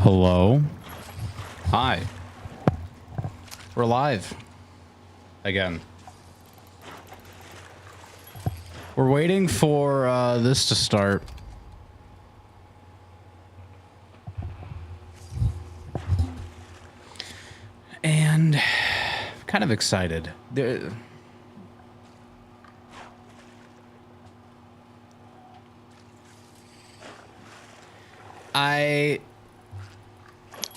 Hello. Hi. We're live again. We're waiting for this to start. And I'm kind of excited.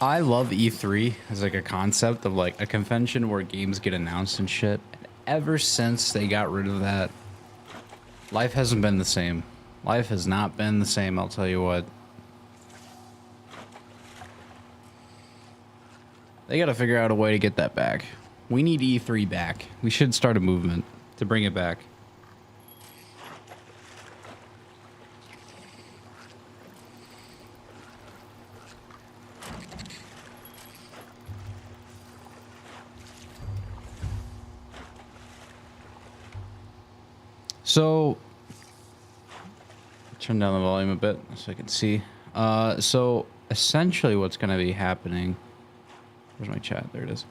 I love E3 as like a concept of like a convention where games get announced and shit. And ever since they got rid of that, life hasn't been the same. Life has not been the same, I'll tell you what. They gotta figure out a way to get that back. We need E3 back. We should start a movement to bring it back. So, turn down the volume a bit so I can see. So essentially what's going to be happening... Where's my chat? There it is.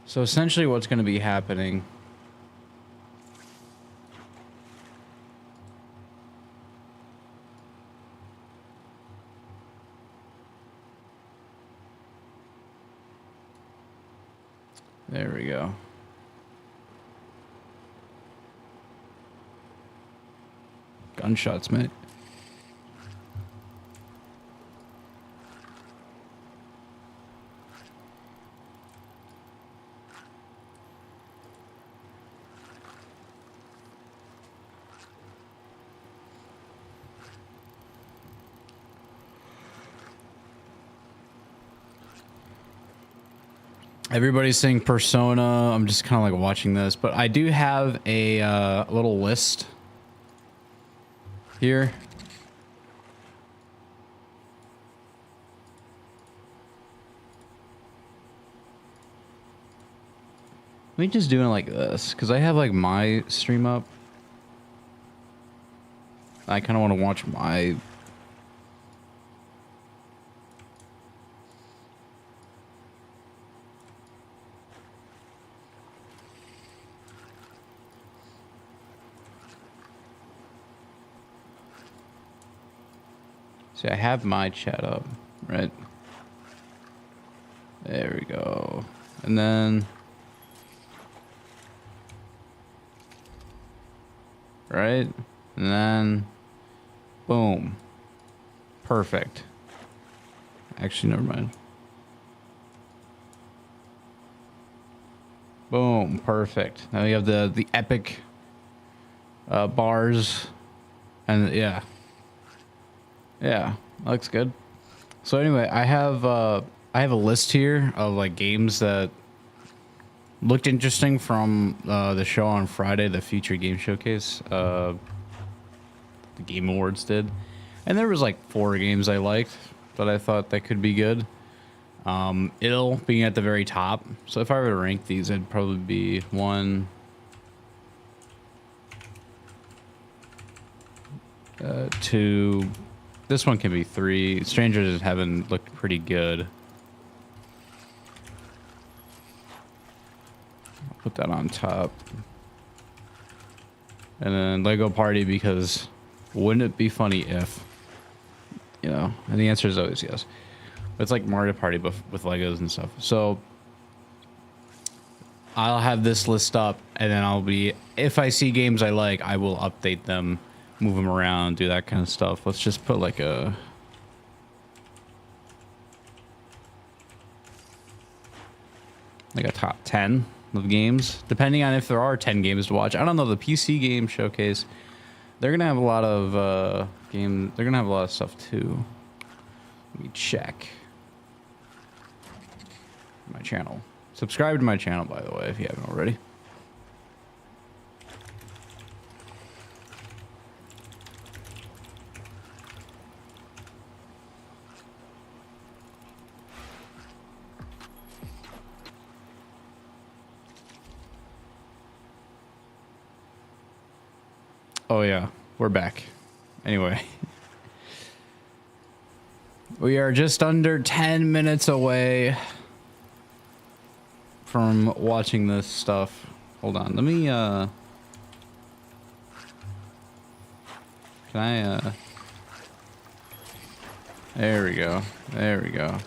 So essentially what's going to be happening... There we go. Gunshots, mate. Everybody's saying Persona. I'm just kind of like watching this, but I do have a little list here. Let me just do it like this, because I have like my stream up. I kind of want to watch my... See, I have my chat up, right? There we go. And then... Right? And then... Boom. Perfect. Actually, never mind. Boom. Perfect. Now we have the epic bars. And yeah. Yeah, looks good. So anyway, I have a list here of like games that looked interesting from the show on Friday, the Future Game Showcase. The Game Awards did, and there was like 4 games I liked that I thought that could be good. Ill being at the very top. So if I were to rank these, it'd probably be 1, 2. This one can be 3. Strangers in Heaven looked pretty good. I'll put that on top. And then Lego Party, because wouldn't it be funny if, you know, and the answer is always yes. It's like Mario Party but with Legos and stuff. So I'll have this list up, and then I'll be, if I see games I like, I will update them, move them around, do that kind of stuff. Let's just put like a top 10 of games, depending on if there are 10 games to watch. I don't know. The PC game showcase, they're gonna have a lot of they're gonna have a lot of stuff too. Let me check my channel. Subscribe to my channel, by the way, if you haven't already. Oh yeah, we're back. Anyway. We are just under 10 minutes away from watching this stuff. Hold on, let me, can I, there we go. There we go.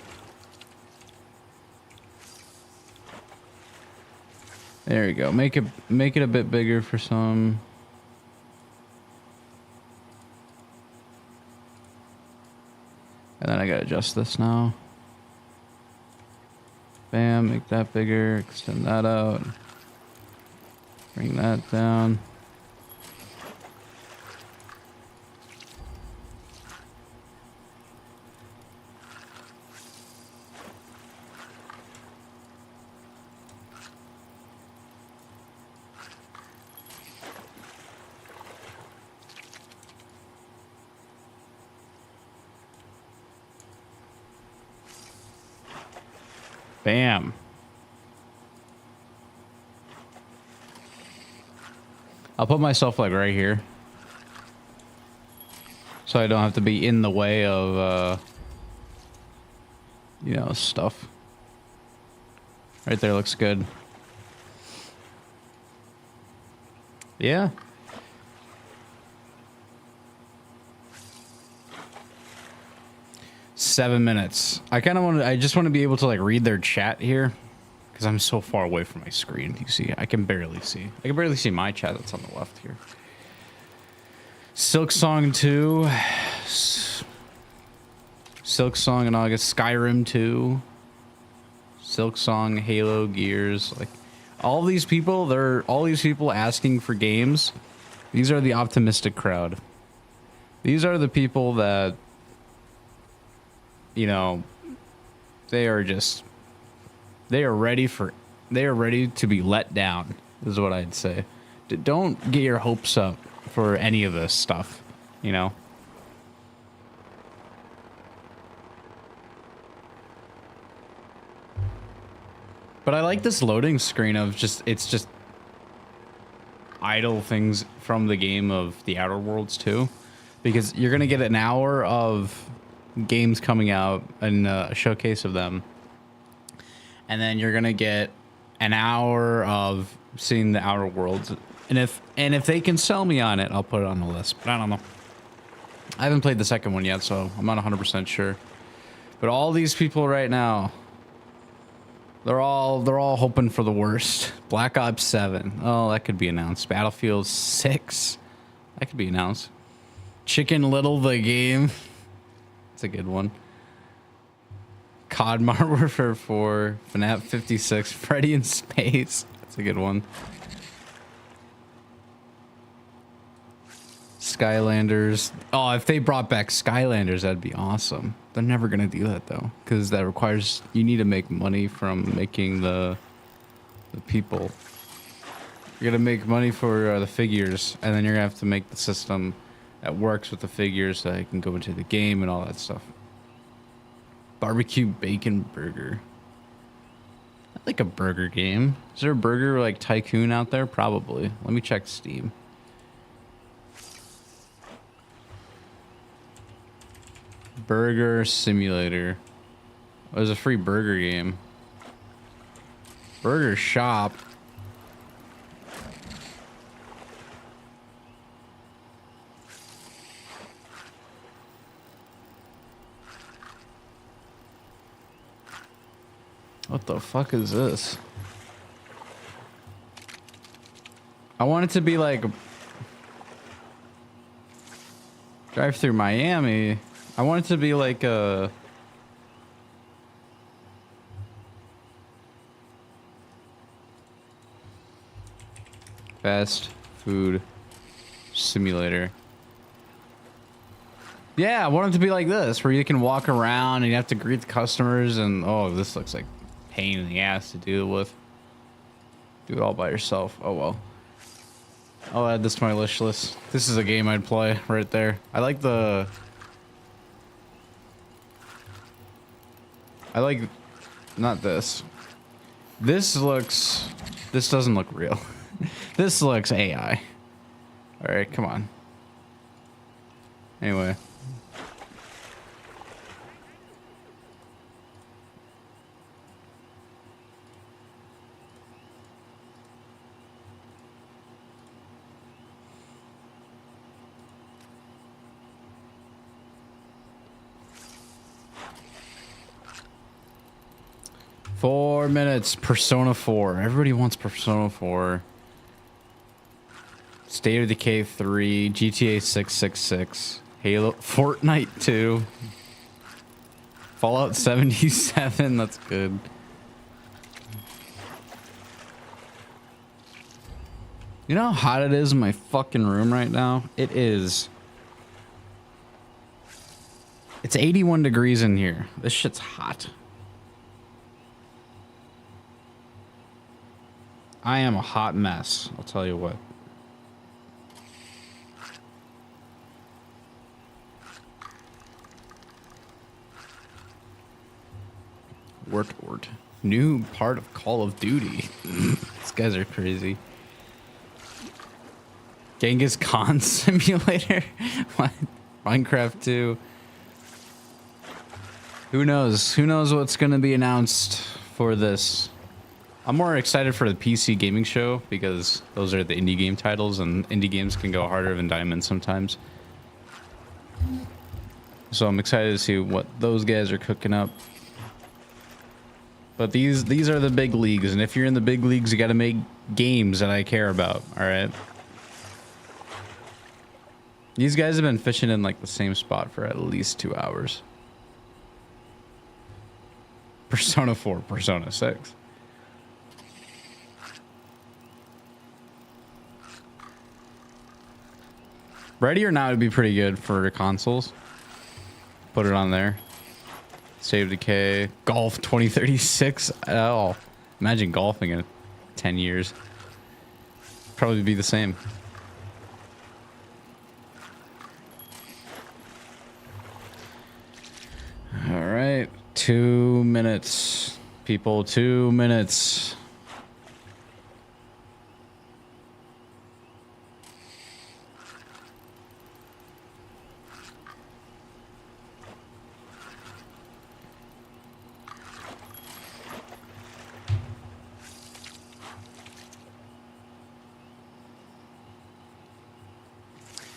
There we go. Make it a bit bigger for some. And then I gotta adjust this now. Bam, make that bigger, extend that out. Bring that down. Bam. I'll put myself like right here. So I don't have to be in the way of, you know, stuff. Right there looks good. Yeah. Seven minutes. I kind of want to, I just want to be able to like read their chat here because I'm so far away from my screen. You see, I can barely see. I can barely see my chat that's on the left here. Silk Song 2. Silk Song in August. Skyrim 2. Silk Song, Halo, Gears. Like all these people, they're all these people asking for games. These are the optimistic crowd. These are the people that, you know, they are ready to be let down, is what I'd say. Don't get your hopes up for any of this stuff, you know. But I like this loading screen of it's just idle things from the game of The Outer Worlds 2, because you're gonna get an hour of games coming out and a showcase of them, and then you're gonna get an hour of seeing The Outer Worlds, and if they can sell me on it, I'll put it on the list. But I don't know. I haven't played the second one yet, so I'm not 100% sure. But all these people right now, they're all hoping for the worst. Black Ops 7, oh, that could be announced. Battlefield 6, that could be announced. Chicken Little the game. That's a good one. COD Modern Warfare 4, FNAF 56, Freddy in Space. That's a good one. Skylanders. Oh, if they brought back Skylanders, that'd be awesome. They're never gonna do that though, because that requires, you need to make money from making the people. You're gonna make money for the figures, and then you're gonna have to make the system that works with the figures so I can go into the game and all that stuff. Barbecue bacon burger. I like a burger game. Is there a burger like tycoon out there? Probably. Let me check Steam. Burger Simulator. Oh, there's a free burger game. Burger Shop. What the fuck is this? I want it to be like Drive Through Miami. I want it to be like a fast food simulator. Yeah, I want it to be like this, where you can walk around and you have to greet the customers, and oh, this looks like pain in the ass to deal with. Do it all by yourself. Oh well. I'll add this to my wish list. This is a game I'd play right there. I like not this. This doesn't look real. This looks AI. All right, come on. Anyway. 4 minutes. Persona 4. Everybody wants Persona 4. State of Decay 3. GTA 666. Halo. Fortnite 2. Fallout 77. That's good. You know how hot it is in my fucking room right now? It is. It's 81 degrees in here. This shit's hot. I am a hot mess. I'll tell you what. Word. New part of Call of Duty. These guys are crazy. Genghis Khan Simulator. What? Minecraft 2. Who knows? Who knows what's going to be announced for this? I'm more excited for the PC gaming show because those are the indie game titles, and indie games can go harder than diamonds sometimes. So I'm excited to see what those guys are cooking up. But these are the big leagues, and if you're in the big leagues, you got to make games that I care about. All right. These guys have been fishing in like the same spot for at least 2 hours. Persona 4, Persona 6. Ready or Not would be pretty good for consoles. Put it on there. State of Decay. Golf 2036. Oh, imagine golfing in 10 years. Probably be the same. All right. 2 minutes. People, 2 minutes.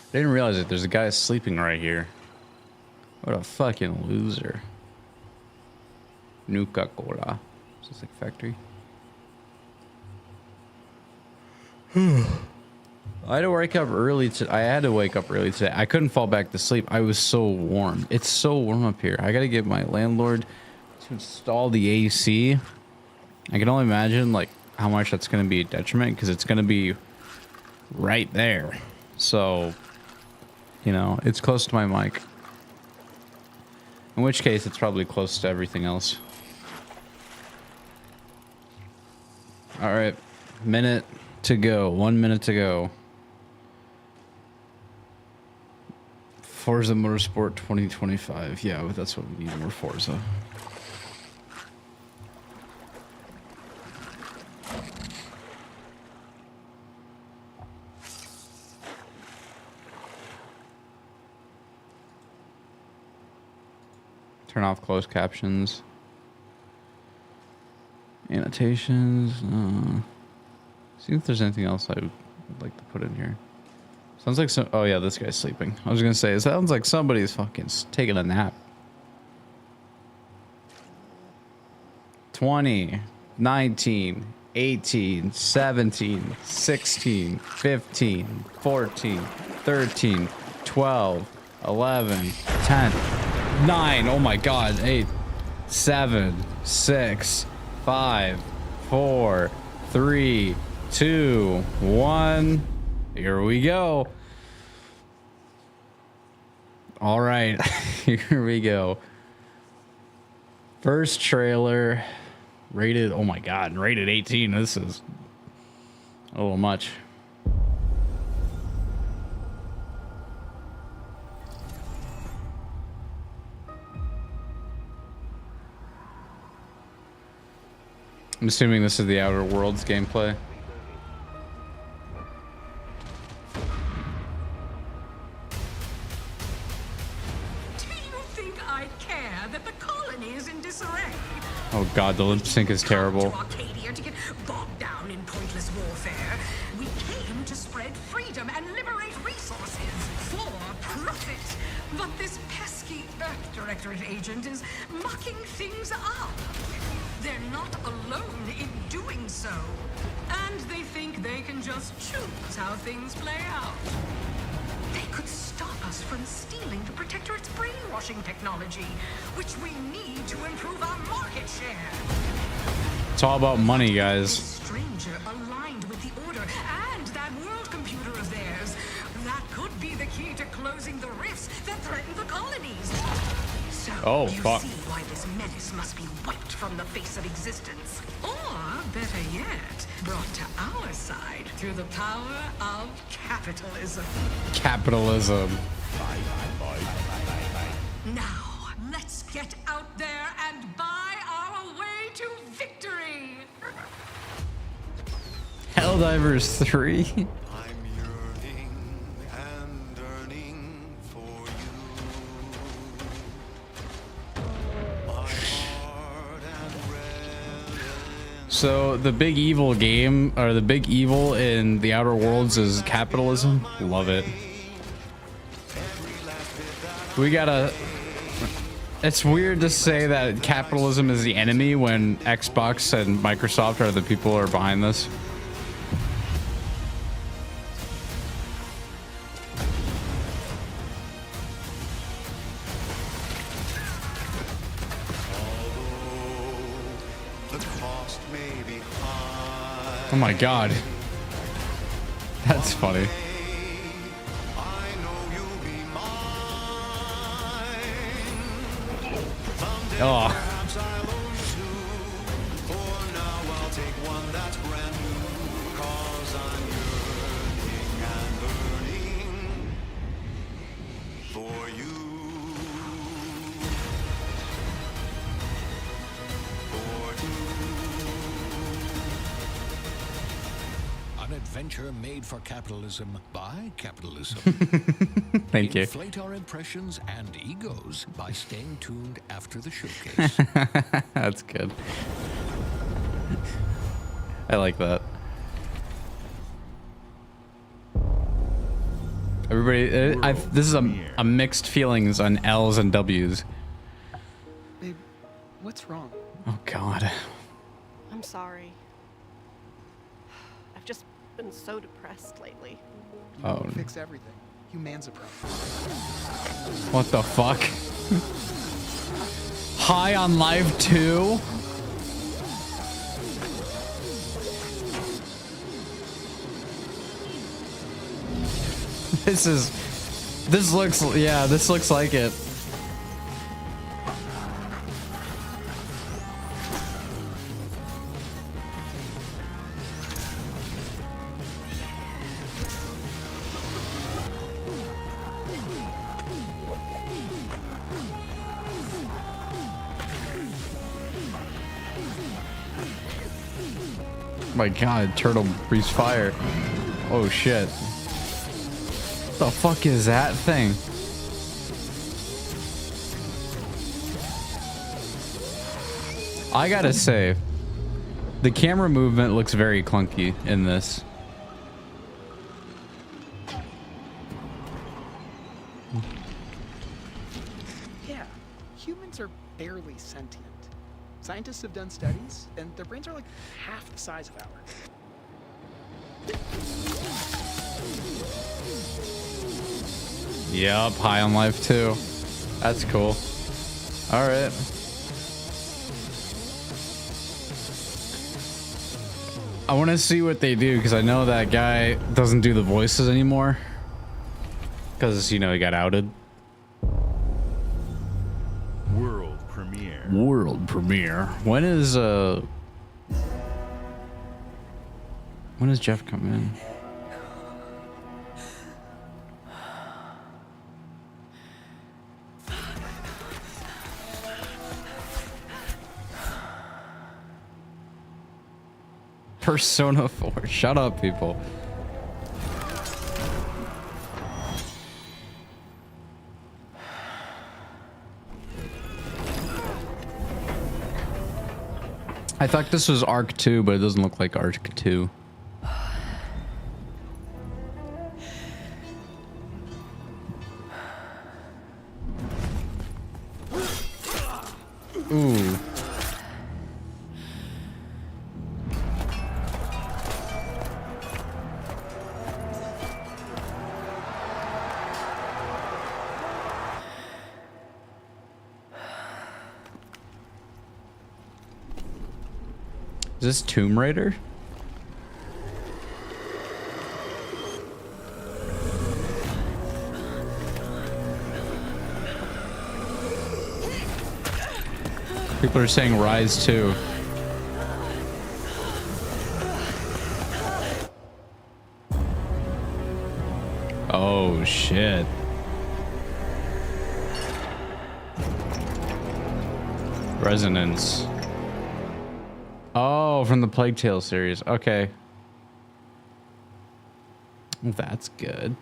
I didn't realize it. There's a guy sleeping right here. What a fucking loser. Nuka-Cola. Is this like a factory? I had to wake up early. I had to wake up early today. I couldn't fall back to sleep. I was so warm. It's so warm up here. I gotta get my landlord to install the AC. I can only imagine like how much that's gonna be a detriment because it's gonna be right there. So, you know, it's close to my mic. In which case, it's probably close to everything else. All right, minute to go. 1 minute to go. Forza Motorsport 2025. Yeah, but that's what we need, more Forza. Turn off closed captions. Annotations. See if there's anything else I would like to put in here. Sounds like some. Oh yeah, this guy's sleeping. I was gonna say, it sounds like somebody's fucking taking a nap. 20, 19, 18, 17, 16, 15, 14, 13, 12, 11, 10, 9. Oh my god. 8, 7, 6, 5, 4, 3, 2, 1. Here we go. All right. Here we go. First trailer. Rated, oh my god, rated 18. This is a little much. I'm assuming this is the Outer Worlds gameplay. Do you think I care that the colony is in disarray? Oh god, the lip sync is terrible. To Arcadia to get bogged down in pointless warfare. We came to spread freedom and liberate resources for profit. But this pesky Earth Directorate agent is mucking things up. they're not alone in doing so. And they think they can just choose how things play out. They could stop us from stealing the Protectorate's brainwashing technology, which we need to improve our market share. It's all about money, This guys. stranger aligned with the Order and that world computer of theirs. That could be the key to closing the rifts that threaten the colonies. So Oh, you fuck. see why this menace must be wiped from the face of existence. Or, better yet, brought to our side through the power of capitalism. Capitalism. Now, let's get out there and buy our way to victory. Helldivers 3. I'm yearning and yearning for you. My heart and red. So the big evil game, or the big evil in the Outer Worlds, is capitalism. Love it. We gotta. It's weird to say that capitalism is the enemy when Xbox and Microsoft are the people who are behind this. The cost may be high. Oh my god. That's funny. I know you'll be mine. Someday Oh. perhaps I'll own two. For now I'll take one that's brand new. 'Cause I'm yearning and burning for you. For you. An adventure made for capitalism by capitalism. Thank you. Inflate our impressions and egos by staying tuned after the showcase. That's good. I like that. Everybody, this is a mixed feelings on L's and W's. Babe, what's wrong? Oh god. I'm sorry. I've just been so depressed lately. Oh, Fix everything. Human's a problem. what the fuck? High on Live 2? This looks like it. My god, turtle breathes fire. Oh shit. What the fuck is that thing? I gotta say, the camera movement looks very clunky in this. Yeah, humans are barely sentient. Scientists have done studies, and their brains are like half the size of ours. Yup, high on life too. That's cool. All right. I want to see what they do because I know that guy doesn't do the voices anymore because he got outed. World premiere. World premiere. When is Jeff come in? Persona 4. Shut up, people. I thought this was Arc 2, but it doesn't look like Arc 2. Ooh. Is this Tomb Raider? People are saying Rise 2. Oh shit. Resonance. Oh, from the Plague Tale series. Okay. That's good.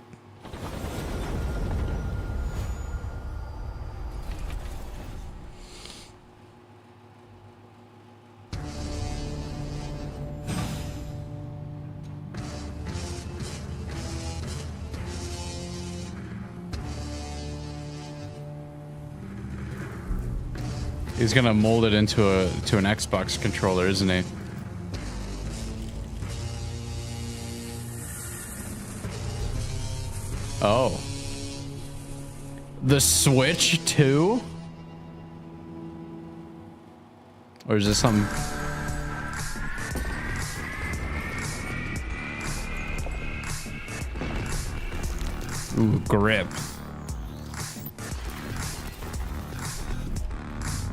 He's gonna mold it into an Xbox controller, isn't he? Oh. The Switch too? Or is this some... Ooh, grip.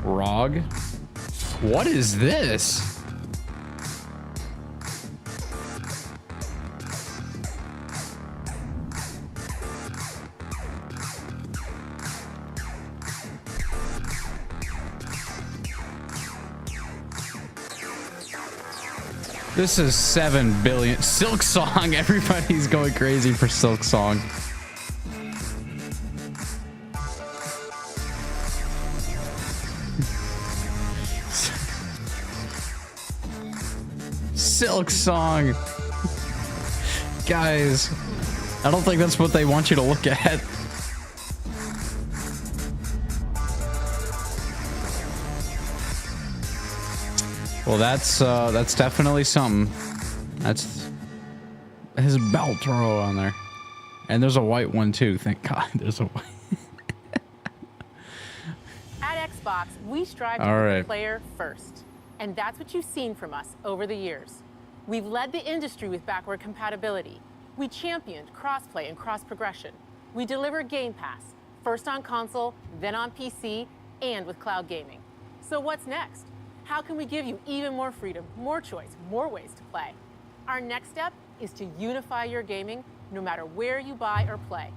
ROG? What is this? This is 7 billion. Silk Song. Everybody's going crazy for Silk Song. Silk Song. Guys, I don't think that's what they want you to look at. Well, that's definitely something. That's his belt throw on there. And there's a white one too. Thank God there's a white. At Xbox, we strive to put the player first. And that's what you've seen from us over the years. We've led the industry with backward compatibility. We championed crossplay and cross-progression. We deliver Game Pass, first on console, then on PC, and with cloud gaming. So what's next? How can we give you even more freedom, more choice, more ways to play? Our next step is to unify your gaming no matter where you buy or play.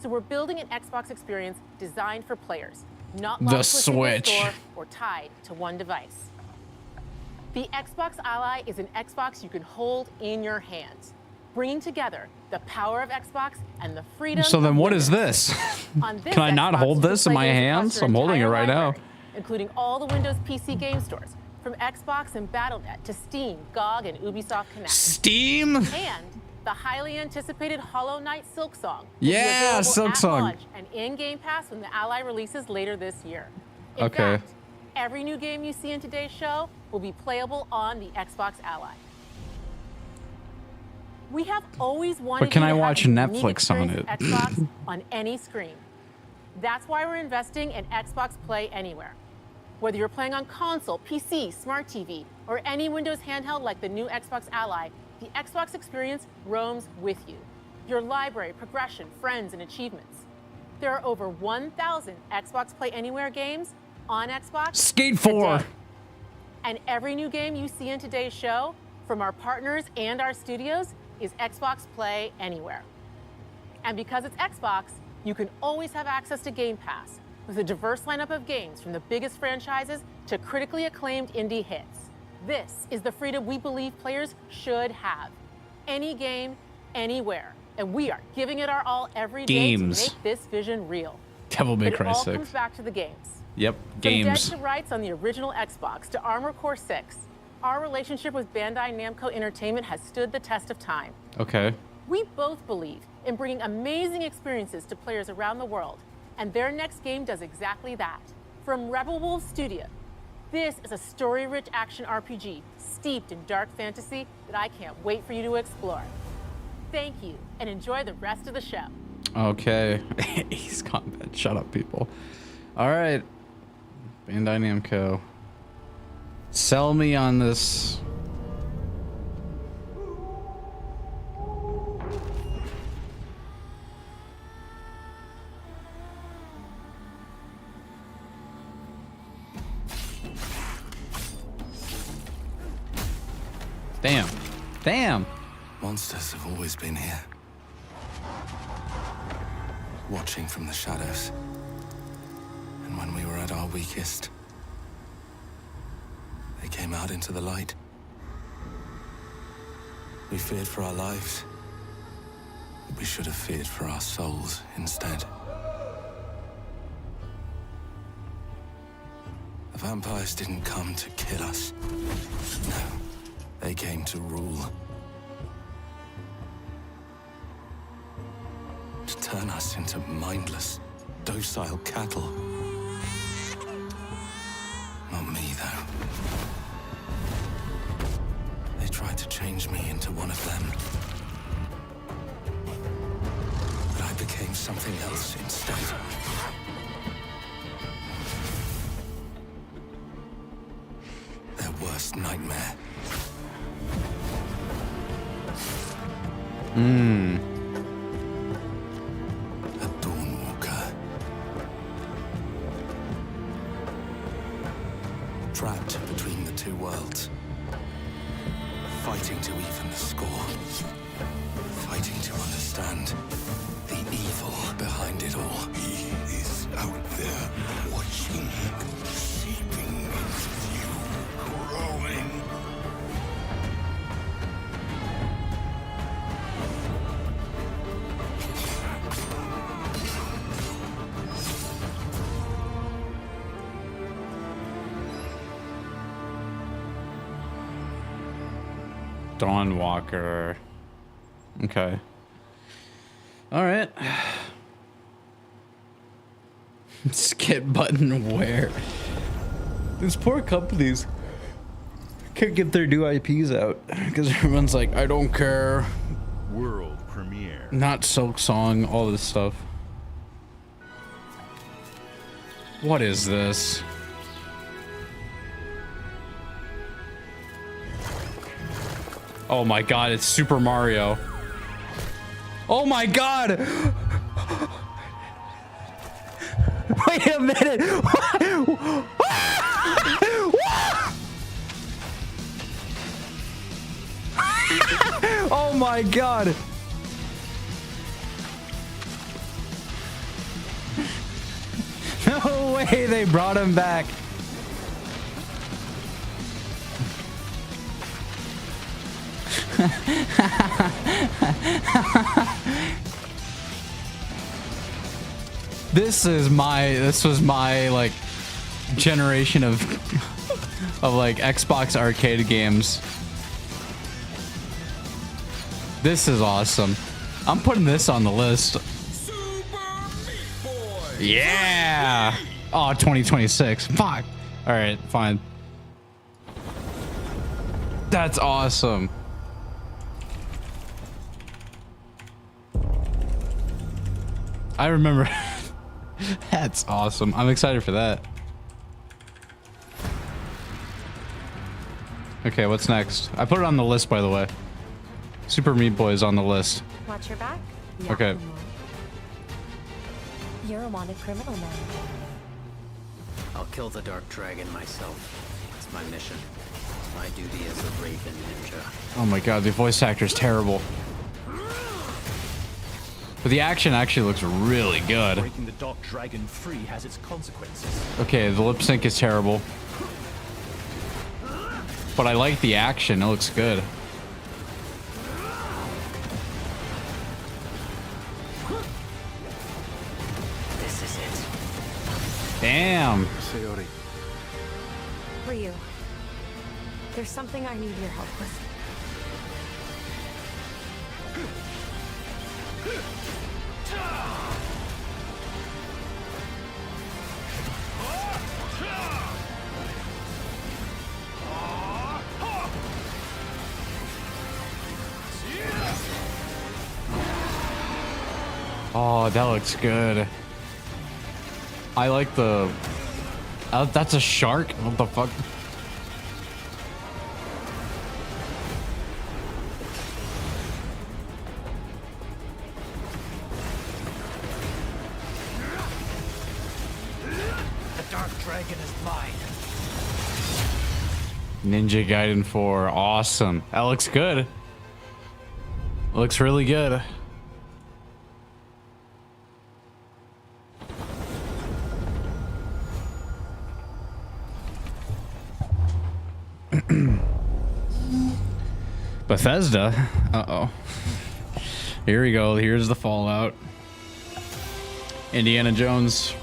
So we're building an Xbox experience designed for players, not locked within the store or tied to one device. The Xbox Ally is an Xbox you can hold in your hands, bringing together the power of Xbox and the freedom. So then what is this? Can I not hold this in my hands? I'm holding it right now. Including all the Windows PC game stores, from Xbox and Battle.net to Steam, GOG, and Ubisoft Connect. Steam? And the highly anticipated Hollow Knight Silk Song. Yeah, Silk Song. And in Game Pass when the Ally releases later this year. In Okay. fact, every new game you see in today's show will be playable on the Xbox Ally. We have always wanted But can you I to have watch a unique Netflix on experience it? with Xbox on any screen. That's why we're investing in Xbox Play Anywhere. Whether you're playing on console, PC, smart TV, or any Windows handheld like the new Xbox Ally, the Xbox experience roams with you. Your library, progression, friends, and achievements. There are over 1,000 Xbox Play Anywhere games on Xbox. Skate 4. today. And every new game you see in today's show, from our partners and our studios, is Xbox Play Anywhere. And because it's Xbox, you can always have access to Game Pass with a diverse lineup of games from the biggest franchises to critically acclaimed indie hits. This is the freedom we believe players should have. Any game, anywhere. And we are giving it our all every day to make this vision real. Devil May Cry It all 6. comes back to the games. Yep, From games. Dead to Rights on the original Xbox to Armored Core 6, our relationship with Bandai Namco Entertainment has stood the test of time. Okay. We both believe in bringing amazing experiences to players around the world, and their next game does exactly that. From Rebel Wolves Studio, this is a story-rich action RPG steeped in dark fantasy that I can't wait for you to explore. Thank you, and enjoy the rest of the show. Okay. Ace Combat. Shut up, people. All right. Bandai Namco. Sell me on this Damn. Monsters have always been here. Watching from the shadows. And when we were at our weakest, they came out into the light. We feared for our lives. But we should have feared for our souls instead. The vampires didn't come to kill us. No, they came to rule. To turn us into mindless, docile cattle. Not me, though. They tried to change me into one of them. But I became something else instead. Their worst nightmare. A Dawnwalker. Trapped between the two worlds. Fighting to even the score. Fighting to understand the evil behind it all. He is out there watching, seeping into you, growing. Dawnwalker. Okay. All right. Skip button where? These poor companies can't get their new IPs out because everyone's like, I don't care. World premiere. Not Silk Song, all this stuff. What is this? Oh my god, it's Super Mario. Oh my god! Wait a minute! Oh my god! No way they brought him back. This was my like generation of like Xbox arcade games. This is awesome. I'm putting this on the list. Yeah. Oh, 2026. Fuck. All right, fine. That's awesome. I remember. That's awesome. I'm excited for that. Okay, what's next? I put it on the list, by the way. Super Meat Boy is on the list. Watch your back. Okay. You're a wanted criminal now. I'll kill the Dark Dragon myself. It's my mission. My duty as a Raven Ninja. Oh my god, the voice actor is terrible. But the action actually looks really good. Breaking the Dark Dragon free has its consequences. Okay, the lip sync is terrible. But I like the action, it looks good. This is it. Damn. Sayori. Ryu, there's something I need your help with. Oh, that looks good. I like the... that's a shark? What the fuck? The Dark Dragon is mine. Ninja Gaiden 4. Awesome. That looks good. Looks really good. Bethesda? Uh-oh. Here we go. Here's the Fallout. Indiana Jones.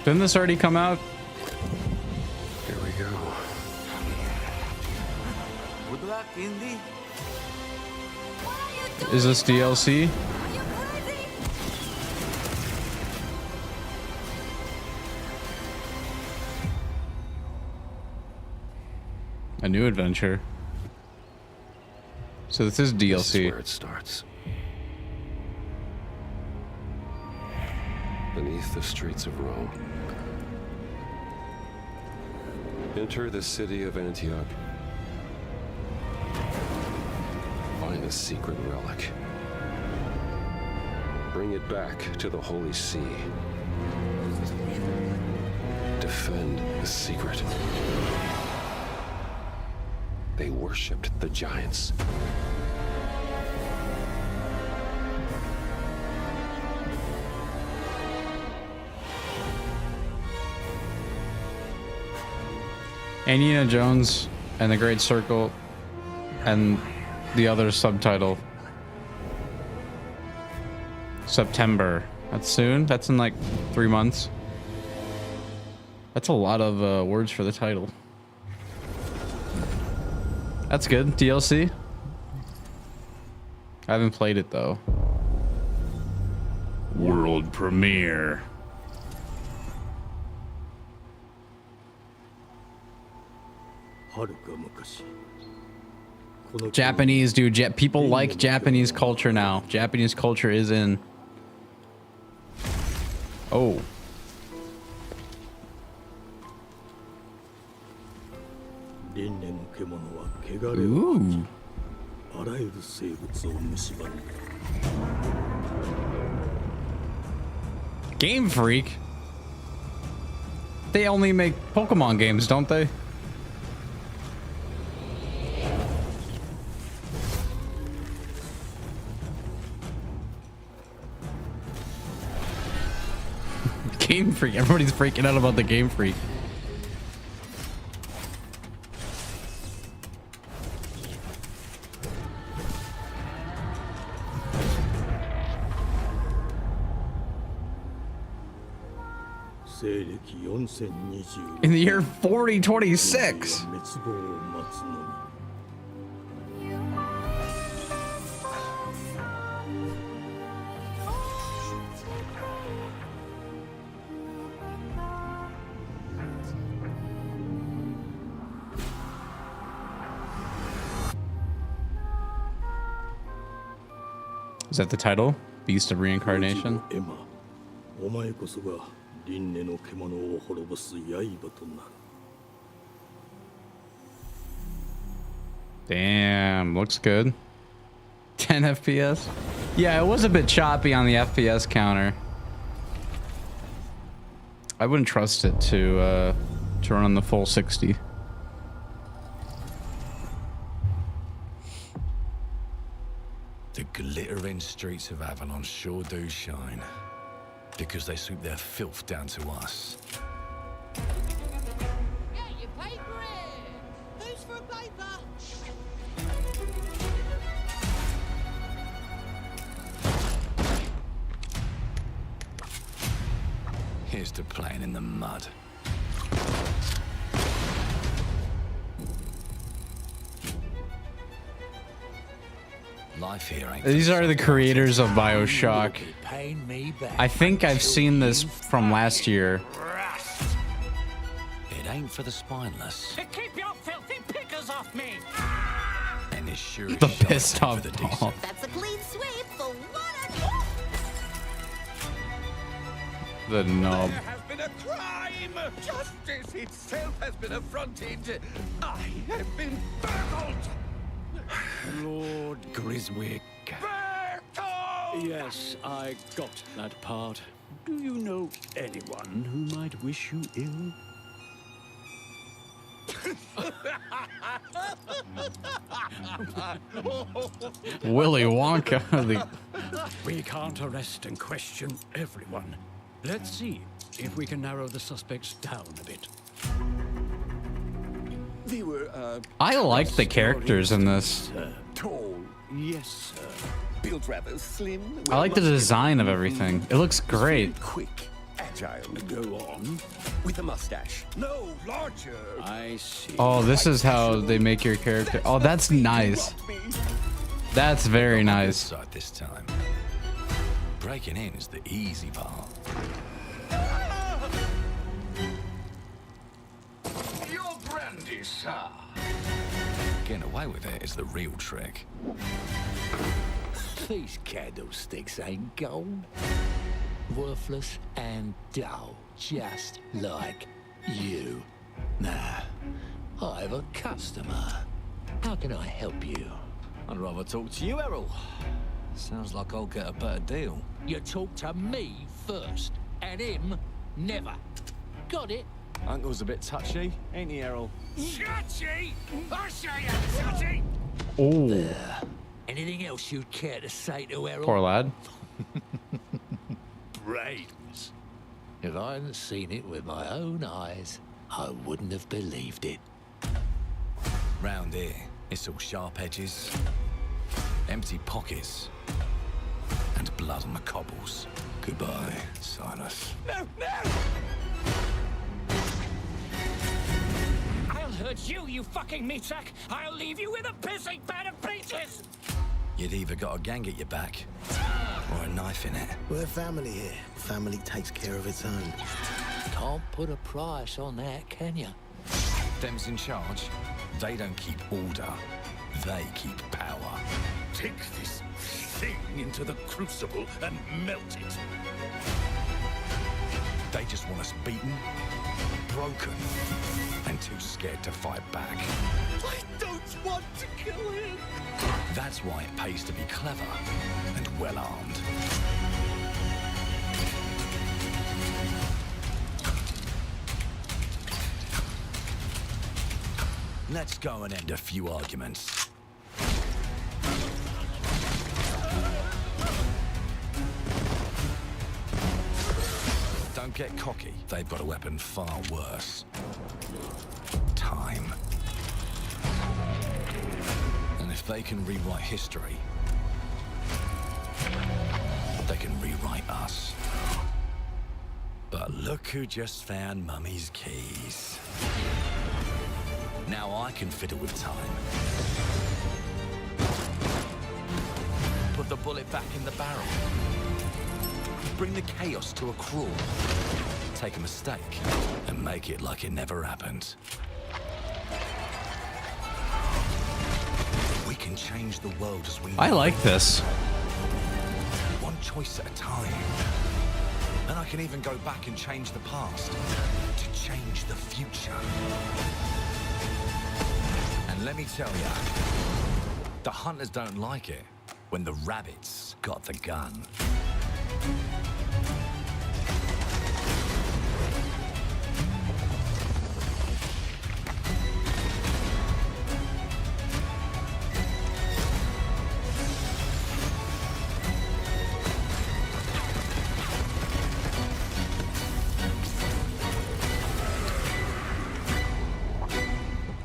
Didn't this already come out? Here we go. Good luck, Indy. Is this DLC? A new adventure. So this is DLC. This is where it starts. Beneath the streets of Rome. Enter the city of Antioch. Find a secret relic. Bring it back to the Holy See. Defend the secret. They worshipped the giants. Indiana Jones and the Great Circle and the other subtitle. September. That's soon? That's in like 3 months. That's a lot of words for the title. That's good. DLC. I haven't played it though. World premiere. Japanese, dude. People like Japanese culture now. Japanese culture is in. Oh. Ooh. Game Freak? They only make Pokemon games, don't they? Game Freak. Everybody's freaking out about the Game Freak. In the year 4026. Is that the title? Beast of Reincarnation? Damn, looks good. 10 FPS? Yeah, it was a bit choppy on the FPS counter. I wouldn't trust it to run on the full 60. The glittering streets of Avalon sure do shine. Because they sweep their filth down to us. Get your paper in! Who's for a paper? Here's to playing in the mud. Life here ain't. These are the creators of BioShock. I think I've seen this from last year. It ain't for the spineless. Keep your filthy pickers off me! And it's sure The pissed off ball. That's a clean sweep for one. The knob. There has been a crime! Justice itself has been affronted! I have been burgled! Lord Griswick. Bertolt! Yes, I got that part. Do you know anyone who might wish you ill? Willy Wonka. We can't arrest and question everyone. Let's see if we can narrow the suspects down a bit. They were, I like the characters in this. tall. Yes, sir. Built rather slim. I like the design of everything. It looks great. Quick, agile. Go on. With a mustache. No, larger. I see. Oh, this is how they make your character. Oh, that's nice. That's very nice. Side this time. Breaking in is the easy part. Your brandy, sir. Getting away with it is the real trick. These candlesticks ain't gold. Worthless and dull, just like you. Nah, I have a customer. How can I help you? I'd rather talk to you, Errol. Sounds like I'll get a better deal. You talk to me first, and him never. Got it? Uncle's a bit touchy, ain't he, Errol? Touchy? I say I'm touchy! Oh, Anything else you'd care to say to Errol? poor lad. Brains. If I hadn't seen it with my own eyes, I wouldn't have believed it. Round here, it's all sharp edges, empty pockets, and blood on the cobbles. Goodbye, Silas. No, no! I'll hurt you, you fucking meatsack! I'll leave you with a pissing pan of pieces! You'd either got a gang at your back, or a knife in it. We're family here. Family takes care of its own. Can't put a price on that, can you? Them's in charge. They don't keep order. They keep power. Take this thing into the crucible and melt it. They just want us beaten, broken, and too scared to fight back. I don't want to kill him. That's why it pays to be clever and well-armed. Let's go and end a few arguments. Don't get cocky. They've got a weapon far worse. Time. And if they can rewrite history, they can rewrite us. But look who just found Mummy's keys. Now I can fiddle with time. Put the bullet back in the barrel. Bring the chaos to a crawl. Take a mistake and make it like it never happened. We can change the world as we know. I like this. One choice at a time. And I can even go back and change the past to change the future. And let me tell ya, the hunters don't like it when the rabbits got the gun.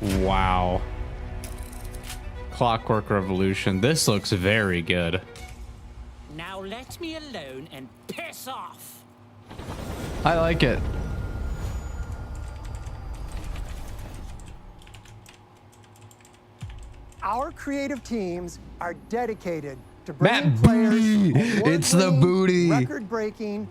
Wow. Clockwork Revolution. This looks very good. Now let me alone and piss off! I like it. Our creative teams are dedicated to That bringing players booty! It's the booty. record-breaking,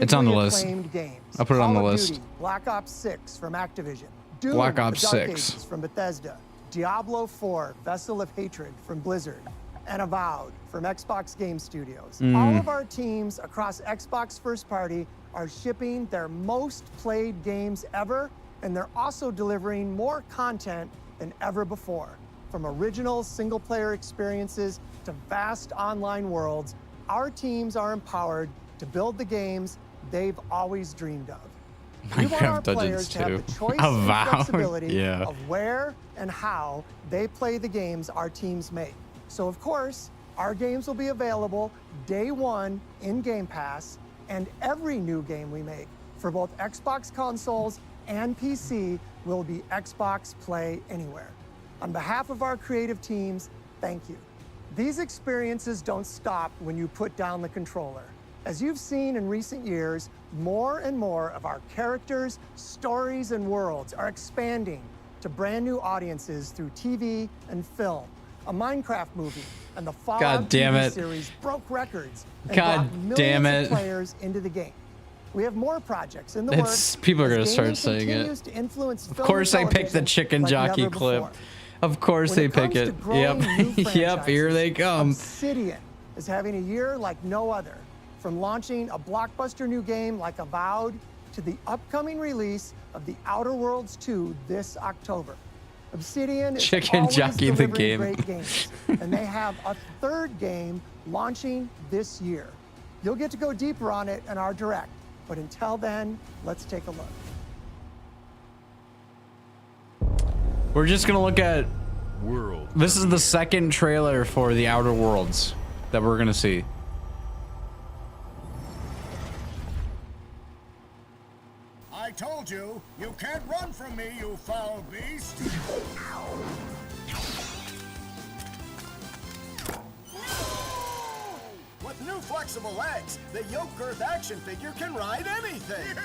It's on the critically list. acclaimed games. I'll put it on Call the of list. Duty, Black Ops 6 from Activision, Doom, Black Ops The Dark 6. Ages from Bethesda, Diablo 4, Vessel of Hatred from Blizzard, and Avowed from Xbox Game Studios. All of our teams across Xbox First Party are shipping their most played games ever, and they're also delivering more content than ever before. From original single-player experiences to vast online worlds, our teams are empowered to build the games they've always dreamed of. We want our Minecraft Dungeons players to have 2. the choice and Avowed, flexibility yeah. of where and how they play the games our teams make. So of course, our games will be available day one in Game Pass, and every new game we make for both Xbox consoles and PC will be Xbox Play Anywhere. On behalf of our creative teams, thank you. These experiences don't stop when you put down the controller. As you've seen in recent years, more and more of our characters, stories, and worlds are expanding to brand new audiences through TV and film. A Minecraft movie and the Fallout God damn TV it. series broke records and God brought damn millions it. of players into the game. We have more projects in the It's- works. people are as gonna start gaming saying it. continues to influence Of film course and they picked the television chicken like jockey never clip. before. Of course When they it pick comes to it. growing Yep. new Yep, here they come. Obsidian is having a year like no other. From launching a blockbuster new game like Avowed to the upcoming release of The Outer Worlds 2 this October. Obsidian is Chicken always Jockey the delivering game. great games, and they have a third game launching this year. You'll get to go deeper on it in our direct, but until then, let's take a look. We're just gonna look at World. this is the second trailer for The Outer Worlds that we're gonna see. I told you, you can't run from me, you foul beast! With new flexible legs, the Yoke Girth action figure can ride anything!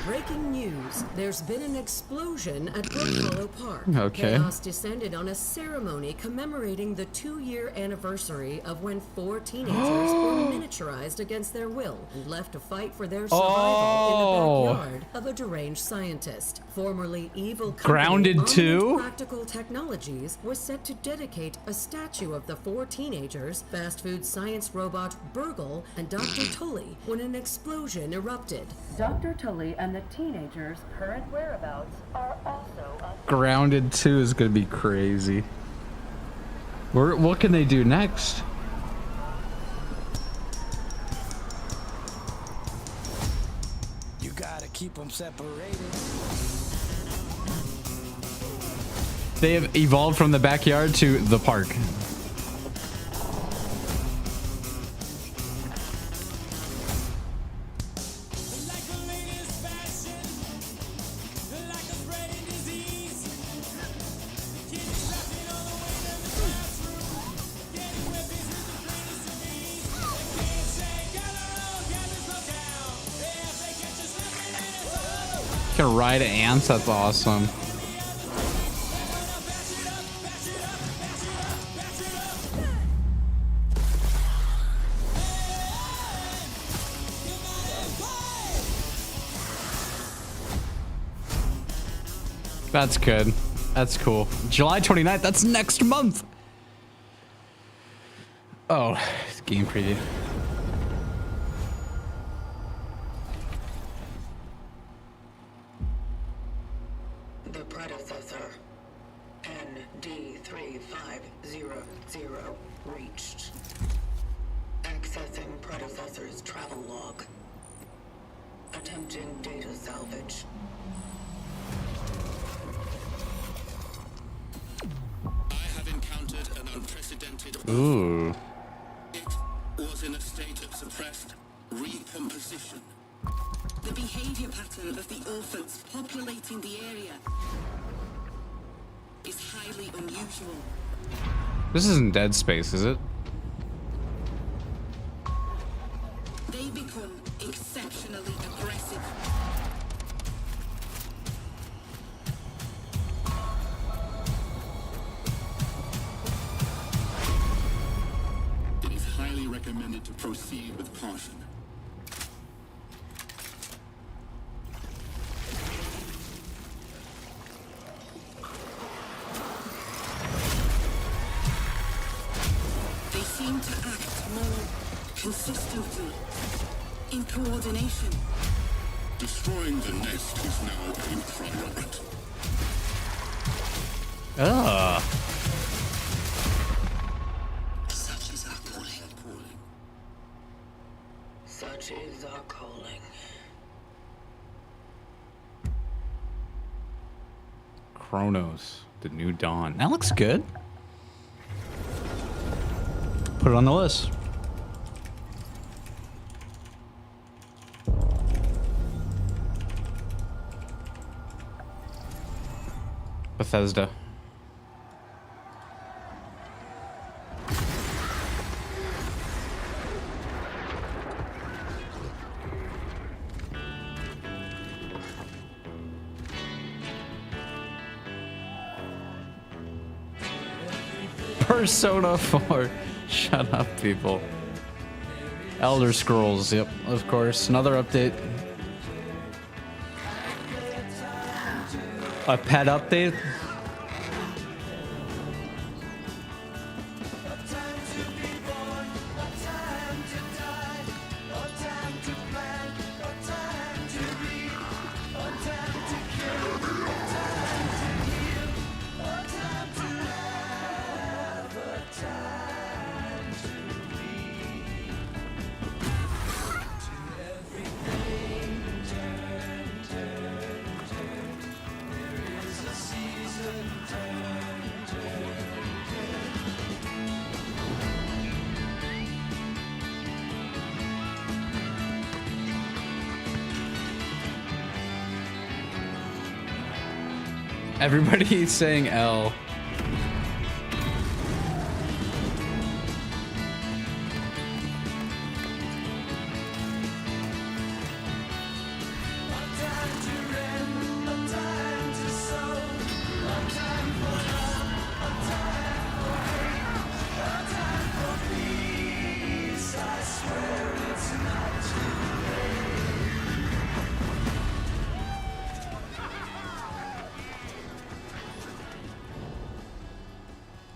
Breaking news. There's been an explosion at Brook Hollow Park. Okay. Chaos descended on a ceremony commemorating the 2-year anniversary of when 4 teenagers were miniaturized against their will and left to fight for their survival in the backyard of a deranged scientist. Formerly evil company Grounded Omnium 2? Practical Technologies was set to dedicate a statue of the 4 teenagers, fast food science robot Burgle, and Dr. Tully when an explosion erupted. Dr. Tully and the teenagers' current whereabouts are also Grounded 2 is gonna be crazy. What can they do next? You gotta keep them separated. They have evolved from the backyard to the park. You can ride ants, that's awesome. That's good. That's cool. July 29th, that's next month. Oh, it's game preview. The predecessor, ND3500, reached. Accessing predecessor's travel log. Attempting data salvage. I have encountered an unprecedented Ooh. was in a state of suppressed recomposition. The behavior pattern of the orphans populating the area is highly unusual. This isn't Dead Space, is it? They become exceptionally aggressive. It is highly recommended to proceed with caution. They seem to act more consistently, in coordination. Destroying the nest is now a priority. Ah. Such is our calling. Teeth are calling. Chronos, the New Dawn. That looks good. Put it on the list. Bethesda. Persona 4. Shut up, people. Elder Scrolls. Yep, of course. Another update. A pet update. Everybody's saying L.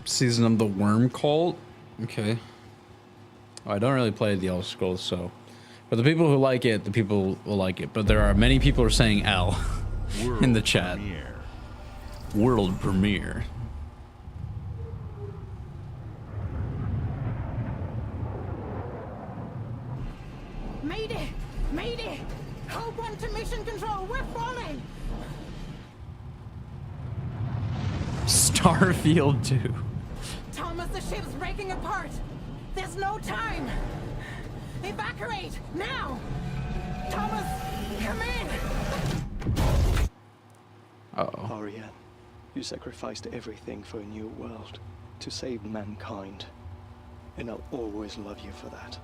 Season of the Worm Cult. Okay. Oh, I don't really play the Elder Scrolls, so. But the people who like it, the people will like it. But there are many people who are saying L in the chat. Premiere. World premiere. Mayday! Mayday! Hold one to mission control. We're falling. Starfield 2. Thomas, the ship's breaking apart. There's no time. Evacuate now. Thomas, come in. Uh-oh. Arya, you sacrificed everything for a new world to save mankind, and I'll always love you for that.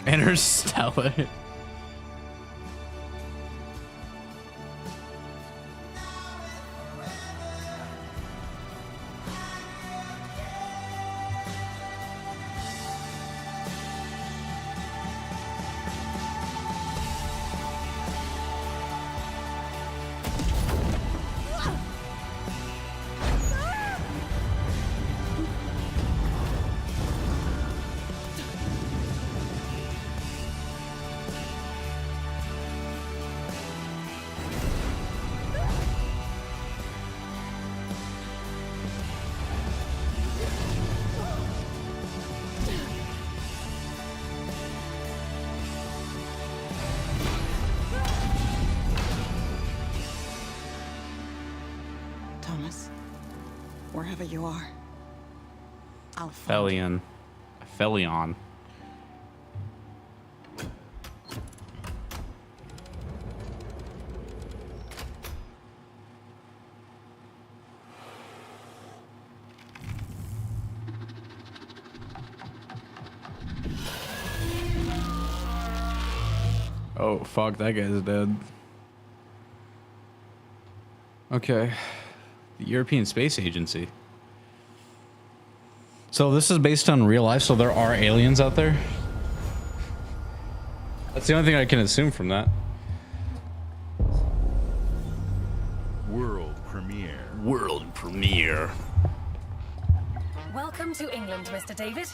Interstellar. Thomas, wherever you are, I'll find Felion. Felion. Oh, fuck, that guy's dead. Okay. The European Space Agency. So this is based on real life, so there are aliens out there? That's the only thing I can assume from that. World premiere. World premiere. Welcome to England, Mr. David.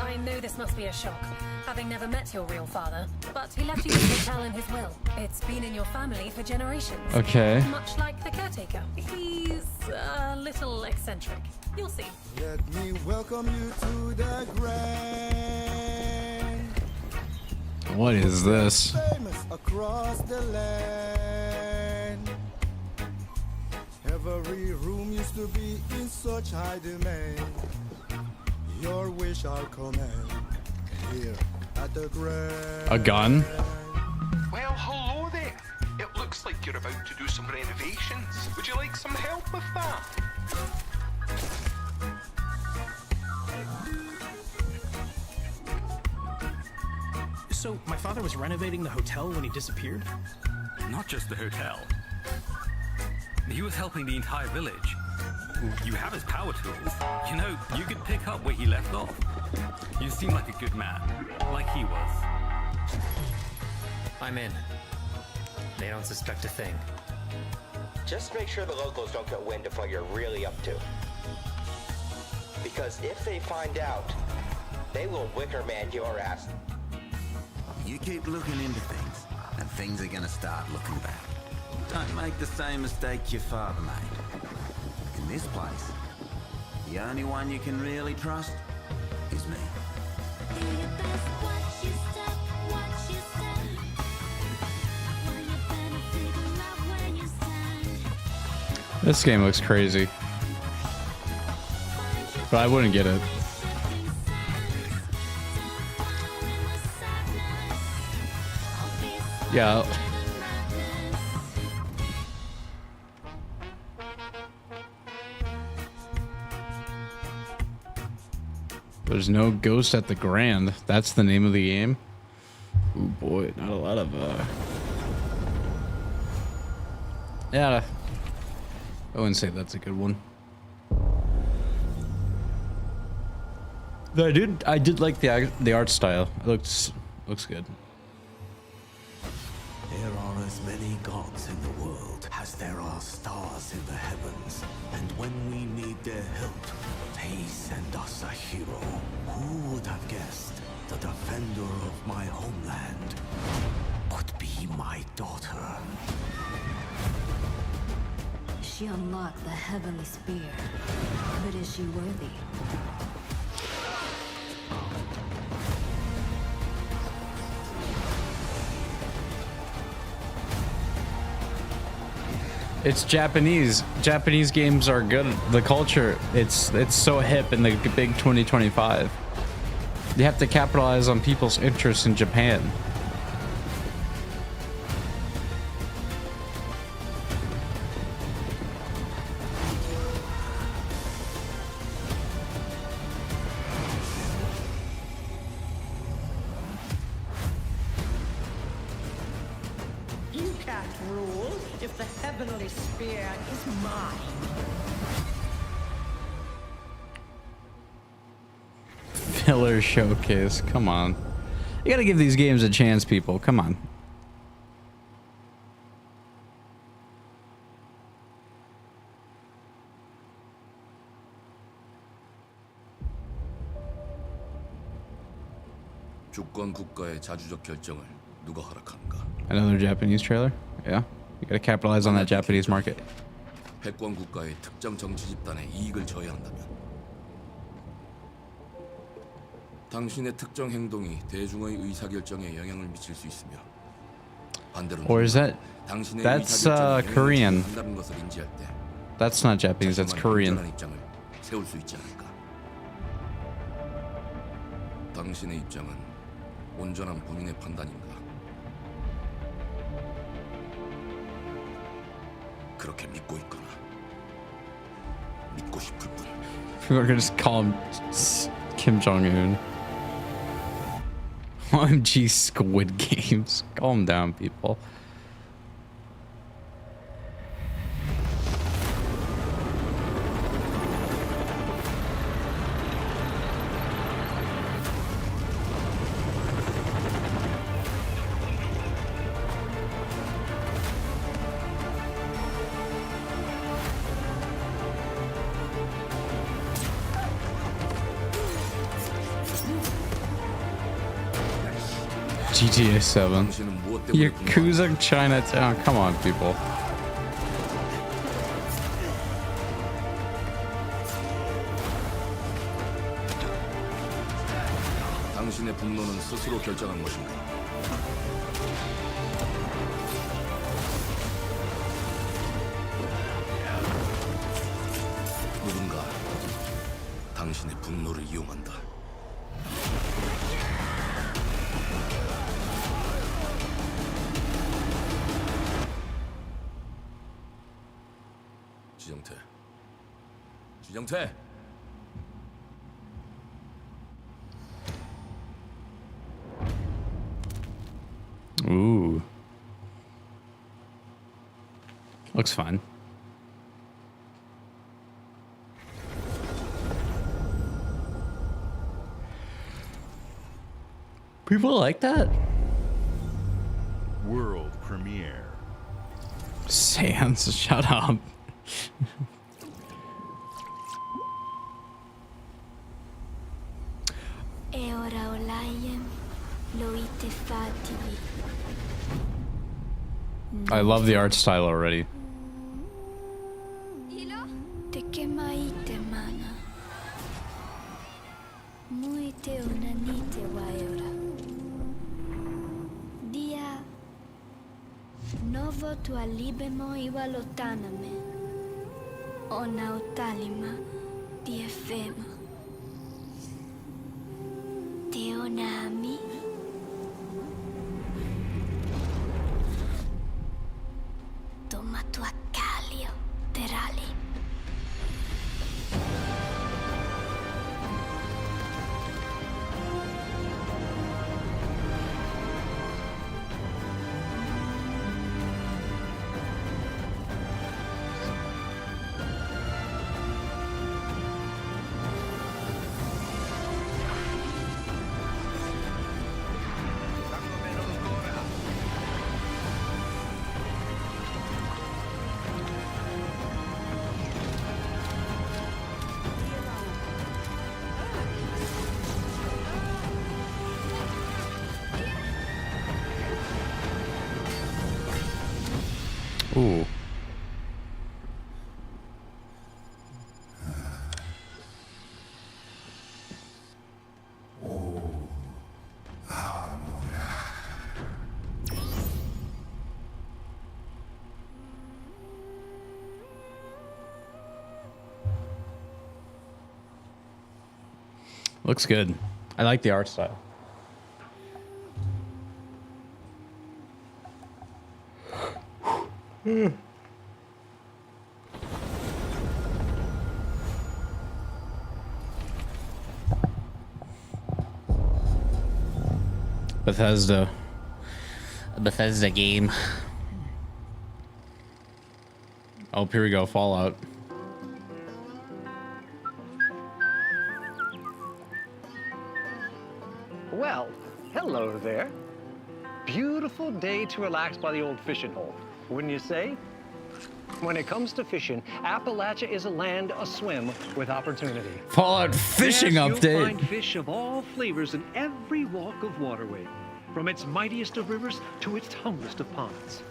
I know this must be a shock, having never met your real father, but he left you this hotel in his will. It's been in your family for generations. Okay. Much like the caretaker. He's a little eccentric. You'll see. Let me welcome you to the grand. What is this? Famous across the land. Every room used to be in such high demand. Your wish I'll command here at the grand. A gun? Well, hello there. It looks like you're about to do some renovations. Would you like some help with that? So, my father was renovating the hotel when he disappeared? Not just the hotel. He was helping the entire village. You have his power tools. You know, you could pick up where he left off. You seem like a good man, like he was. I'm in. They don't suspect a thing. Just make sure the locals don't get wind of what you're really up to. Because if they find out, they will Wicker Man your ass. You keep looking into things, and things are gonna start looking bad. Don't make the same mistake your father made. In this place, the only one you can really trust is me. This game looks crazy. But I wouldn't get it. Yeah. There's no ghost at the Grand. That's the name of the game. Oh boy, not a lot of yeah. I wouldn't say that's a good one. Though I did like the art style. It looks good. There are as many gods in the world as there are stars in the heavens. And when we need their help, they send us a hero. Who would have guessed the defender of my homeland would be my daughter? She unlocked the heavenly spear, but is she worthy? It's Japanese. Japanese games are good. The culture, it's so hip in the big 2025. You have to capitalize on people's interest in Japan. You can't rule if the heavenly spear is mine. Filler showcase. Come on. You gotta give these games a chance, people. Come on. 주권 국가의 자주적 결정을 누가 허락하는가? Another Japanese trailer? Yeah. You gotta capitalize on that Japanese market. 패권 국가의 특정 정치 집단의 이익을 저해한다면 당신의 특정 행동이 대중의 의사결정에 영향을 미칠 수 있으며 반대로 Or is that 당신의 that's 의사결정에 Korean. 영향을 한다는 것을 인지할 때 That's not Japanese, that's Korean. 온전한 입장을 세울 수 있지 않을까? 당신의 입장은 온전한 본인의 판단인가? 그렇게 믿고 있거나 믿고 싶을 뿐. We're gonna just call him Kim Jong-un. OMG Squid Games. Calm down, people. GTA 7. Yakuza Chinatown. Come on, people. 당신의 분노는 스스로 결정한 것인가? 누군가 당신의 분노를 이용한다. 지정태. 지정태. Ooh. Looks fun. People like that? World premiere. Sans, shut up. E ora Olaiem lo ite fativi. I love the art style already. Te kemaite mana. Muite onanite waiora. Dia novo tua libemo iwalotaname. Ona otalima di efema. Te onami. Toma tua calio, terali. Ooh. Looks good. I like the art style. Bethesda game. Oh, here we go. Fallout. Well, hello there. Beautiful day to relax by the old fishing hole, wouldn't you say? When it comes to fishing, Appalachia is a land aswim with opportunity. Fallout fishing yes, update. You'll find fish of all flavors in every walk of waterway, from its mightiest of rivers to its humblest of ponds.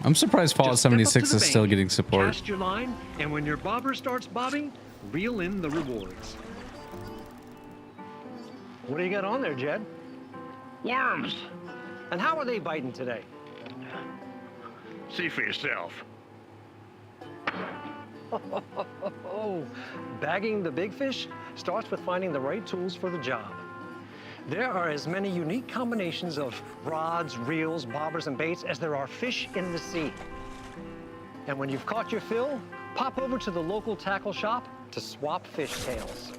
I'm surprised Fallout Just step up to 76 the is still bank, getting support. Cast your line, and when your bobber starts bobbing, reel in the rewards. What do you got on there, Jed? Worms. And how are they biting today? See for yourself. Bagging the big fish starts with finding the right tools for the job. There are as many unique combinations of rods, reels, bobbers, and baits as there are fish in the sea. And when you've caught your fill, pop over to the local tackle shop to swap fish tails.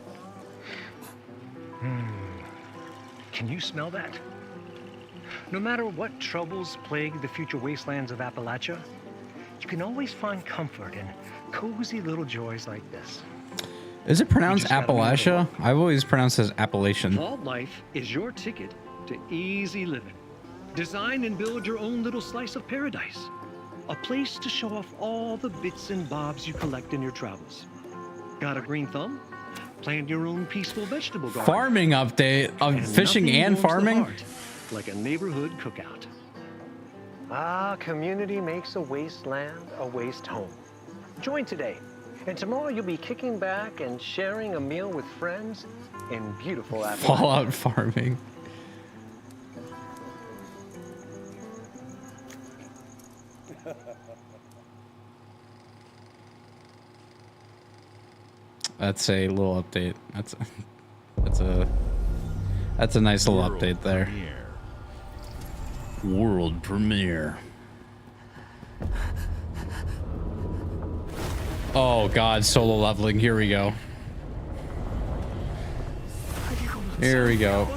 Can you smell that? No matter what troubles plague the future wastelands of Appalachia, you can always find comfort in cozy little joys like this. Is it pronounced Appalachia? I've always pronounced it as Appalachian. Vault Life is your ticket to easy living. Design and build your own little slice of paradise. A place to show off all the bits and bobs you collect in your travels. Got a green thumb? Plant your own peaceful vegetable garden. Farming update of fishing and farming. like a neighborhood cookout. Ah, community makes a wasteland a waste home. Join today, and tomorrow you'll be kicking back and sharing a meal with friends in beautiful Appalachia. Fallout farming. That's a little update. That's a nice little update there. World premiere. Oh god, solo leveling. Here we go. Here we go.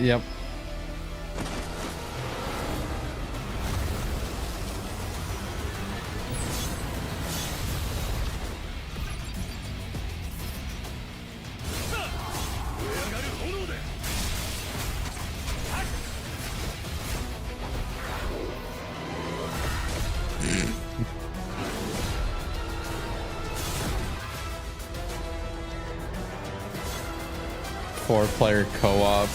Yep. Four-player co-op.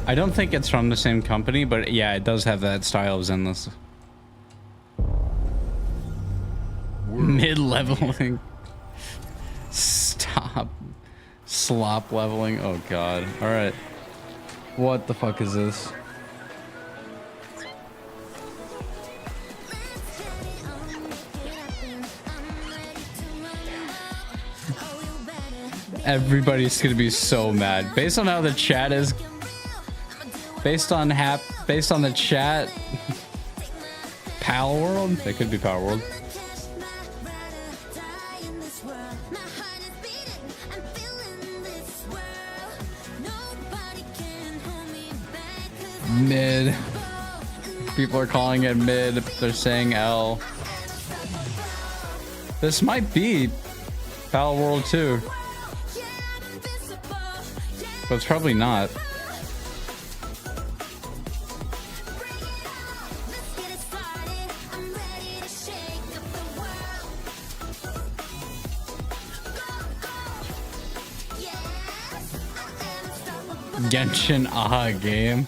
I don't think it's from the same company, but yeah, it does have that style of Zenless. Mid-leveling. Stop. Slop leveling. Oh god. Alright. What the fuck is this? Everybody's gonna be so mad. Based on how the chat is... Based on the chat, Pal World? It could be Pal World. Mid. People are calling it mid. They're saying L. This might be Pal World 2. But it's probably not. Genshin Aha game.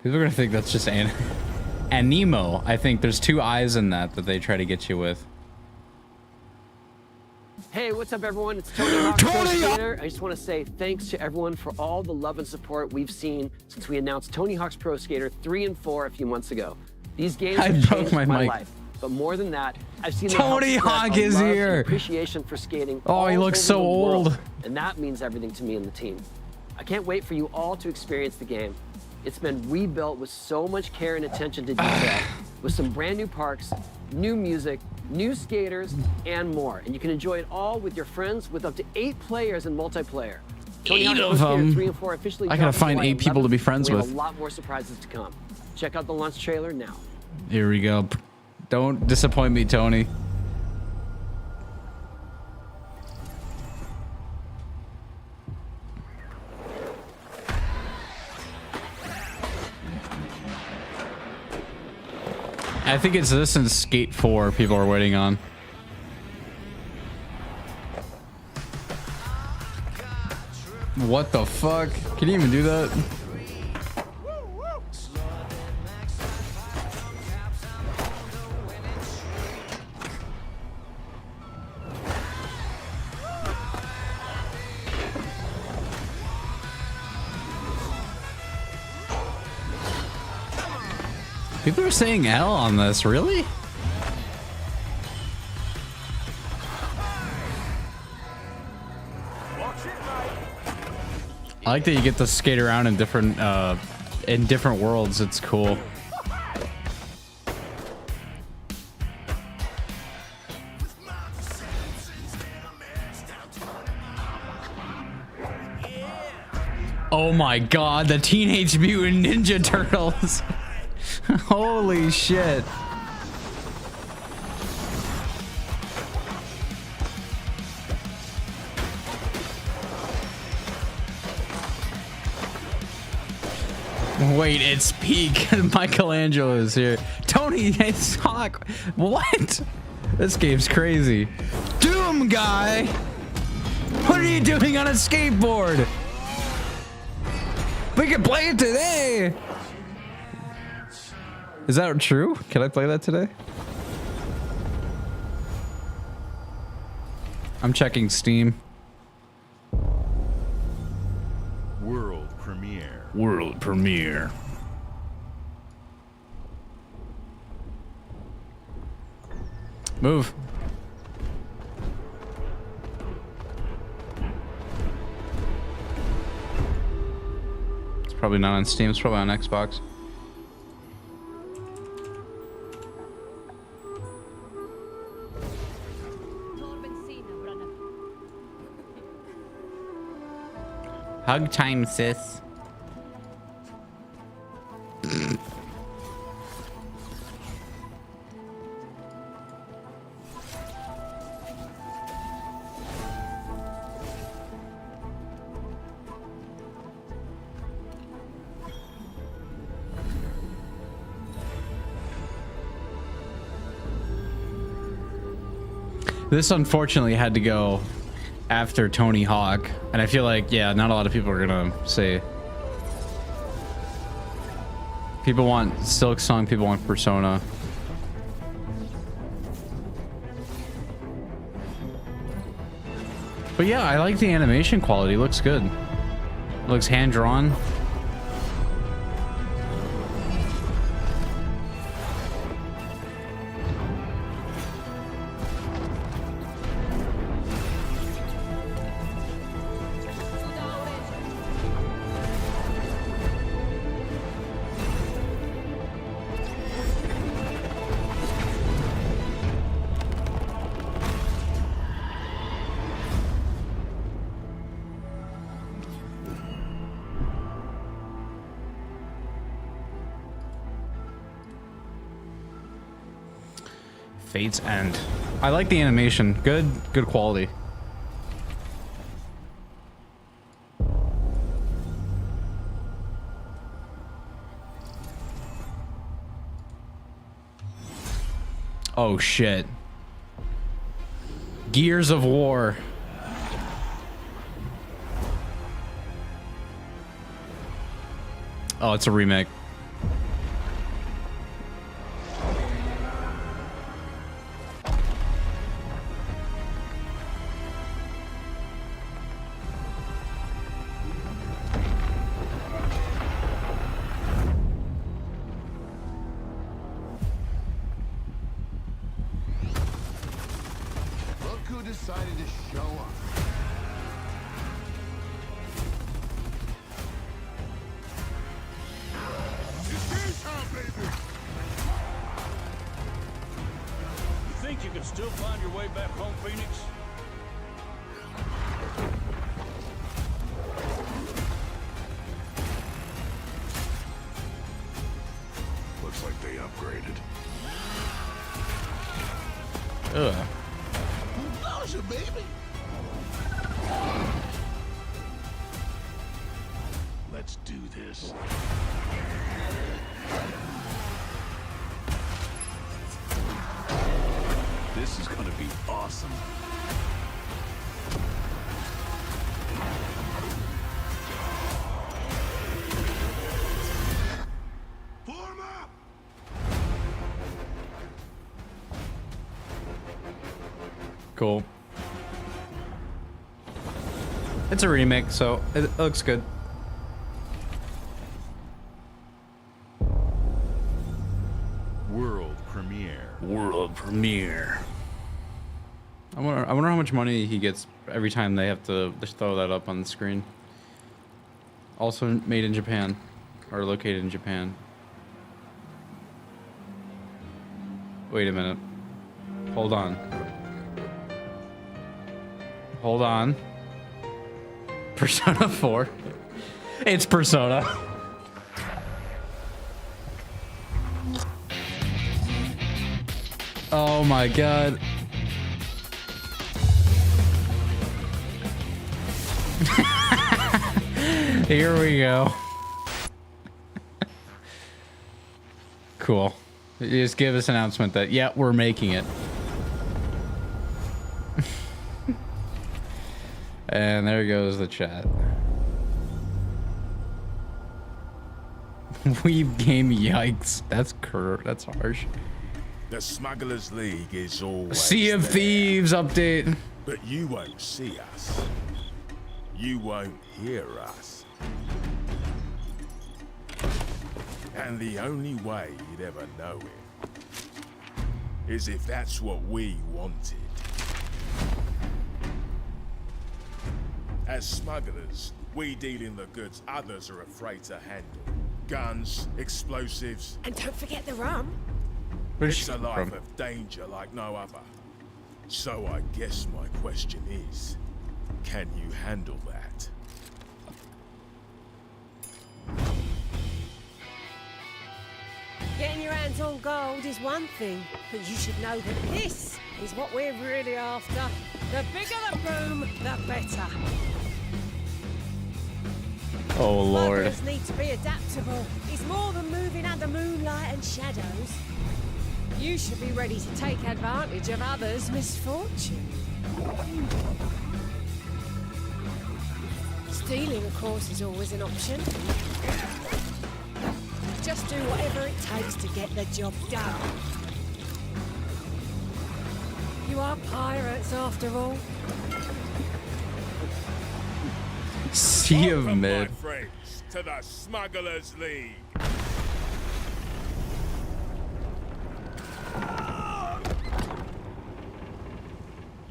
People are gonna think that's just Anemo. I think there's two eyes in that they try to get you with. Hey, what's up, everyone? It's Tony Hawk Pro Skater. I just want to say thanks to everyone for all the love and support we've seen since we announced Tony Hawk's Pro Skater 3 and 4 a few months ago. These games have changed my life. But more than that, I've seen Tony Hawk is here. Appreciation for skating. Oh, he looks so old. And that means everything to me and the team. I can't wait for you all to experience the game. It's been rebuilt with so much care and attention to detail, with some brand new parks, new music, new skaters, and more. And you can enjoy it all with your friends with up to 8 players in multiplayer. Tony Hawk's Pro Skater 3 and 4 officially I gotta find 8 people to be friends with. We have a lot more surprises to come. Check out the launch trailer now. Here we go. Don't disappoint me, Tony. I think it's this and Skate 4 people are waiting on. What the fuck? Can you even do that? People are saying L on this, really? I like that you get to skate around in different worlds. It's cool. Oh my god, the Teenage Mutant Ninja Turtles. Holy shit. Wait, it's peak. Michelangelo is here. Tony, it's Hawk. What? This game's crazy. Doom guy. What are you doing on a skateboard? We can play it today. Is that true? Can I play that today? I'm checking Steam. World premiere. World premiere. Move. It's probably not on Steam. It's probably on Xbox. Hug time, sis. This unfortunately had to go after Tony Hawk, and I feel like, yeah, not a lot of people are gonna say. People want Silk Song, people want Persona. But yeah, I like the animation quality. It looks good. It looks hand-drawn. Fate's End. I like the animation. Good quality. Oh shit. Gears of War. Oh, it's a remake. Look who decided to show up. You think you can still find your way back home, Phoenix? Looks like they upgraded. Ugh. Nausea, baby. Let's do this. This is gonna be awesome. Form up! Cool. It's a remake, so it looks good. premiere. World premiere. I wonder how much money he gets every time they have to just throw that up on the screen. Also made in Japan, or located in Japan. Wait a minute. Hold on. Hold on. Persona 4. It's Persona. Oh my god. Here we go. Cool. You just give us an announcement that, yeah, we're making it. And there goes the chat. Weeb game, yikes. That's harsh. The Smugglers League is always Sea of Thieves update. But you won't see us. You won't hear us. And the only way you'd ever know it is if that's what we wanted. As smugglers, we deal in the goods others are afraid to handle. Guns, explosives. And don't forget the rum. It's a life of danger like no other. So I guess my question is, can you handle that? Getting your hands on gold is one thing, but you should know that this is what we're really after. The bigger the boom, the better. Oh Lord. Smugglers need to be adaptable. It's more than moving under moonlight and shadows. You should be ready to take advantage of others' misfortune. Stealing, of course, is always an option. Just do whatever it takes to get the job done. You are pirates, after all. Sea of Welcome, Mid. my friends, to the Smugglers League.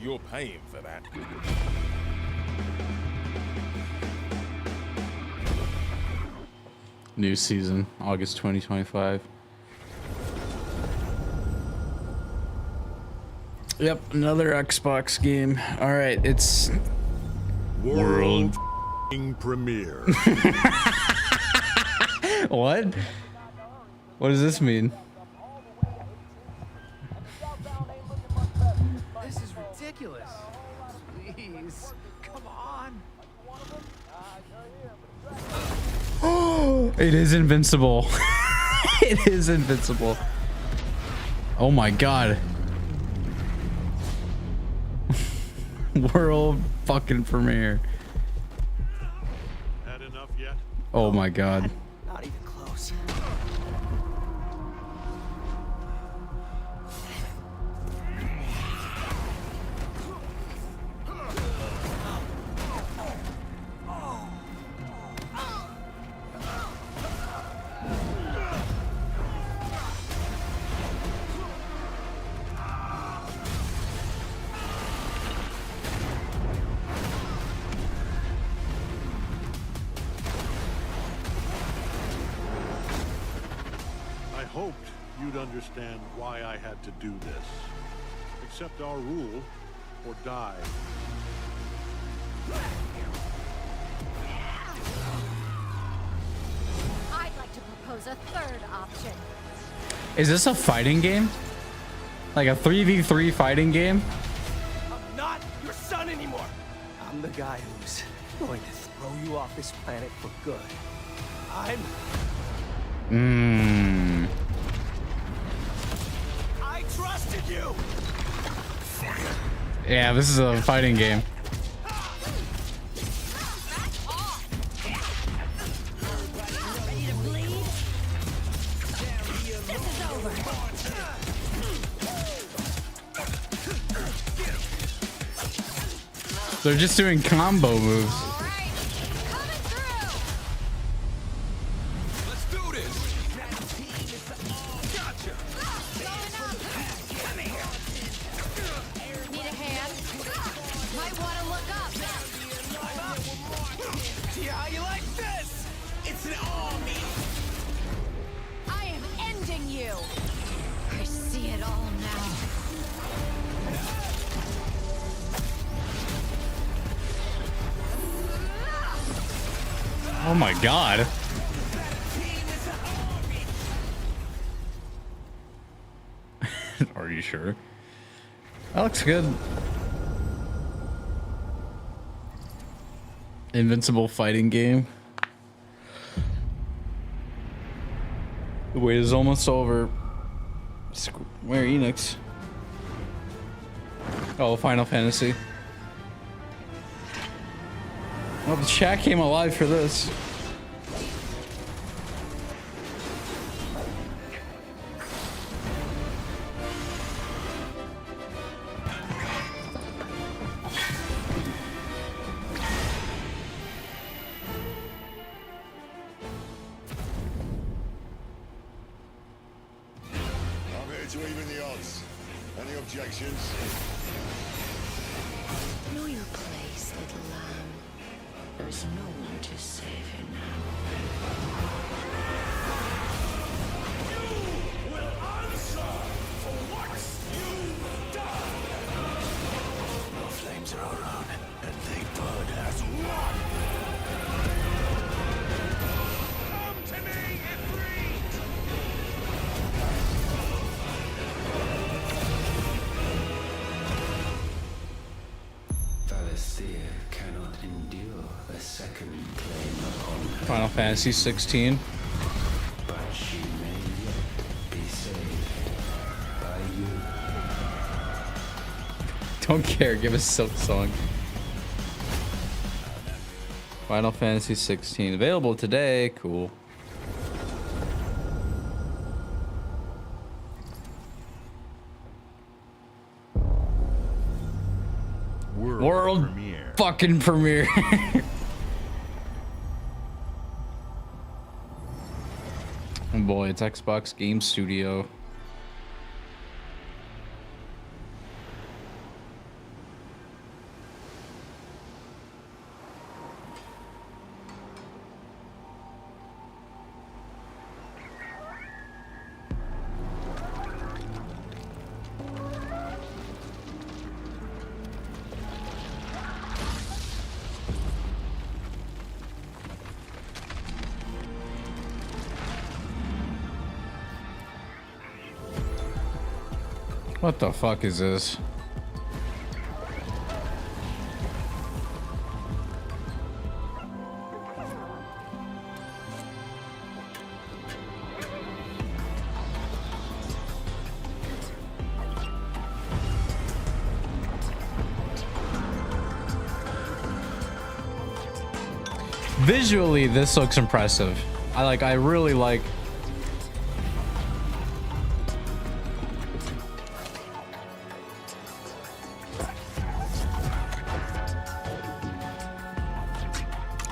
You're paying for that. New season, August 2025. Yep, another Xbox game. All right, it's World premiere. What? What does this mean? This is ridiculous. Please, come on. It is invincible. It is invincible. Oh my god. World fucking premiere. Had enough yet? Oh my god. Not even close. I hoped you'd understand why I had to do this. Accept our rule or die. I'd like to propose a third option. Is this a fighting game? Like a 3v3 fighting game? I'm not your son anymore. I'm the guy who's going to throw you off this planet for good. I'm... I trusted you. Yeah, this is a fighting game. They're just doing combo moves. Let's do this. Gotcha. my god. Are you sure? That looks good. Invincible fighting game. The wait is almost over. Square Enix. Oh, Final Fantasy. Well, the chat came alive for this. I'm here to even the odds. Any objections? Know your place, little lamb. There's no one to save you now. You will answer for what you've done. The flames are our own, and they burn as one. Come to me, Ifrit! Valisthea cannot endure a second claim upon her. Final Fantasy 16. But she may yet be saved by you. Don't care, give us Silk Song. Final Fantasy 16. Available today. Cool. World fucking premiere. Oh boy, it's Xbox Game Studio. What the fuck is this? Visually, this looks impressive. I really like.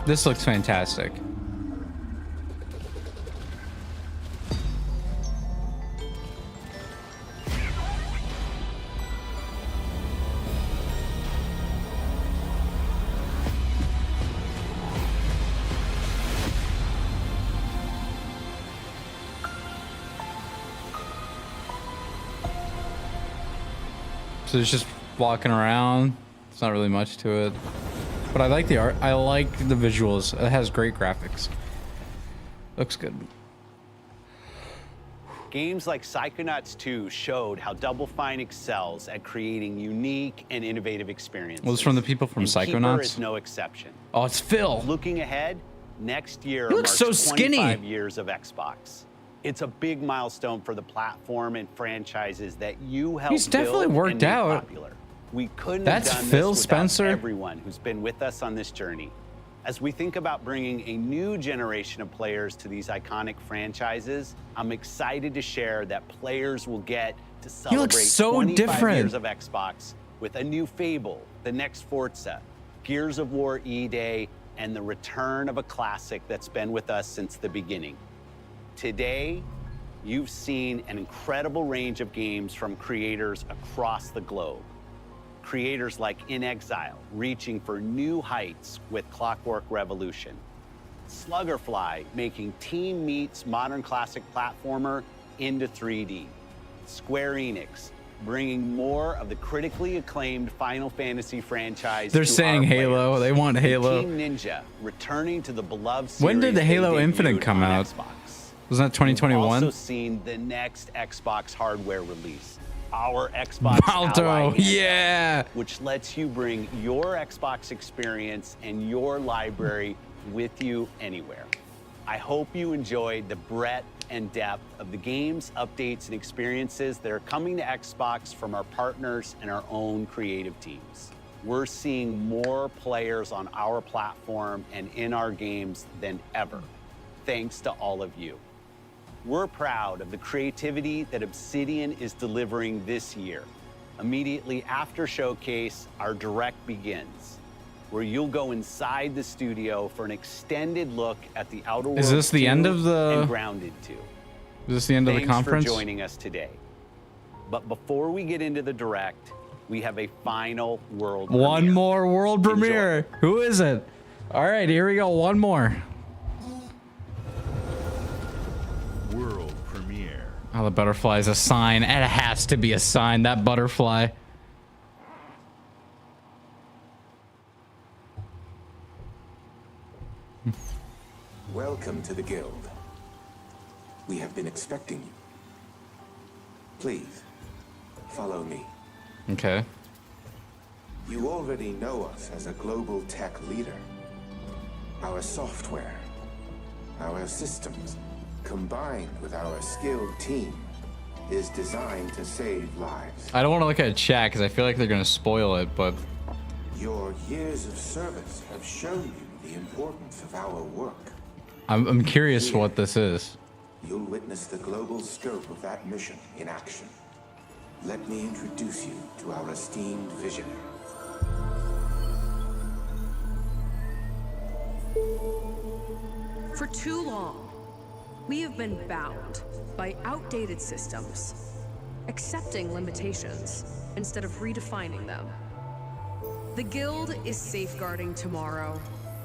This looks fantastic. So it's just walking around. It's not really much to it. But I like the art. I like the visuals. It has great graphics. Looks good. Games like Psychonauts 2 showed how Double Fine excels at creating unique and innovative experiences. Well, it's from the people from and Keeper Psychonauts. is no exception. Oh, it's Phil. Looking ahead, next year He looks marks so skinny. 25 years of Xbox. It's a big milestone for the platform and franchises that you helped He's definitely build worked and make out. popular. We couldn't That's have done Phil this without Spencer. everyone who's been with us on this journey. As we think about bringing a new generation of players to these iconic franchises, I'm excited to share that players will get to He looks celebrate so 25 different. years of Xbox with a new Fable, the next Forza, Gears of War E-Day, and the return of a classic that's been with us since the beginning. Today, you've seen an incredible range of games from creators across the globe. Creators like In Exile, reaching for new heights with Clockwork Revolution. Sluggerfly, making Team Meat's modern classic platformer into 3D. Square Enix, bringing more of the critically acclaimed Final Fantasy franchise. They're to saying our Halo. players. They want Halo. Team Ninja returning to the beloved series. When did the they Halo debuted Infinite come on out? Xbox. Wasn't that 2021? We've also seen the next Xbox hardware release, our Xbox Baldo, Ally handheld, yeah. which lets you bring your Xbox experience and your library with you anywhere. I hope you enjoyed the breadth and depth of the games, updates, and experiences that are coming to Xbox from our partners and our own creative teams. We're seeing more players on our platform and in our games than ever, thanks to all of you. We're proud of the creativity that Obsidian is delivering this year. Immediately after Showcase, our Direct begins, where you'll go inside the studio for an extended look at the Outer Worlds. Is this the 2 end of the- and Grounded 2. Is this the end of the conference? Thanks for joining us today. But before we get into the Direct, we have a final world One premiere. more world premiere. Who is it? All right, here we go. One more. World premiere. Oh, the butterfly is a sign. It has to be a sign. That butterfly. Welcome to the Guild. We have been expecting you. Please, follow me. Okay. You already know us as a global tech leader. Our software, our systems, combined with our skilled team, is designed to save lives. I don't want to look at chat because I feel like they're going to spoil it, but Your years of service have shown you the importance of our work. I'm curious what this is. You'll witness the global scope of that mission in action. Let me introduce you to our esteemed visionary. For too long, we have been bound by outdated systems, accepting limitations instead of redefining them. The Guild is safeguarding tomorrow,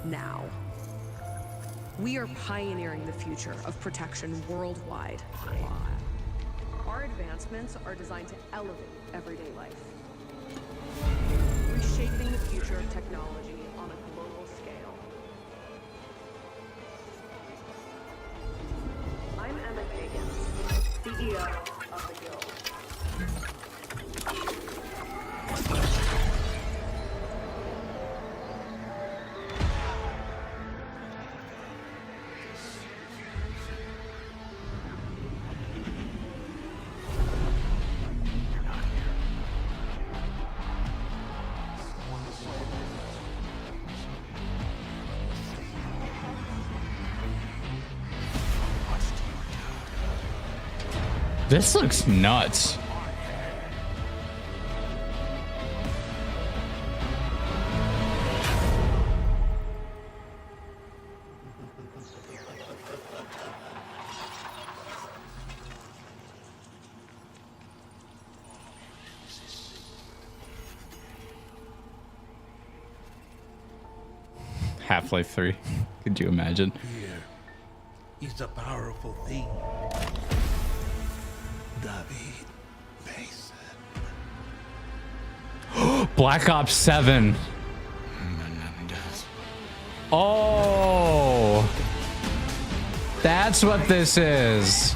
now. We are pioneering the future of protection worldwide. Our advancements are designed to elevate everyday life, reshaping the future of technology on a global scale. I'm Emma Kagan, CEO of the Guild. This looks nuts. Half-Life 3. Could you imagine? Fear is a powerful thing. David Mason. Black Ops 7. Oh, that's what this is.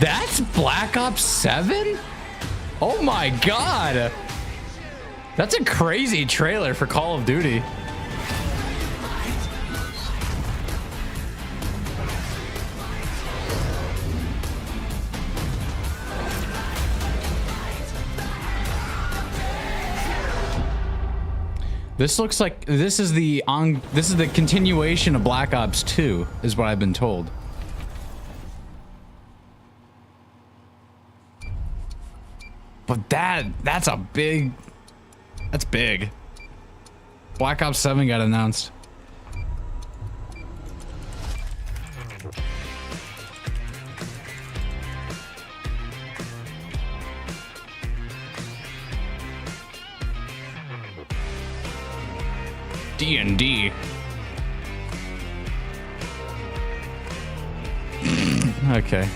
That's Black Ops 7? Oh my god. That's a crazy trailer for Call of Duty. This looks like this is the continuation of Black Ops 2, is what I've been told. But that's big. Black Ops 7 got announced. D&D. Okay.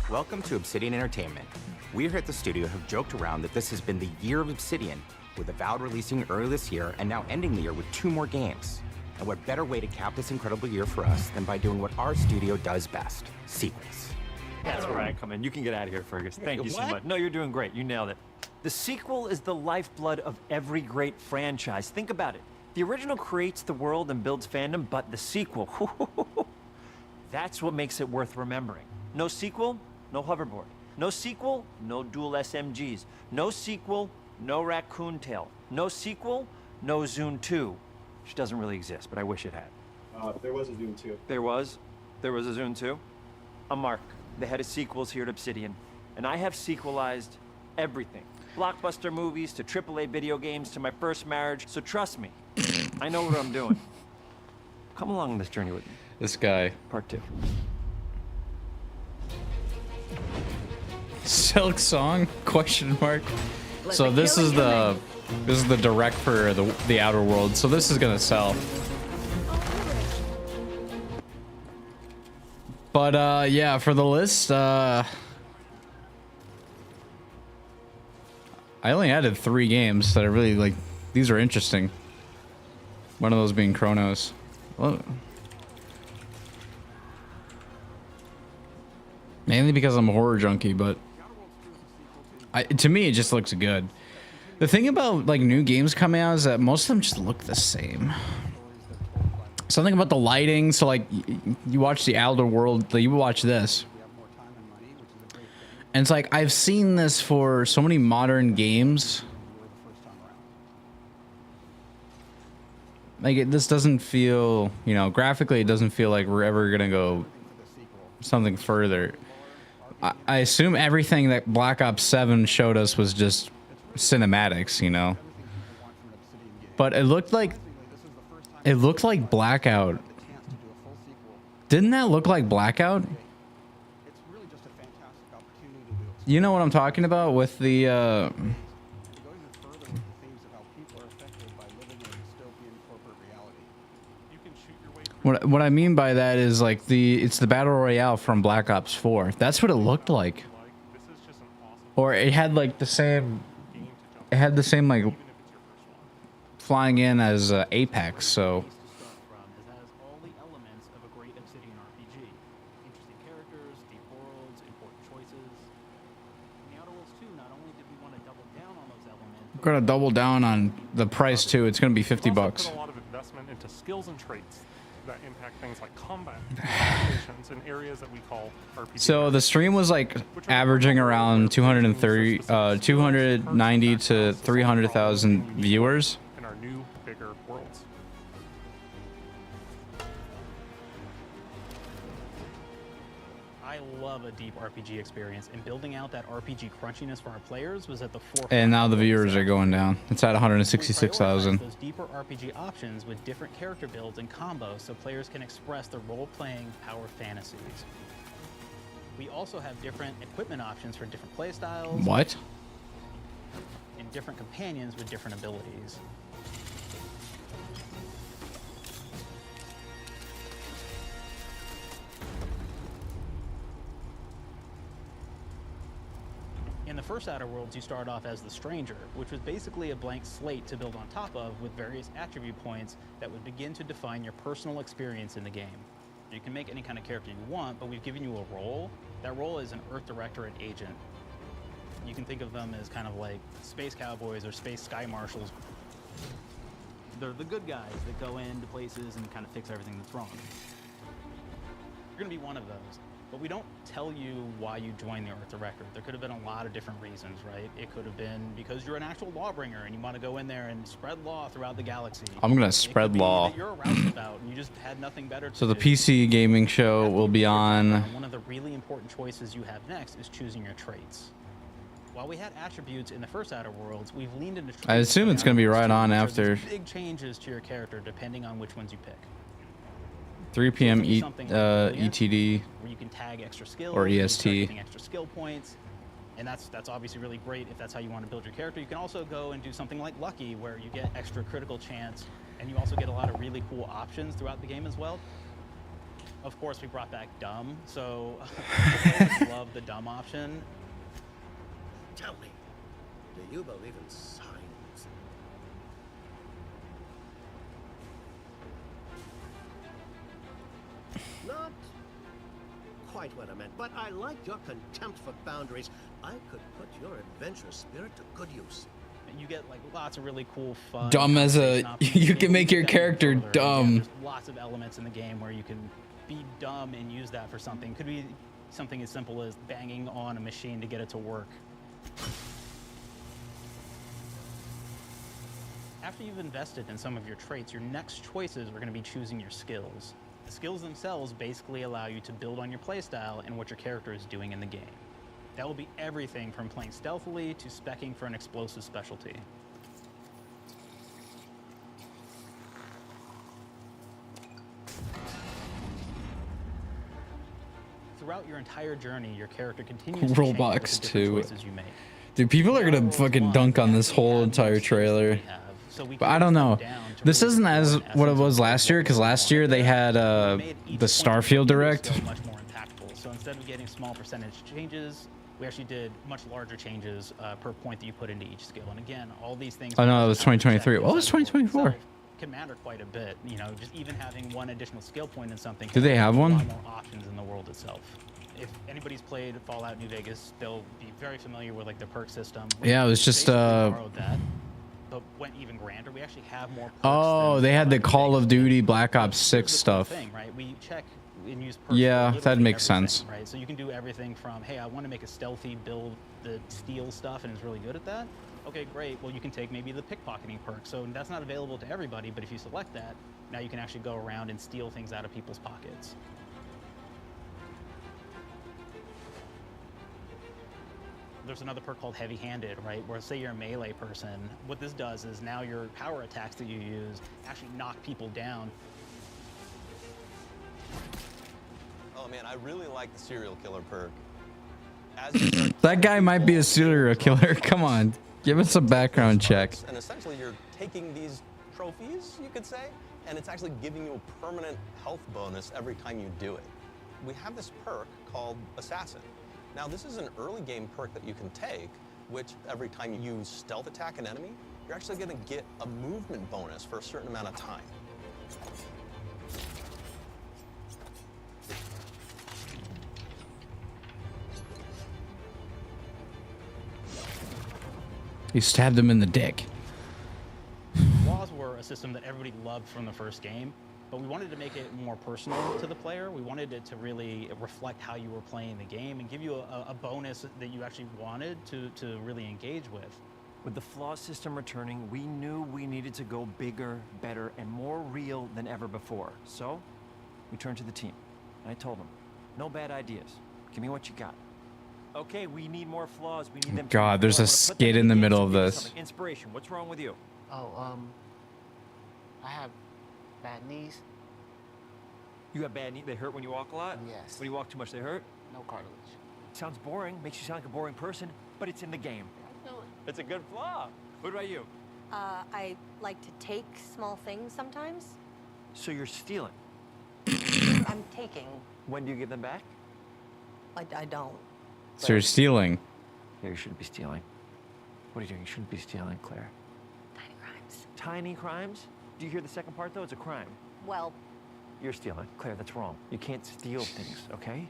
Welcome to Obsidian Entertainment. We here at the studio have joked around that this has been the year of Obsidian, with Avowed releasing early this year and now ending the year with 2 more games. And what better way to cap this incredible year for us than by doing what our studio does best, sequels. That's where I come in. You can get out of here, Fergus. Thank you so What? much. No, you're doing great. You nailed it. The sequel is the lifeblood of every great franchise. Think about it. The original creates the world and builds fandom, but the sequel, that's what makes it worth remembering. No sequel, no hoverboard. No sequel, no dual SMGs. No sequel, no Raccoon Tail. No sequel, no Zune 2. Which doesn't really exist, but I wish it had. There was a Zune 2. There was? There was a Zune 2? I'm Mark, the head of sequels here at Obsidian, and I have sequelized everything. Blockbuster movies to AAA video games to my first marriage, so trust me, I know what I'm doing. Come along on this journey with me. This guy. Part 2. Silk Song? Question mark. So this is the direct for the Outer Worlds. So this is gonna sell. But yeah, for the list, I only added 3 games that I really like. These are interesting. One of those being Chronos. Well, mainly because I'm a horror junkie, but to me it just looks good. The thing about like new games coming out is that most of them just look the same. Something about the lighting. So like you watch the Outer World, you watch this, and it's like I've seen this for so many modern games. Like this doesn't feel, you know, graphically it doesn't feel like we're ever gonna go something further. I assume everything that Black Ops 7 showed us was just cinematics, you know. But it looked like Blackout. Didn't that look like Blackout? You know what I'm talking about with the What I mean by that is like it's the battle royale from Black Ops 4. That's what it looked like. Or it had like the same like flying in as Apex, so we're gonna double down on the price too. It's gonna be $50. Put a lot of investment into skills and traits that impact things like combat, operations, and areas that we call RPG. So the stream was like averaging around 290 to 300,000 viewers. In our new, bigger worlds. I love a deep RPG experience, and building out that RPG crunchiness for our players was at the forefront. And now the viewers are going down. It's at 166,000. Those deeper RPG options with different character builds and combos so players can express their role-playing power fantasies. We also have different equipment options for different playstyles. What? And different companions with different abilities. In the first Outer Worlds, you start off as the Stranger, which was basically a blank slate to build on top of with various attribute points that would begin to define your personal experience in the game. You can make any kind of character you want, but we've given you a role. That role is an Earth Directorate agent. You can think of them as kind of like space cowboys or space sky marshals. They're the good guys that go into places and kind of fix everything that's wrong. You're gonna be one of those. But we don't tell you why you joined the Earth Directorate. There could have been a lot of different reasons, right? It could have been because you're an actual lawbringer and you want to go in there and spread law throughout the galaxy. I'm gonna spread law. You're a roustabout and you just had nothing better to So the do. PC gaming show will be on. One of the really important choices you have next is choosing your traits. While we had attributes in the first Outer Worlds, we've leaned into traits. I assume it's gonna be right on after Big changes to your character depending on which ones you pick. 3 p.m. ETD Where you can tag extra skills, or you can start EST. getting extra skill points, and that's obviously really great if that's how you want to build your character. You can also go and do something like Lucky, where you get extra critical chance And you also get a lot of really cool options throughout the game as well. Of course, we brought back dumb, so I love the dumb option. Tell me, do you believe in signs? Not quite what I meant, but I like your contempt for boundaries. I could put your adventurous spirit to good use. And you get like lots of really cool fun. Dumb as a you can make your character further. dumb. There's lots of elements in the game where you can be dumb and use that for something. Could be something as simple as banging on a machine to get it to work. After you've invested in some of your traits, your next choices are going to be choosing your skills. The skills themselves basically allow you to build on your playstyle and what your character is doing in the game. That will be everything from playing stealthily to speccing for an explosive specialty. Throughout your entire journey, your character continues to change with the Roblox different 2. choices you make. Dude, people are gonna fucking dunk on this whole entire trailer. But I don't know. This isn't as what it was last year, because last year they had the Starfield Direct. Much more impactful. So instead of getting small percentage changes, we actually did much larger changes per point that you put into each skill. And again, all these things. Oh no, that was 2023. What was 2024? Can matter quite a bit. You know, just even having one additional skill point in something. Do they have one? A lot more options in the world itself. If anybody's played Fallout New Vegas, they'll be very familiar with like the perk system. Yeah, it was just borrowed that, but went even grander. We actually have more. Oh, they had the Call of Duty Black Ops 6 stuff. Thing, right? We check and use perks Yeah, for that makes everything, sense. right? So you can do everything from, hey, I want to make a stealthy build the steal stuff and is really good at that. Okay, great. Well, you can take maybe the pickpocketing perk. So that's not available to everybody, but if you select that, now you can actually go around and steal things out of people's pockets. There's another perk called heavy-handed, right? Where say you're a melee person, what this does is now your power attacks that you use actually knock people down. Oh man, I really like the serial killer perk. That guy might be a serial killer. Come on, give us a background check. And essentially you're taking these trophies, you could say, and it's actually giving you a permanent health bonus every time you do it. We have this perk called Assassin. Now this is an early game perk that you can take, which every time you stealth attack an enemy, you're actually gonna get a movement bonus for a certain amount of time. He stabbed him in the dick. Laws were a system that everybody loved from the first game, but we wanted to make it more personal to the player. We wanted it to really reflect how you were playing the game and give you a bonus that you actually wanted to really engage with. With the flaw system returning, we knew we needed to go bigger, better, and more real than ever before. So, we turned to the team. And I told them, no bad ideas. Give me what you got. Okay, we need more flaws. We need them. God, there's a skit in the middle of this. Inspiration. What's wrong with you? Oh, I have bad knees. You have bad knees? They hurt when you walk a lot? Yes. When you walk too much, they hurt? No cartilage. Sounds boring. Makes you sound like a boring person, but it's in the game. It's a good flaw. What about you? I like to take small things sometimes. So you're stealing? I'm taking. When do you give them back? I don't. So you're stealing. Yeah, you shouldn't be stealing. What are you doing? You shouldn't be stealing, Claire. Tiny crimes. Tiny crimes? Do you hear the second part, though? It's a crime. Well, You're stealing. Claire, that's wrong. You can't steal things, okay?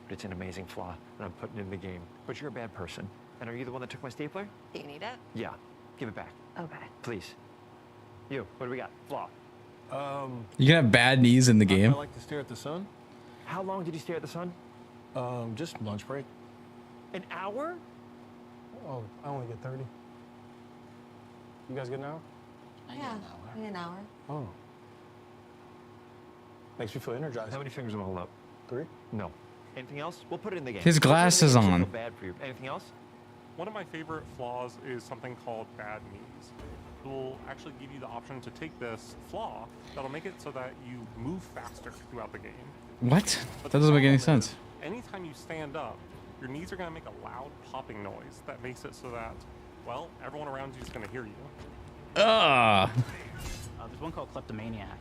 But it's an amazing flaw, and I'm putting it in the game. But you're a bad person. And are you the one that took my stapler? do you need it? Yeah. Give it back. Okay. Please. You, what do we got? Flaw. You can have bad knees in the game. I like to stare at the sun. How long did you stare at the sun? Just lunch break. An hour? Oh, I only get 30. You guys get an hour? Yeah, maybe an hour. Oh. Makes me feel energized. How many fingers am I holding up? 3? No. Anything else? We'll put it in the game. His glasses We'll put it in on. the game so I feel bad for you. Anything else? One of my favorite flaws is something called bad knees. It will actually give you the option to take this flaw that'll make it so that you move faster throughout the game. What? But That the doesn't make any problem is, sense. Anytime you stand up, your knees are going to make a loud popping noise that makes it so that, well, everyone around you is going to hear you. Ugh. There's one called Kleptomaniac.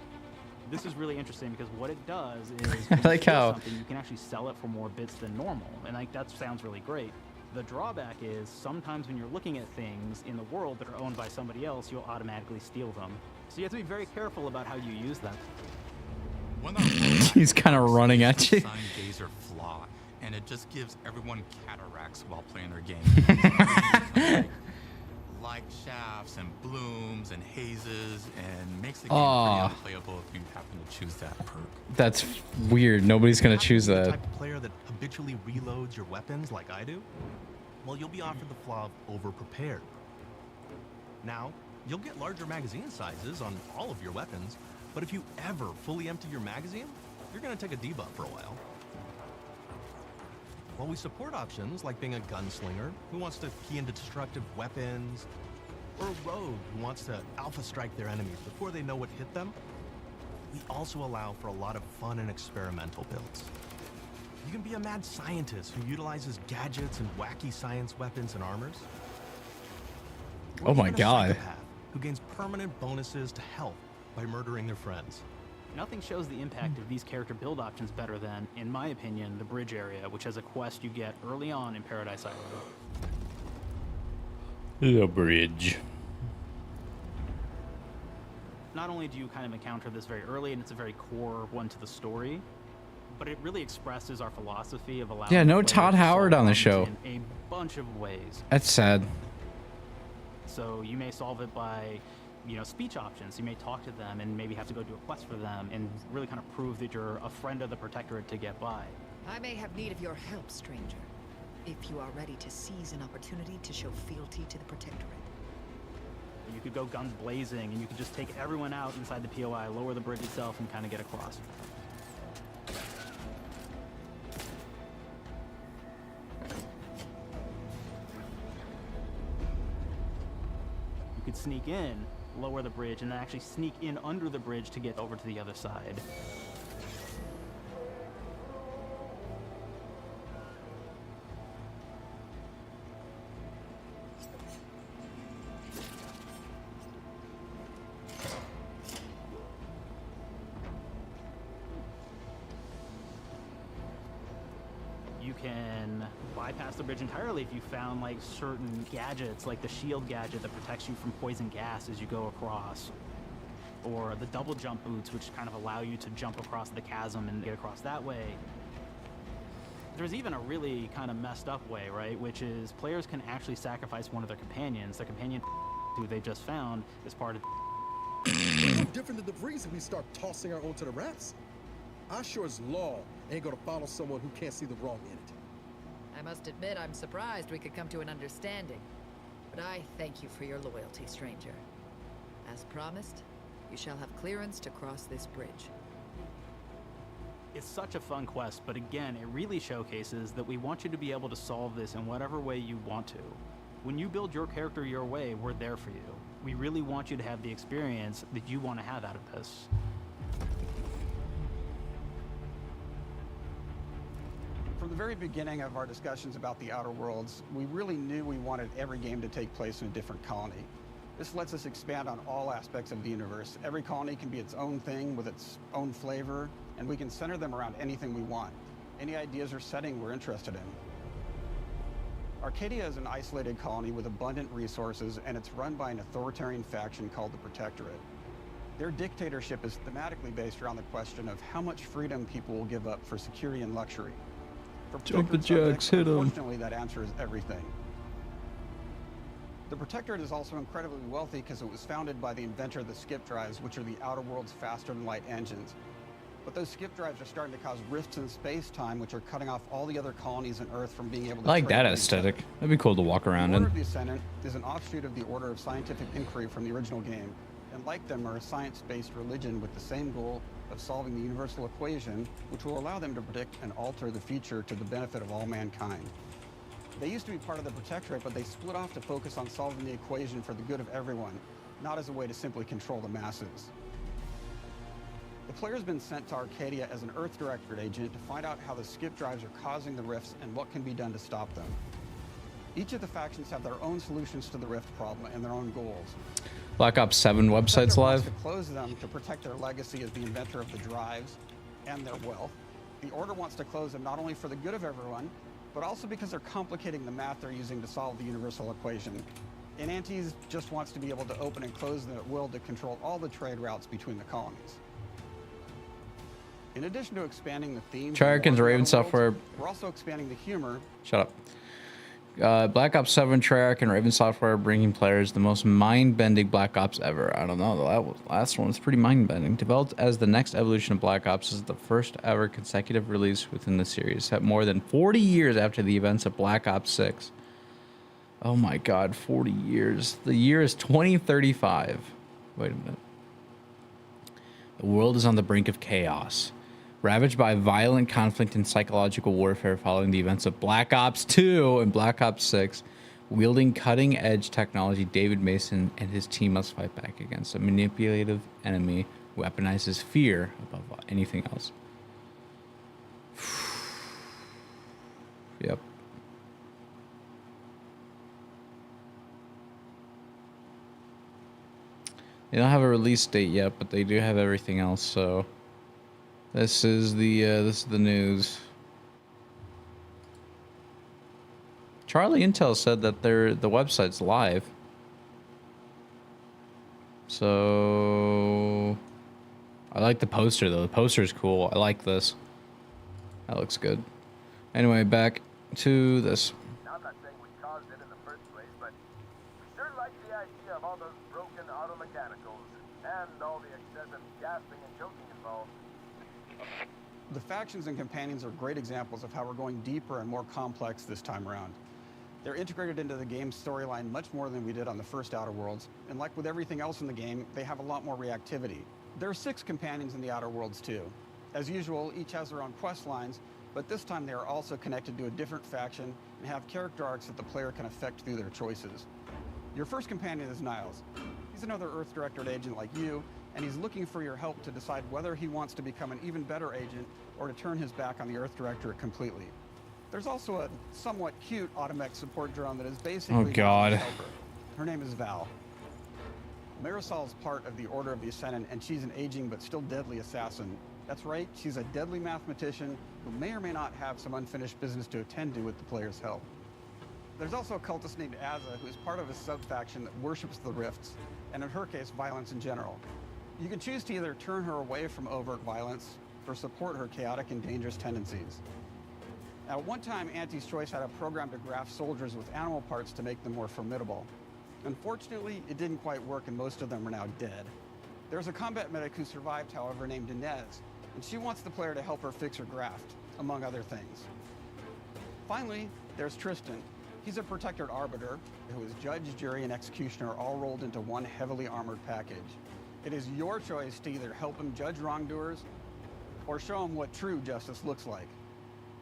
This is really interesting because what it does is when I you like steal how- something, you can actually sell it for more bits than normal, and like that sounds really great. The drawback is sometimes when you're looking at things in the world that are owned by somebody else, you'll automatically steal them. So you have to be very careful about how you use them. He's kind of running at you. Sign gazer flaw, and it just gives everyone cataracts while playing their game. Light shafts and blooms and hazes, and makes the game Aw. pretty unplayable if you happen to choose that perk. That's weird. Nobody's gonna choose The that. type of player that habitually reloads your weapons like I do, well, you'll be offered the flaw of over-prepared. Now, you'll get larger magazine sizes on all of your weapons, but if you ever fully empty your magazine, you're going to take a debuff for a while. While we support options like being a gunslinger who wants to key into destructive weapons, or a rogue who wants to alpha strike their enemies before they know what hit them, we also allow for a lot of fun and experimental builds. You can be a mad scientist who utilizes gadgets and wacky science weapons and armors. Or Oh my even a God. psychopath who gains permanent bonuses to health by murdering their friends. Nothing shows the impact of these character build options better than, in my opinion, the bridge area, which has a quest you get early on in Paradise Island. The bridge. Not only do you kind of encounter this very early, and it's a very core one to the story, but it really expresses our philosophy of allowing. Yeah, no players Todd to Howard solve on the problems show. in a bunch of ways. That's sad. So you may solve it by, speech options. You may talk to them and maybe have to go do a quest for them and really kind of prove that you're a friend of the Protectorate to get by. I may have need of your help, stranger, if you are ready to seize an opportunity to show fealty to the Protectorate. You could go guns blazing and you could just take everyone out inside the POI, lower the bridge itself, and kind of get across. You could sneak in, lower the bridge, and then actually sneak in under the bridge to get over to the other side. You can bypass the bridge entirely if you found like certain gadgets, like the shield gadget that protects you from poison gas as you go across, or the double jump boots, which kind of allow you to jump across the chasm and get across that way. There's even a really kind of messed up way, right? Which is players can actually sacrifice one of their companions. The companion who they just found is part of. No different than the breeze if we start tossing our own to the rats. I sure as law ain't gonna follow someone who can't see the wrong in it. I must admit I'm surprised we could come to an understanding. But I thank you for your loyalty, stranger. As promised, you shall have clearance to cross this bridge. It's such a fun quest, but again, it really showcases that we want you to be able to solve this in whatever way you want to. When you build your character your way, we're there for you. We really want you to have the experience that you want to have out of this. From the very beginning of our discussions about the Outer Worlds, we really knew we wanted every game to take place in a different colony. This lets us expand on all aspects of the universe. Every colony can be its own thing with its own flavor, and we can center them around anything we want. Any ideas or setting we're interested in. Arcadia is an isolated colony with abundant resources, and it's run by an authoritarian faction called the Protectorate. Their dictatorship is thematically based around the question of how much freedom people will give up for security and luxury. For Jump the Protectorate jacks, subjects, hit 'em. unfortunately, that answer is everything. The Protectorate is also incredibly wealthy because it was founded by the inventor of the skip drives, which are the Outer World's faster-than-light engines. But those skip drives are starting to cause rifts in space-time, which are cutting off all the other colonies on Earth from being able to I like trade that with each other. aesthetic. That'd be cool to walk around The Order in. of the Ascendant is an offshoot of the Order of Scientific Inquiry from the original game, and like them are a science-based religion with the same goal of solving the universal equation, which will allow them to predict and alter the future to the benefit of all mankind. They used to be part of the Protectorate, but they split off to focus on solving the equation for the good of everyone, not as a way to simply control the masses. The player's been sent to Arcadia as an Earth Directorate agent to find out how the skip drives are causing the rifts and what can be done to stop them. Each of the factions have their own solutions to the Rift problem and their own goals. Black Ops 7 website's Spectre wants live. to close them to protect their legacy as the inventor of the drives and their wealth. The Order wants to close them not only for the good of everyone, but also because they're complicating the math they're using to solve the universal equation. And Antes just wants to be able to open and close them at will to control all the trade routes between the colonies. In addition to expanding the themes, Treyarch's Raven Software. we're also expanding the humor. Shut up. Black Ops 7, Treyarch, and Raven Software are bringing players the most mind-bending Black Ops ever. I don't know, the last one was pretty mind-bending. Developed as the next evolution of Black Ops, this is the first ever consecutive release within the series, set more than 40 years after the events of Black Ops 6. Oh my god, 40 years. The year is 2035. Wait a minute. The world is on the brink of chaos, ravaged by violent conflict and psychological warfare following the events of Black Ops 2 and Black Ops 6. Wielding cutting-edge technology, David Mason and his team must fight back against a manipulative enemy who weaponizes fear above anything else. Yep. They don't have a release date yet, but they do have everything else, so... This is the news. Charlie Intel said that the website's live. So I like the poster though. The poster is cool. I like this. That looks good. Anyway, back to this. Now, I'm not saying we caused it in the first place, but we sure like the idea of all those broken auto mechanicals and all the excessive gasping and choking involved. The factions and companions are great examples of how we're going deeper and more complex this time around. They're integrated into the game's storyline much more than we did on the first Outer Worlds, and like with everything else in the game, they have a lot more reactivity. There are 6 companions in the Outer Worlds too. As usual, each has their own quest lines, but this time they are also connected to a different faction and have character arcs that the player can affect through their choices. Your first companion is Niles. He's another Earth Directorate agent like you, and he's looking for your help to decide whether he wants to become an even better agent or to turn his back on the Earth Directorate completely. There's also a somewhat cute Automech support drone that is basically Oh god. helper. Her name is Val. Marisol's part of the Order of the Ascendant, and she's an aging but still deadly assassin. That's right, she's a deadly mathematician who may or may not have some unfinished business to attend to with the player's help. There's also a cultist named Azza who is part of a sub-faction that worships the rifts, and in her case, violence in general. You can choose to either turn her away from overt violence or support her chaotic and dangerous tendencies. At one time, Anti's Choice had a program to graft soldiers with animal parts to make them more formidable. Unfortunately, it didn't quite work and most of them are now dead. There's a combat medic who survived, however, named Inez, and she wants the player to help her fix her graft, among other things. Finally, there's Tristan. He's a protected arbiter who is judge, jury, and executioner all rolled into one heavily armored package. It is your choice to either help him judge wrongdoers or show him what true justice looks like.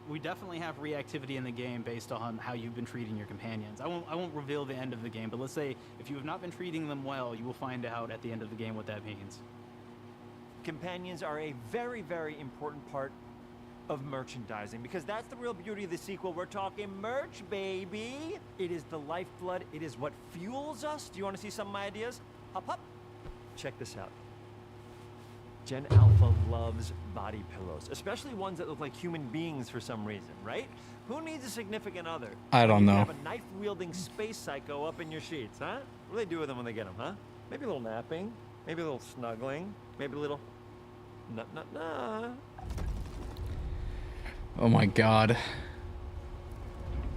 We definitely have reactivity in the game based on how you've been treating your companions. I won't reveal the end of the game, but let's say if you have not been treating them well, you will find out at the end of the game what that means. Companions are a very, very important part of merchandising, because that's the real beauty of the sequel. We're talking merch, baby. It is the lifeblood. It is what fuels us. Do you want to see some of my ideas? Hop, hop. Check this out. Gen Alpha loves body pillows, especially ones that look like human beings for some reason, right? Who needs a significant other? I don't know. You have a knife-wielding space psycho up in your sheets, huh? What do they do with them when they get them, huh? Maybe a little napping, maybe a little snuggling, maybe a little nut. Oh my god.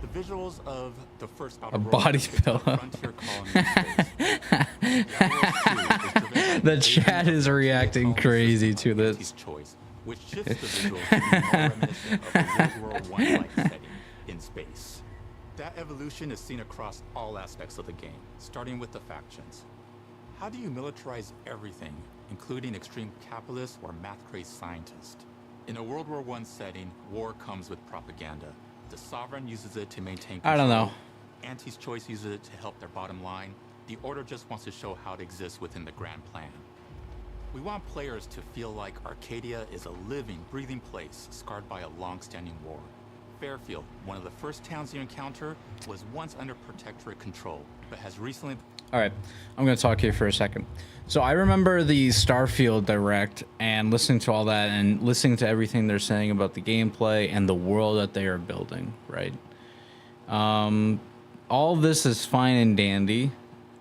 The visuals of the first Outer A Worlds body depict pillow. frontier colony space. The chat is reacting crazy to this. Choice, which shifts the visuals to be more reminiscent of a World War I-like setting in space. That evolution is seen across all aspects of the game, starting with the factions. How do you militarize everything, including extreme capitalists or math-crazed scientists? In a World War I setting, war comes with propaganda. The Sovereign uses it to maintain control. I don't know. Anti's Choice uses it to help their bottom line. The Order just wants to show how it exists within the grand plan. We want players to feel like Arcadia is a living, breathing place scarred by a long-standing war. Fairfield, one of the first towns you encounter, was once under protectorate control, but has recently... All right, I'm going to talk here for a second. So I remember the Starfield Direct and listening to all that and listening to everything they're saying about the gameplay and the world that they are building, right? All this is fine and dandy,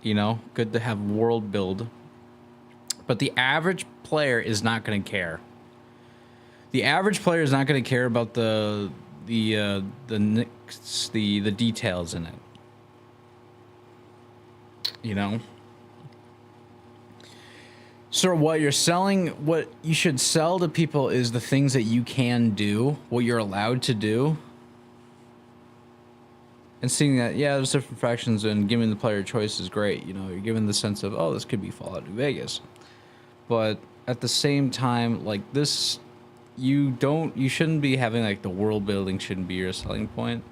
you know, good to have world build, but the average player is not going to care. The average player is not going to care about the details in it. You know? So what you're selling, what you should sell to people is the things that you can do, what you're allowed to do. And seeing that, yeah, there's different factions and giving the player choice is great. You know, you're given the sense of, oh, this could be Fallout New Vegas. But at the same time, like this, you shouldn't be having like the world building shouldn't be your selling point.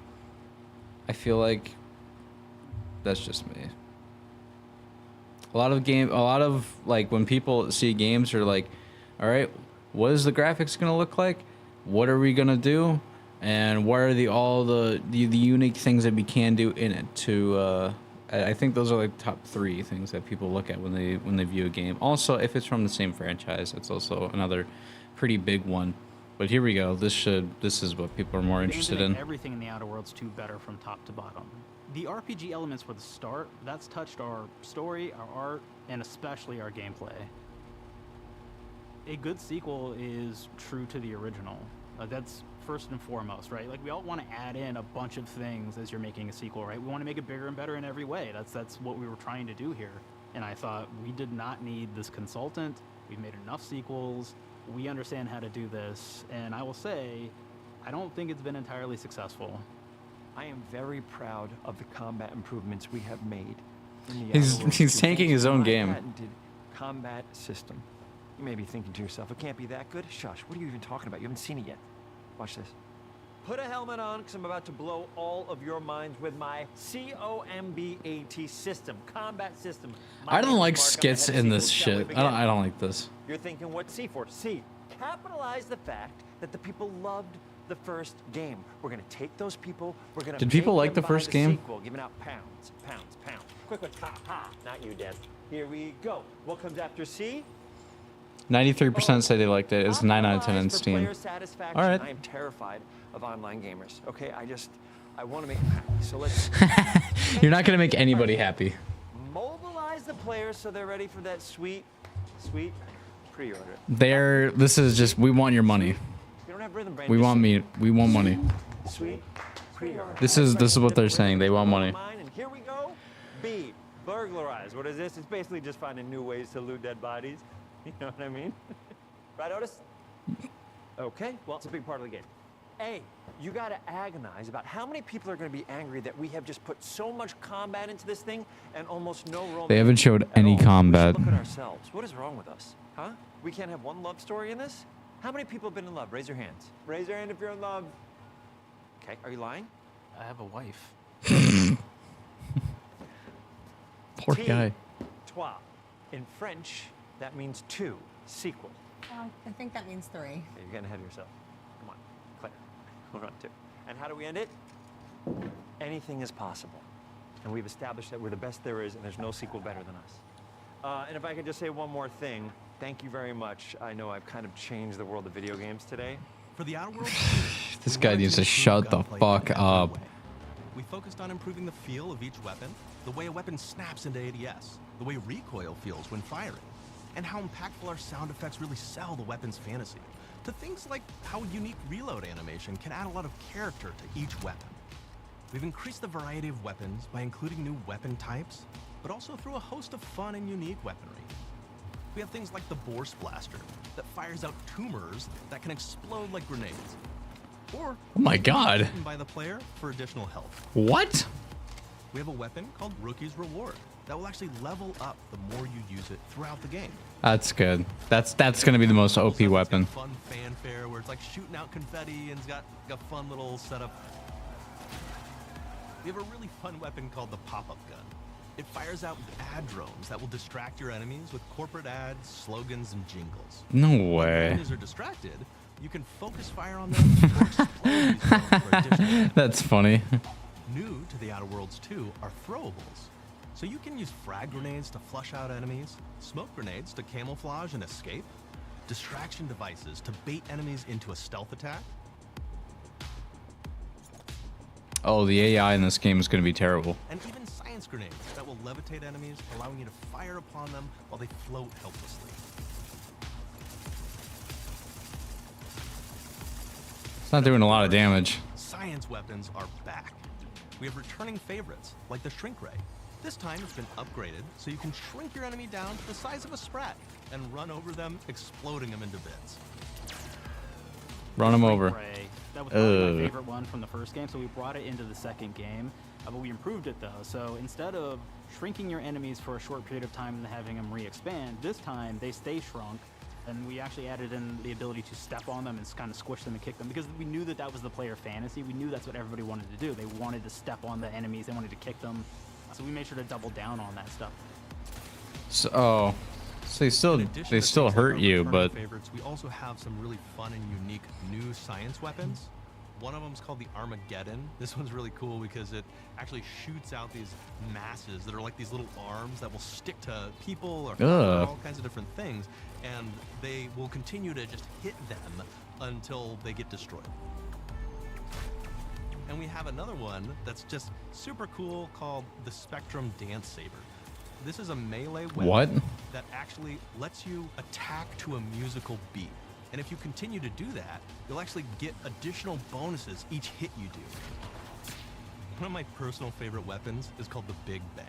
I feel like that's just me. A lot of like when people see games are like, all right, what is the graphics gonna look like? What are we gonna do? And what are all the unique things that we can do in it to I think those are like top 3 things that people look at when they view a game. Also, if it's from the same franchise, it's also another pretty big one. But here we go. This is what people are more interested in. Everything in the Outer Worlds 2 better from top to bottom. The RPG elements were the start. That's touched our story, our art, and especially our gameplay. A good sequel is true to the original. That's first and foremost, right? Like, we all want to add in a bunch of things as you're making a sequel, right? We want to make it bigger and better in every way. That's what we were trying to do here. And I thought we did not need this consultant. We've made enough sequels. We understand how to do this. And I will say, I don't think it's been entirely successful. I am very proud of the combat improvements we have made. He's tanking his own game. Patented combat system. You may be thinking to yourself, it can't be that good. Shush, what are you even talking about? You haven't seen it yet. Watch this. Put a helmet on, because I'm about to blow all of your minds with my COMBAT system, combat system. I don't like skits in this shit. I don't like this. You're thinking, what's C for? C, capitalize the fact that the people loved the first game. We're going to take those people, we're going to Did people like the first game? Sequel, giving out pounds. Quick, ha, ha. Not you, Dad. Here we go. What comes after C? 93% say they liked it. It's 9 out of 10 in Steam. All right. I am terrified of online gamers. Okay, I want to make them happy. So let's. You're not gonna make anybody happy. Mobilize the players so they're ready for that sweet pre-order. This is just, we want your money. You don't have rhythm, Brandon. We want money. Sweet pre-order. This is what they're saying. They want money. And here we go. B, burglarize. What is this? It's basically just finding new ways to loot dead bodies. You know what I mean? Right, Otis? Okay, well, it's a big part of the game. A, you gotta agonize about how many people are gonna be angry that we have just put so much combat into this thing and almost no romance. They haven't showed any combat. Look at ourselves. What is wrong with us? Huh? We can't have one love story in this? How many people have been in love? Raise your hands. Raise your hand if you're in love. Okay, are you lying? I have a wife. Poor guy. Trois. In French, that means 2. Sequel. I think that means 3. Okay, you're getting ahead of yourself. Come on, Claire. We're on 2. And how do we end it? Anything is possible. And we've established that we're the best there is, and there's no sequel better than us. And if I could just say one more thing, thank you very much. I know I've kind of changed the world of video games today. For the Outer Worlds, This guy needs to shut the fuck up. we focused on improving the feel of each weapon, the way a weapon snaps into ADS, the way recoil feels when firing, and how impactful our sound effects really sell the weapon's fantasy, to things like how unique reload animation can add a lot of character to each weapon. We've increased the variety of weapons by including new weapon types, but also through a host of fun and unique weaponry. We have things like the Bourse Blaster that fires out tumors that can explode like grenades. Or oh my god, by the player for additional health. What? We have a weapon called Rookie's Reward that will actually level up the more you use it throughout the game. That's good. That's gonna be the most OP weapon. Fun fanfare where it's like shooting out confetti and it's got a fun little setup. We have a really fun weapon called the pop-up gun. It fires out ad drones that will distract your enemies with corporate ads, slogans, and jingles. No When way. enemies are distracted, You can focus fire on them or explode these drones for additional That's funny. New to the Outer Worlds 2 are throwables. So you can use frag grenades to flush out enemies, smoke grenades to camouflage and escape, distraction devices to bait enemies into a stealth attack. Oh, the AI in this game is going to be terrible. And even science grenades that will levitate enemies, allowing you to fire upon them while they float helplessly. It's not doing a lot of damage. Science weapons are back. We have returning favorites, like the Shrink Ray. This time it's been upgraded, so you can shrink your enemy down to the size of a sprat and run over them, exploding them into bits. Run them over. Ray. That was probably my favorite one from the first game, so we brought it into the second game. But we improved it though, so instead of shrinking your enemies for a short period of time and having them re-expand, this time they stay shrunk, and we actually added in the ability to step on them and kind of squish them and kick them, because we knew that that was the player fantasy. We knew that's what everybody wanted to do. They wanted to step on the enemies, they wanted to kick them, so we made sure to double down on that stuff. So, so they still hurt you, but Favorites, we also have some really fun and unique new science weapons. One of them is called the Armageddon. This one's really cool because it actually shoots out these masses that are like these little arms that will stick to people or all kinds of different things, and they will continue to just hit them until they get destroyed. And we have another one that's just super cool called the Spectrum Dance Saber. This is a melee weapon that actually lets you attack to a musical beat. And if you continue to do that, you'll actually get additional bonuses each hit you do. One of my personal favorite weapons is called the Big Bang.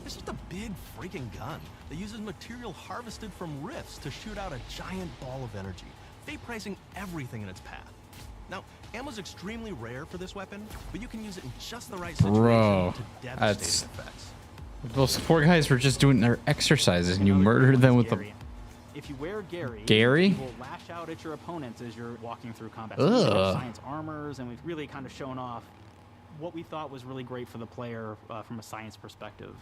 It's just a big freaking gun that uses material harvested from rifts to shoot out a giant ball of energy, vaporizing everything in its path. Now, ammo's extremely rare for this weapon, but you can use it in just the right situation to devastating effects. Those poor guys were just doing their exercises, and you murdered them with the. If you wear Gary, Gary? you will lash out at your opponents as you're walking through combat. So we have science armors, and we've really kind of shown off what we thought was really great for the player from a science perspective.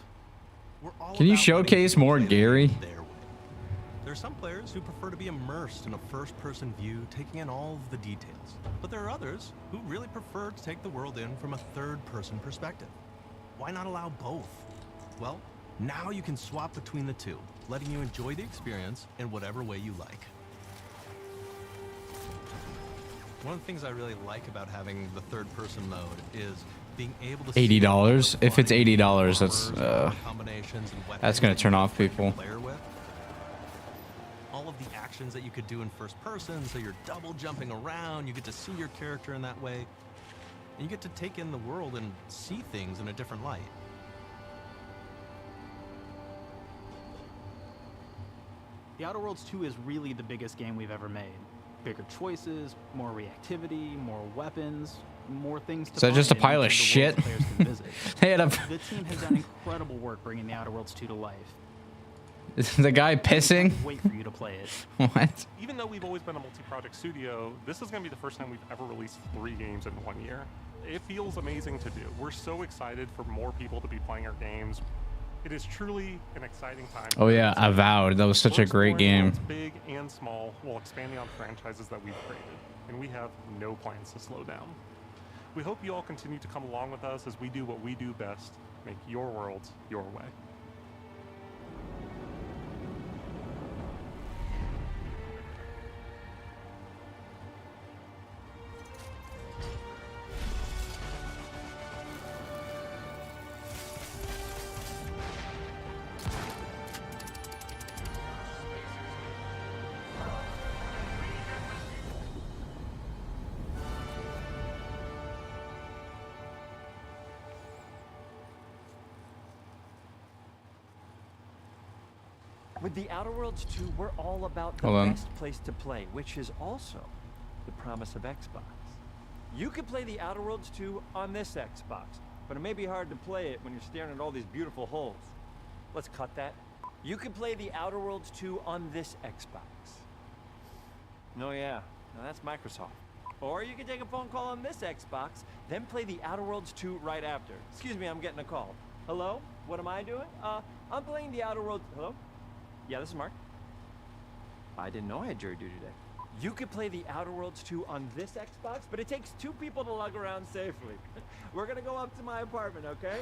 Can you showcase more Gary? There are some players who prefer to be immersed in a first-person view, taking in all of the details. But there are others who really prefer to take the world in from a third-person perspective. Why not allow both? Well, now you can swap between the two, letting you enjoy the experience in whatever way you like. One of the things I really like about having the third-person mode is being able to $80. If it's $80, that's gonna turn off people. All of the actions that you could do in first person, so you're double jumping around, you get to see your character in that way, and you get to take in the world and see things in a different light. The Outer Worlds 2 is really the biggest game we've ever made. Bigger choices, more reactivity, more weapons, more things to Is that just a find pile and of the shit? worlds players can visit. They had a- The team has done incredible work bringing the Outer Worlds 2 to life. Is the guy pissing? Wait for you to play it. What? Even though we've always been a multi-project studio, this is going to be the first time we've ever released 3 games in 1 year. It feels amazing to do. We're so excited for more people to be playing our games. It is truly an exciting time. Oh yeah, Avowed. That was such a great game. It's big and small while expanding on franchises that we've created, and we have no plans to slow down. We hope you all continue to come along with us as we do what we do best, make your world your way. With the Outer Worlds 2, we're all about the Hold on. best place to play, which is also the promise of Xbox. You can play the Outer Worlds 2 on this Xbox, but it may be hard to play it when you're staring at all these beautiful holes. Let's cut that. You can play the Outer Worlds 2 on this Xbox. Oh yeah, now that's Microsoft. Or you can take a phone call on this Xbox, then play the Outer Worlds 2 right after. Excuse me, I'm getting a call. Hello? What am I doing? I'm playing the Outer Worlds. Hello? Yeah, this is Mark. I didn't know I had jury duty today. You could play the Outer Worlds 2 on this Xbox, but it takes 2 people to lug around safely. We're gonna go up to my apartment, okay?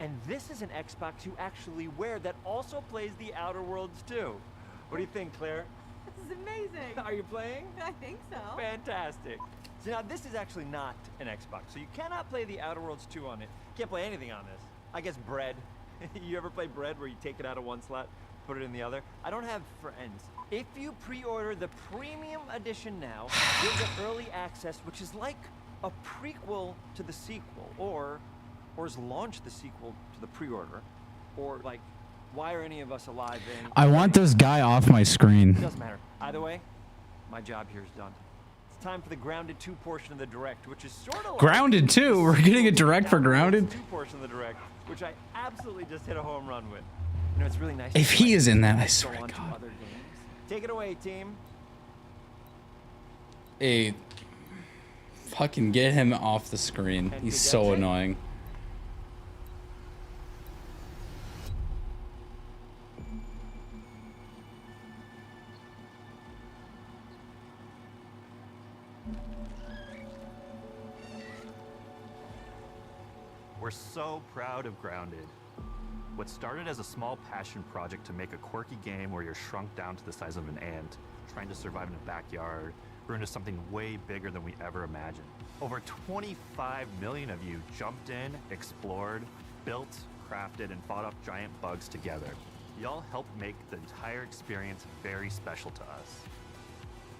And this is an Xbox you actually wear that also plays the Outer Worlds 2. What do you think, Claire? This is amazing. Are you playing? I think so. Fantastic. So now this is actually not an Xbox, so you cannot play the Outer Worlds 2 on it. Can't play anything on this. I guess Bread. You ever play Bread where you take it out of one slot, put it in the other? I don't have friends. If you pre-order the premium edition now, you'll get early access, which is like a prequel to the sequel, or is launch the sequel to the pre-order, or like, why are any of us alive in... I want this guy off my screen. Doesn't matter. Either way, my job here is done. It's time for the Grounded 2 portion of the Direct, which is sort of like... Grounded 2? We're getting a Direct for Grounded? 2 portion of the Direct, which I absolutely just hit a home run with. You know, it's really nice. If he is in that, I swear to God. Other games. Take it away, team. Hey, fucking get him off the screen. He's so annoying. We're so proud of Grounded. What started as a small passion project to make a quirky game where you're shrunk down to the size of an ant, trying to survive in a backyard, grew into something way bigger than we ever imagined. Over 25 million of you jumped in, explored, built, crafted, and fought off giant bugs together. Y'all helped make the entire experience very special to us.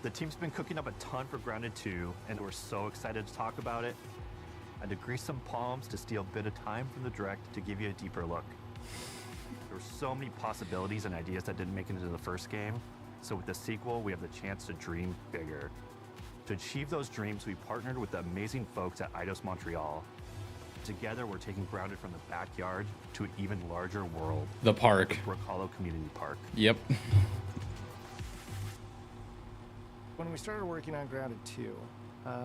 The team's been cooking up a ton for Grounded 2, and we're so excited to talk about it. I had to grease some palms to steal a bit of time from the Direct to give you a deeper look. There were so many possibilities and ideas that didn't make it into the first game, so with the sequel, we have the chance to dream bigger. To achieve those dreams, we partnered with the amazing folks at Eidos Montreal. Together, we're taking Grounded from the backyard to an even larger world. The park. The Brook Hollow Community Park. Yep. When we started working on Grounded 2,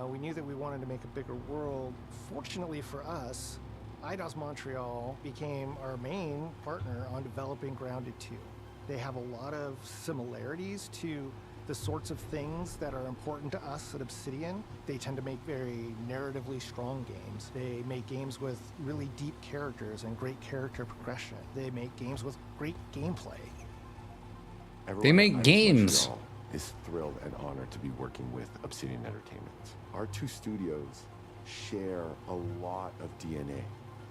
we knew that we wanted to make a bigger world. Fortunately for us, Eidos Montreal became our main partner on developing Grounded 2. They have a lot of similarities to the sorts of things that are important to us at Obsidian. They tend to make very narratively strong games. They make games with really deep characters and great character progression. They make games with great gameplay. They make games. Montreal is thrilled and honored to be working with Obsidian Entertainment. Our two studios share a lot of DNA.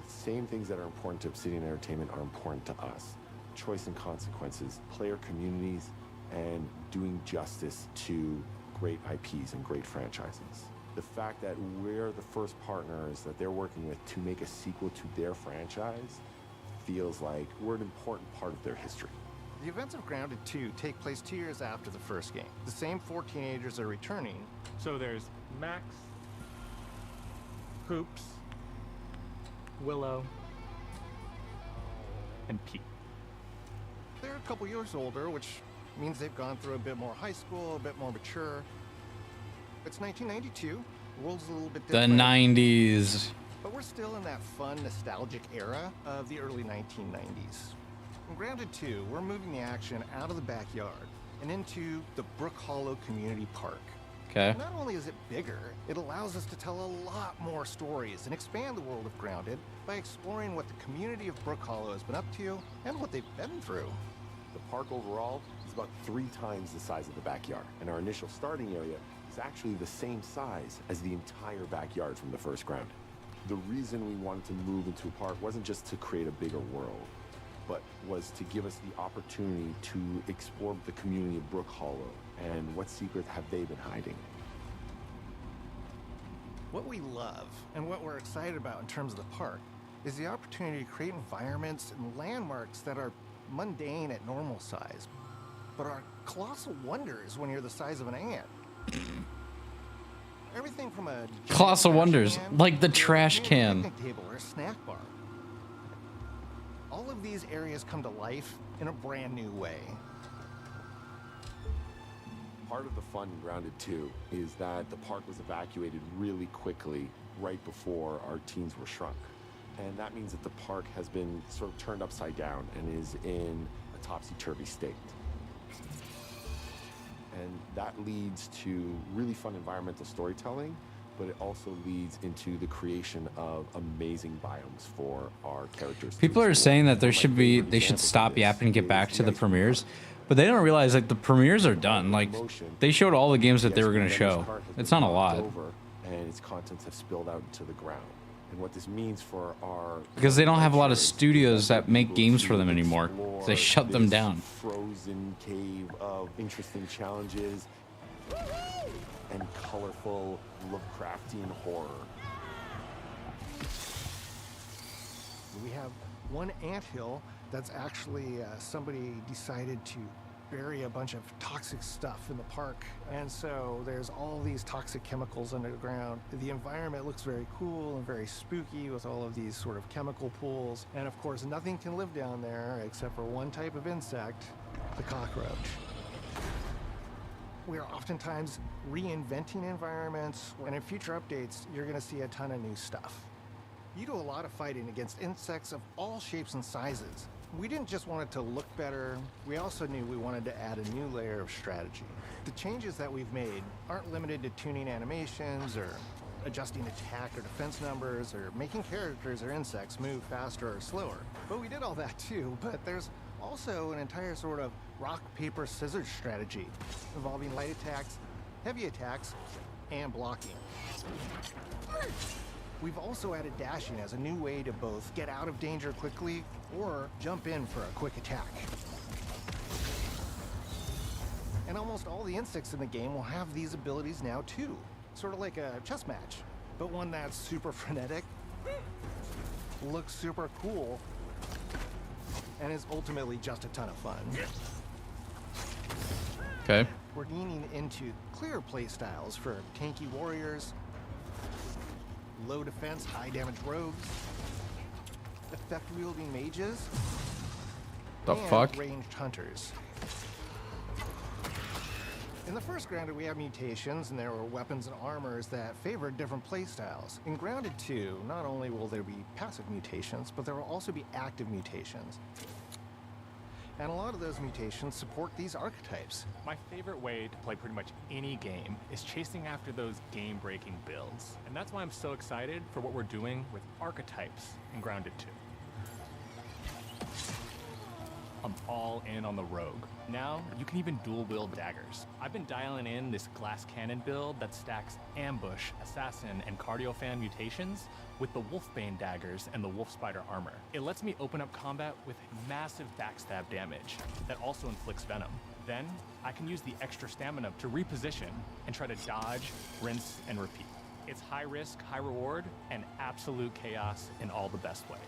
The same things that are important to Obsidian Entertainment are important to us. Choice and consequences, player communities, and doing justice to great IPs and great franchises. The fact that we're the first partners that they're working with to make a sequel to their franchise feels like we're an important part of their history. The events of Grounded 2 take place 2 years after the first game. The same 4 teenagers are returning. So there's Max, Hoops, Willow, and Pete. They're a couple years older, which means they've gone through a bit more high school, a bit more mature. It's 1992. The world's a little bit The different. 90s. But we're still in that fun, nostalgic era of the early 1990s. In Grounded 2, we're moving the action out of the backyard and into the Brook Hollow Community Park. Okay. Not only is it bigger, it allows us to tell a lot more stories and expand the world of Grounded by exploring what the community of Brook Hollow has been up to and what they've been through. The park overall is about 3 times the size of the backyard, and our initial starting area is actually the same size as the entire backyard from the first Grounded. The reason we wanted to move into a park wasn't just to create a bigger world, but was to give us the opportunity to explore the community of Brook Hollow and what secrets have they been hiding. What we love and what we're excited about in terms of the park is the opportunity to create environments and landmarks that are mundane at normal size, but are colossal wonders when you're the size of an ant. Everything from a Colossal wonders, like the trash to a can. picnic table or a snack bar. All of these areas come to life in a brand new way. Part of the fun in Grounded 2 is that the park was evacuated really quickly right before our teens were shrunk. And that means that the park has been sort of turned upside down and is in a topsy-turvy state. And that leads to really fun environmental storytelling, but it also leads into the creation of amazing biomes for our characters. to People are explore. saying that there Like should be, favorite they should examples of stop this yapping and get is back to the Ice premieres, but they don't realize like the premieres are done. Like they showed all the games that they were going to show. It's not a lot Over, and its contents have spilled out into the ground. And what this means for our because they don't have a lot of adventurers studios is that make people games to for them anymore. explore They shut them this down. Frozen cave of interesting challenges and colorful Lovecraftian horror. We have one anthill that's actually somebody decided to bury a bunch of toxic stuff in the park, and so there's all these toxic chemicals underground. The environment looks very cool and very spooky with all of these sort of chemical pools, and of course nothing can live down there except for one type of insect, the cockroach. We are oftentimes reinventing environments, and in future updates you're going to see a ton of new stuff. You do a lot of fighting against insects of all shapes and sizes. We didn't just want it to look better, we also knew we wanted to add a new layer of strategy. The changes that we've made aren't limited to tuning animations or adjusting attack or defense numbers or making characters or insects move faster or slower. But we did all that too, but there's also an entire sort of rock, paper, scissors strategy involving light attacks, heavy attacks, and blocking. We've also added dashing as a new way to both get out of danger quickly or jump in for a quick attack. And almost all the insects in the game will have these abilities now too. Sort of like a chess match, but one that's super frenetic, looks super cool, and is ultimately just a ton of fun. Okay. We're leaning into clear playstyles for tanky warriors, low defense, high damage rogues, effect-wielding mages, The and fuck? ranged hunters. In the first Grounded, we have mutations, and there were weapons and armors that favored different playstyles. In Grounded 2, not only will there be passive mutations, but there will also be active mutations. And a lot of those mutations support these archetypes. My favorite way to play pretty much any game is chasing after those game-breaking builds. And that's why I'm so excited for what we're doing with archetypes in Grounded 2. I'm all in on the rogue. Now, you can even dual-wield daggers. I've been dialing in this glass cannon build that stacks ambush, assassin, and cardio fan mutations with the Wolfbane daggers and the Wolf Spider armor. It lets me open up combat with massive backstab damage that also inflicts venom. Then, I can use the extra stamina to reposition and try to dodge, rinse, and repeat. It's high risk, high reward, and absolute chaos in all the best way.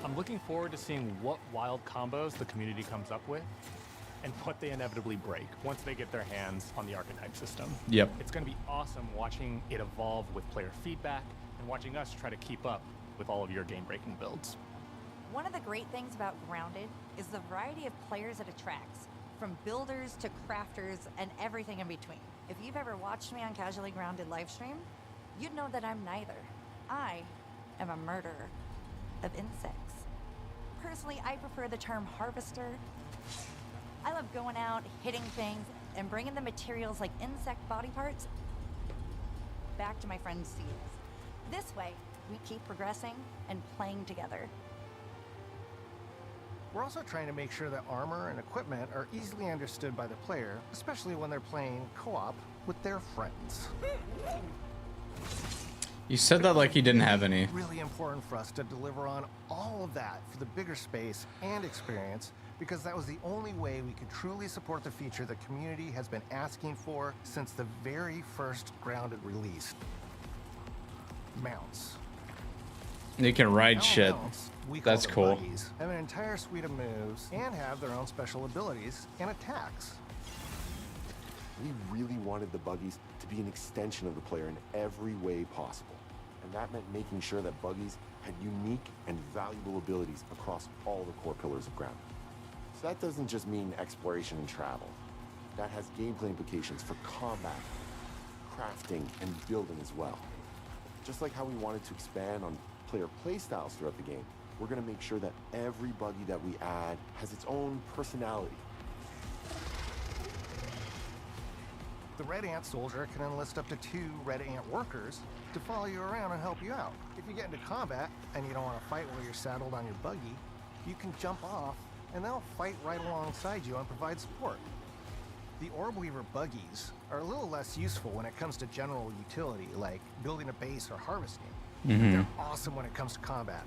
I'm looking forward to seeing what wild combos the community comes up with and what they inevitably break once they get their hands on the archetype system. Yep. It's going to be awesome watching it evolve with player feedback and watching us try to keep up with all of your game-breaking builds. One of the great things about Grounded is the variety of players it attracts, from builders to crafters and everything in between. If you've ever watched me on Casually Grounded livestream, you'd know that I'm neither. I am a murderer of insects. Personally, I prefer the term harvester. I love going out, hitting things, and bringing the materials like insect body parts back to my friend's seeds. This way, we keep progressing and playing together. We're also trying to make sure that armor and equipment are easily understood by the player, especially when they're playing co-op with their friends. You said that like you didn't have any. Really important for us to deliver on all of that for the bigger space and experience, because that was the only way we could truly support the feature the community has been asking for since the very first Grounded release. Mounts. You can ride Now shit. mounts, we call That's them cool. buddies, have an entire suite of moves and have their own special abilities and attacks. We really wanted the buggies to be an extension of the player in every way possible. And that meant making sure that buggies had unique and valuable abilities across all the core pillars of Grounded. So that doesn't just mean exploration and travel. That has gameplay implications for combat, crafting, and building as well. Just like how we wanted to expand on player playstyles throughout the game, we're going to make sure that every buggy that we add has its own personality. The Red Ant Soldier can enlist up to 2 Red Ant workers to follow you around and help you out. If you get into combat and you don't want to fight while you're saddled on your buggy, you can jump off and they'll fight right alongside you and provide support. The Orb Weaver buggies are a little less useful when it comes to general utility, like building a base or harvesting. But they're awesome when it comes to combat.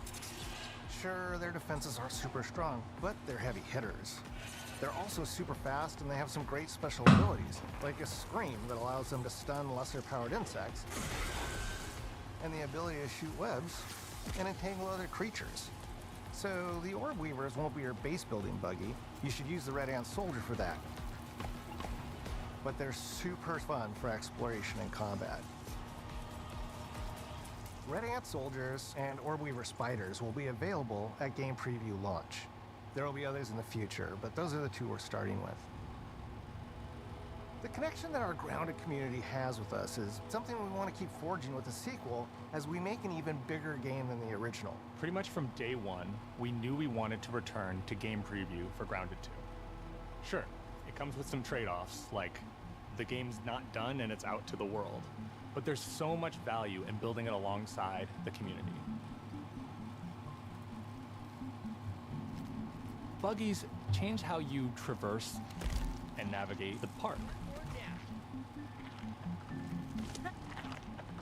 Sure, their defenses aren't super strong, but they're heavy hitters. They're also super fast, and they have some great special abilities, like a scream that allows them to stun lesser-powered insects, and the ability to shoot webs and entangle other creatures. So the Orb Weavers won't be your base-building buggy. You should use the Red Ant Soldier for that. But they're super fun for exploration and combat. Red Ant Soldiers and Orb Weaver Spiders will be available at Game Preview launch. There will be others in the future, but those are the 2 we're starting with. The connection that our Grounded community has with us is something we want to keep forging with the sequel as we make an even bigger game than the original. Pretty much from day one, we knew we wanted to return to Game Preview for Grounded 2. Sure, it comes with some trade-offs, like the game's not done and it's out to the world. But there's so much value in building it alongside the community. Buggies change how you traverse and navigate the park.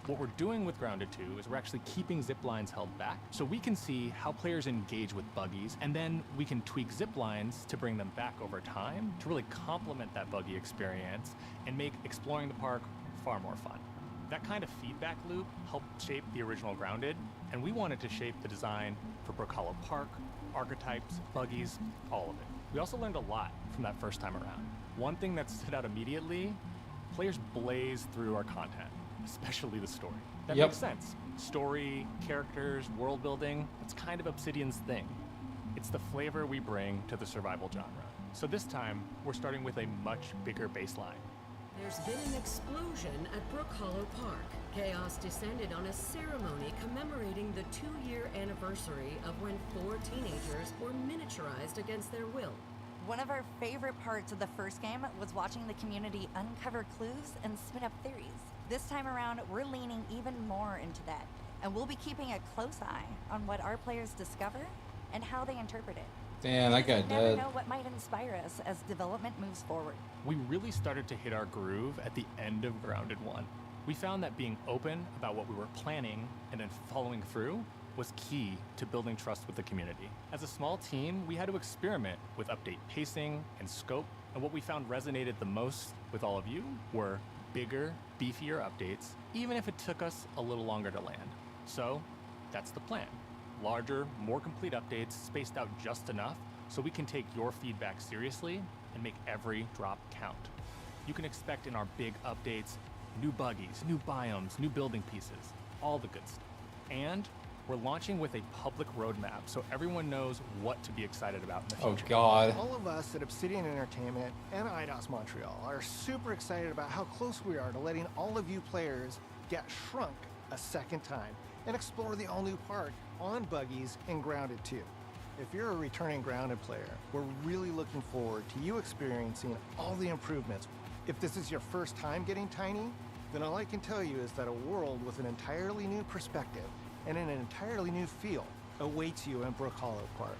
What we're doing with Grounded 2 is we're actually keeping zip lines held back so we can see how players engage with buggies, and then we can tweak zip lines to bring them back over time to really complement that buggy experience and make exploring the park far more fun. That kind of feedback loop helped shape the original Grounded, and we wanted to shape the design for Brook Hollow Park, archetypes, buggies, all of it. We also learned a lot from that first time around. One thing that stood out immediately, players blazed through our content, especially the story. That makes sense. Story, characters, world building, it's kind of Obsidian's thing. It's the flavor we bring to the survival genre. So this time, we're starting with a much bigger baseline. There's been an explosion at Brook Hollow Park. Chaos descended on a ceremony commemorating the 2-year anniversary of when 4 teenagers were miniaturized against their will. One of our favorite parts of the first game was watching the community uncover clues and spin up theories. This time around, we're leaning even more into that, and we'll be keeping a close eye on what our players discover and how they interpret it. Damn, that guy You never dead. know what might inspire us as development moves forward. We really started to hit our groove at the end of Grounded 1. We found that being open about what we were planning and then following through was key to building trust with the community. As a small team, we had to experiment with update pacing and scope, and what we found resonated the most with all of you were bigger, beefier updates, even if it took us a little longer to land. So, that's the plan. Larger, more complete updates spaced out just enough so we can take your feedback seriously and make every drop count. You can expect in our big updates new buggies, new biomes, new building pieces, all the good stuff. And we're launching with a public roadmap so everyone knows what to be excited about in the future. Oh God. All of us at Obsidian Entertainment and IDOS Montreal are super excited about how close we are to letting all of you players get shrunk a second time and explore the all-new park on buggies in Grounded 2. If you're a returning Grounded player, we're really looking forward to you experiencing all the improvements. If this is your first time getting Tiny, then all I can tell you is that a world with an entirely new perspective and an entirely new feel awaits you in Brook Hollow Park.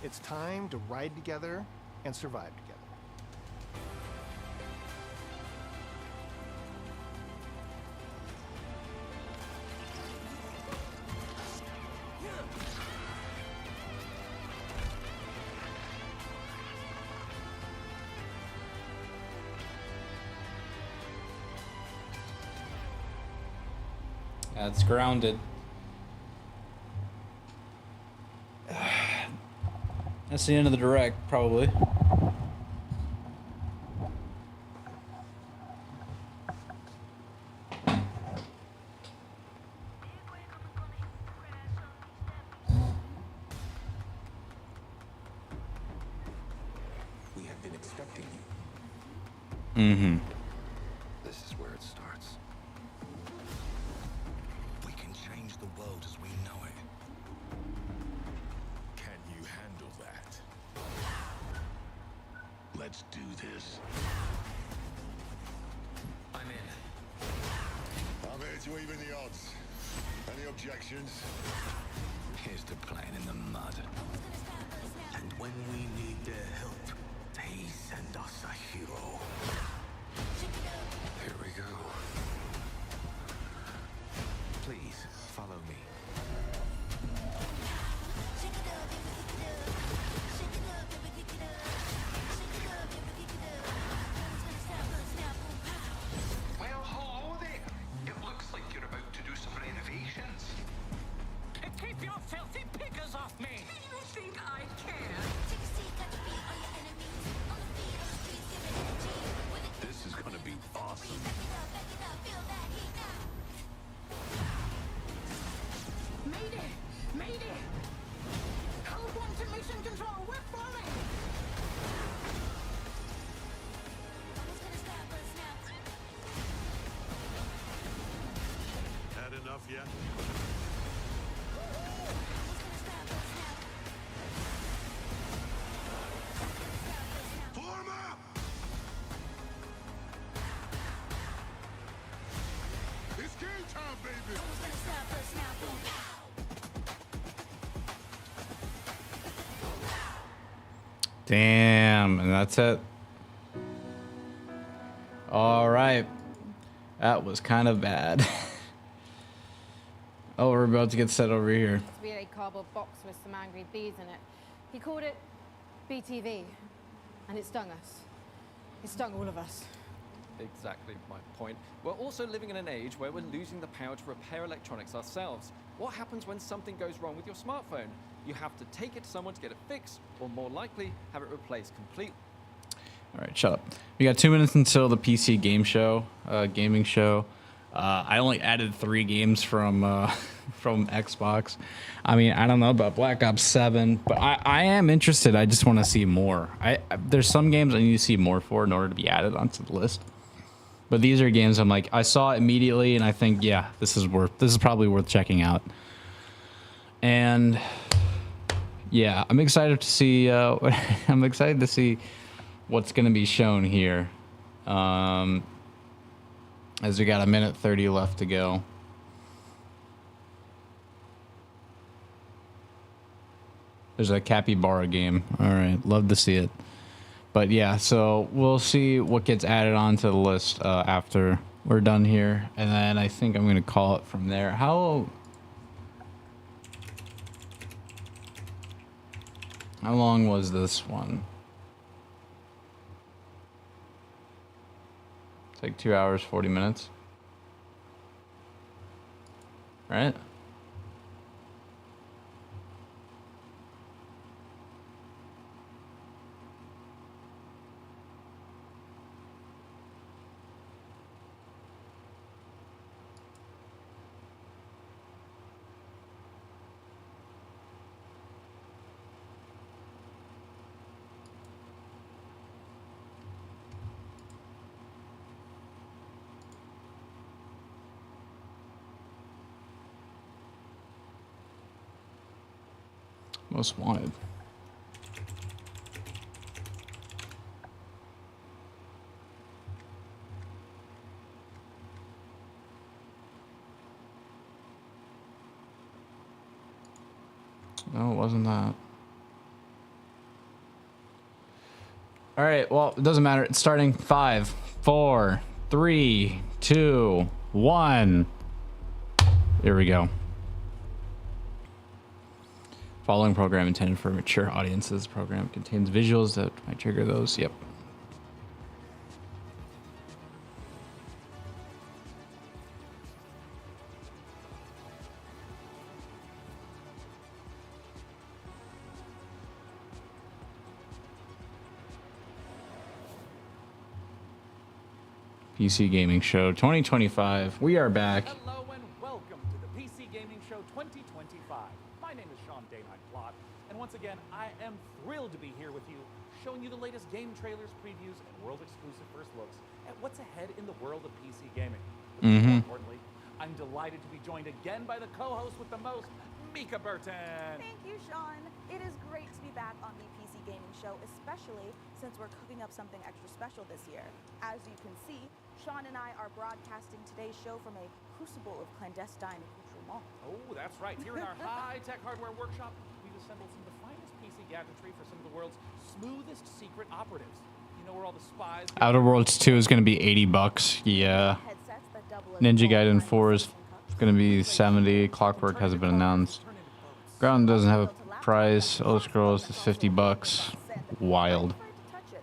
It's time to ride together and survive together. That's Grounded. That's the end of the direct, probably. We have been expecting you. Mm-hmm. This is where it starts. We can change the world as we know it. Can you handle that? Let's do this. to even the odds. Any objections? Here's to playing in the mud. And when we need their help, they send us a hero. Here we go. Please, follow me. Well, hello there. It looks like you're about to do some renovations. Keep your filthy pickers off me! You think I care? This is gonna be awesome. Mayday! Mayday! Code 1 to mission control, we're falling! Had enough yet? Form up! It's game time, baby! Damn, and that's it. All right. That was kind of bad. Oh, we're about to get set over here. We had a cardboard box with some angry bees in it. He called it BTV, and it stung us. It stung all of us. Exactly my point. We're also living in an age where we're losing the power to repair electronics ourselves. What happens when something goes wrong with your smartphone? You have to take it to someone to get it fixed, or more likely, have it replaced completely. All right, shut up. We got 2 minutes until the PC gaming show. I only added 3 games from from Xbox. I mean, I don't know about Black Ops 7, but I am interested. I just want to see more. There's some games I need to see more for in order to be added onto the list. But these are games I'm like, I saw it immediately, and I think, yeah, this is probably worth checking out. And yeah, I'm excited to see. I'm excited to see what's going to be shown here. As we got 1:30 left to go. There's a capybara game. All right, love to see it. But yeah, so we'll see what gets added onto the list after we're done here, and then I think I'm gonna call it from there. How long was this one? It's like 2 hours, 40 minutes. Right? Most wanted. No, it wasn't that. All right, well, it doesn't matter. It's starting 5, 4, 3, 2, 1. Here we go. Following program intended for mature audiences. Program contains visuals that might trigger those. Yep. PC Gaming Show 2025. We are back. Hello and welcome to the PC Gaming Show 2025. My name is Sean Day9 Plot, and once again, I am thrilled to be here with you, showing you the latest game trailers, previews, and world-exclusive first looks at what's ahead in the world of PC gaming. But more importantly, I'm delighted to be joined again by the co-host with the most, Mika Burton. Thank you, Sean. It is great to be back on the PC Gaming Show, especially since we're cooking up something extra special this year. As you can see, Sean and I are broadcasting today's show from a crucible of clandestine accoutrement. Oh, that's right. Here in our high-tech hardware workshop, we've assembled some of the finest PC gadgetry for some of the world's smoothest secret operatives. You know where all the spies... Outer Worlds 2 is going to be $80. Yeah. Ninja Gaiden 4 is going to be 70. Clockwork hasn't been announced. Ground doesn't have a price. Elder Scrolls is $50. Wild.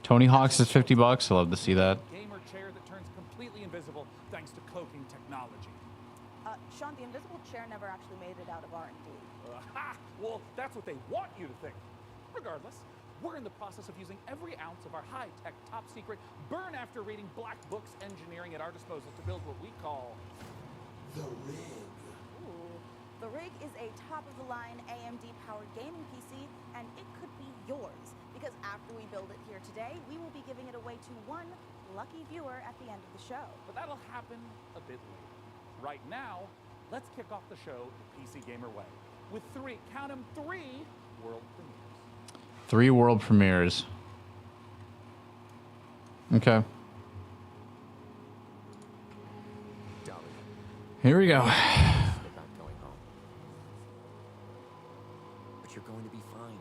Tony Hawk's is $50. I'd love to see that. Gamer chair that turns completely invisible thanks to cloaking technology. Sean, the invisible chair never actually made it out of R&D. Well, that's what they want you to think. Regardless, we're in the process of using every ounce of our high-tech, top-secret, burn-after-reading black books engineering at our disposal to build what we call The Rig. Ooh. The Rig is a top-of-the-line AMD-powered gaming PC, and it could be yours. Because after we build it here today, we will be giving it away to one lucky viewer at the end of the show. But that'll happen a bit later. Right now, let's kick off the show the PC Gamer way with count 'em, 3 world premieres. 3 world premieres. Okay. Here we go. They're not going home. But you're going to be fine.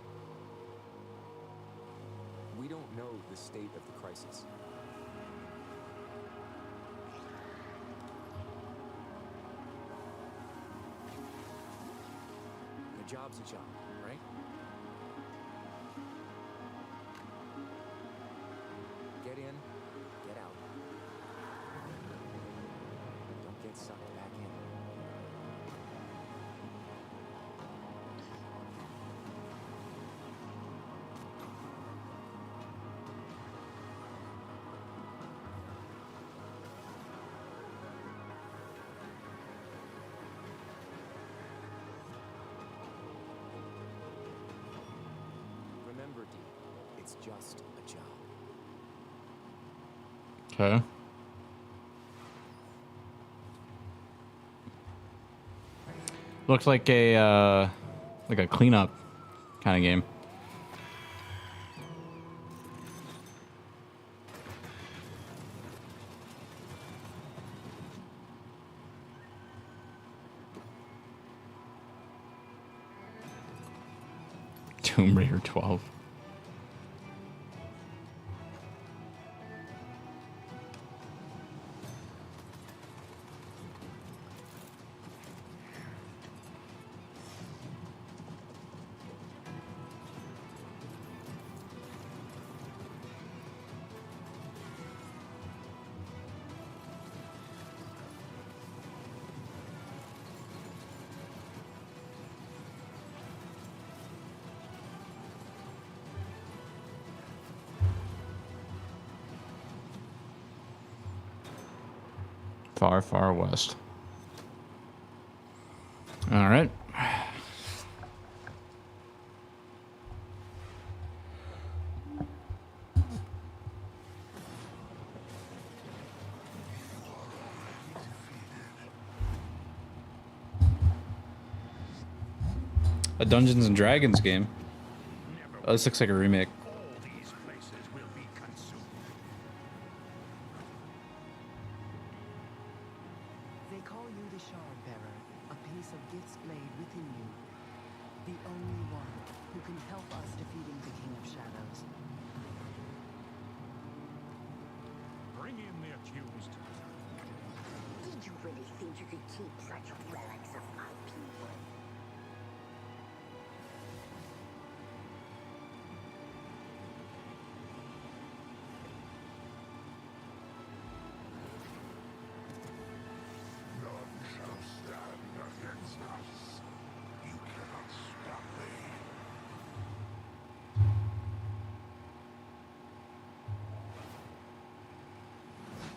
We don't know the state of the crisis. A job's a job, right? Get in, get out. Don't get sucked back in. Remember, D, it's just a job. Okay. Looks like a cleanup kind of game. Tomb Raider 12. Far, far west. All right. A Dungeons and Dragons game. Oh, this looks like a remake. They call you the Shard Bearer, a piece of gifts laid within you. The only one who can help us defeating the King of Shadows. Bring in the accused. Did you really think you could keep such relics of my people? None shall stand against us. You cannot stop me.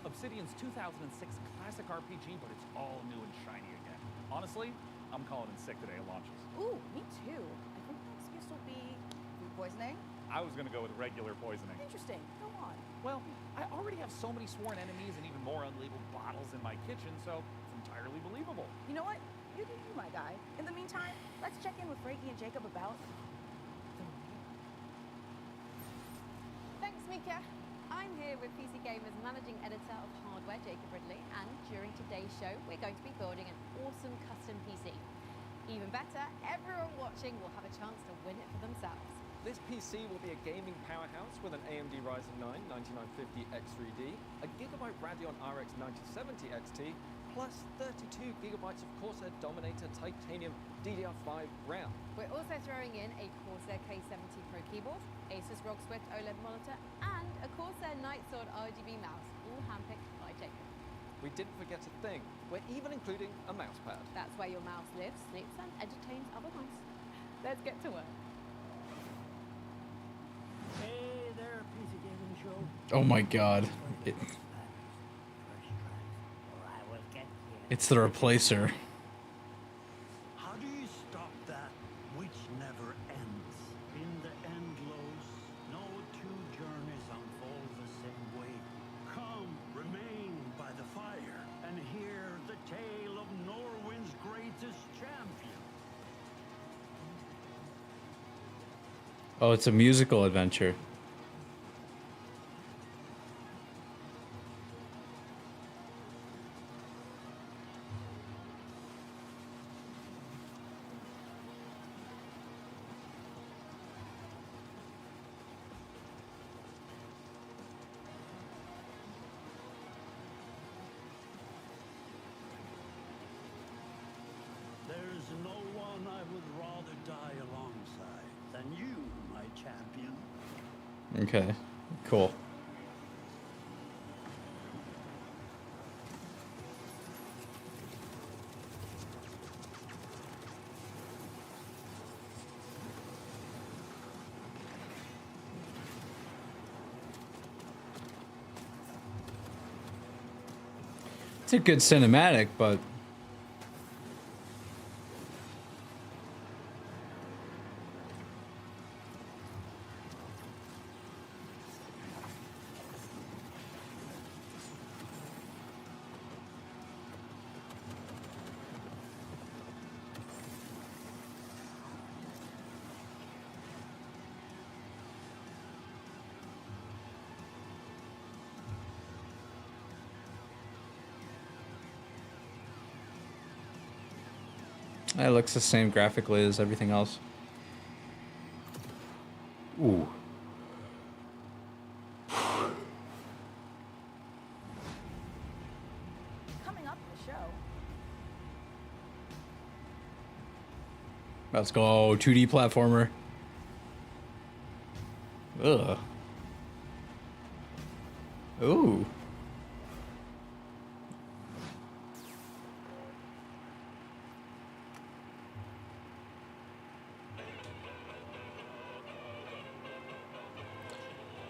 Obsidian's 2006 classic RPG, but it's all new and shiny again. Honestly, I'm calling in sick today at launches. Ooh, me too. I think the excuse will be food poisoning. I was gonna go with regular poisoning. Interesting. Go on. Well, I already have so many sworn enemies and even more unlabeled bottles in my kitchen, so it's entirely believable. You know what? You do you, my guy. In the meantime, let's check in with Frankie and Jacob about Thanks, Mika. I'm here with PC Gamer's managing editor of hardware Software, Jacob Ridley, and during today's show, we're going to be building an awesome custom PC. Even better, everyone watching will have a chance to win it for themselves. This PC will be a gaming powerhouse with an AMD Ryzen 9 9950 X3D, a Gigabyte Radeon RX 9070 XT, plus 32 gigabytes of Corsair Dominator Titanium DDR5 RAM. We're also throwing in a Corsair K70 Pro keyboard, Asus ROG Swift OLED monitor, and a Corsair Nightsword RGB mouse, all handpicked by Jacob. We didn't forget a thing. We're even including a mousepad. That's where your mouse lives, sleeps, and entertains other mice. Let's get to work. Hey there, PC gaming show. Oh my god. It's the replacer. How do you stop that which never ends? In the endless, no two journeys unfold the same way. Come, remain by the fire, and hear the tale of Norwind's greatest champion. Oh, it's a musical adventure. There's no one I would rather die alongside than you, my champion. Okay, cool. It's a good cinematic, but it looks the same graphically as everything else. Ooh. Coming up in the show. Let's go, 2D platformer. Ugh. Ooh.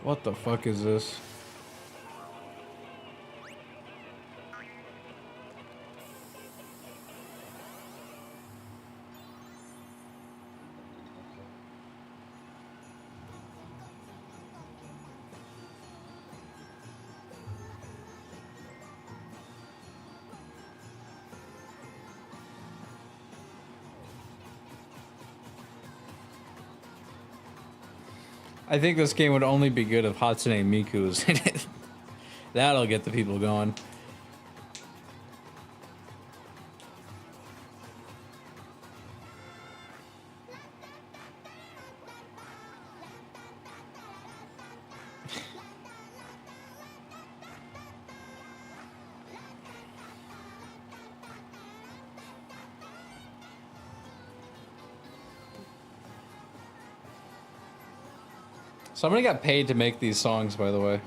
What the fuck is this? I think this game would only be good if Hatsune Miku is in it. That'll get the people going. Somebody got paid to make these songs, by the way.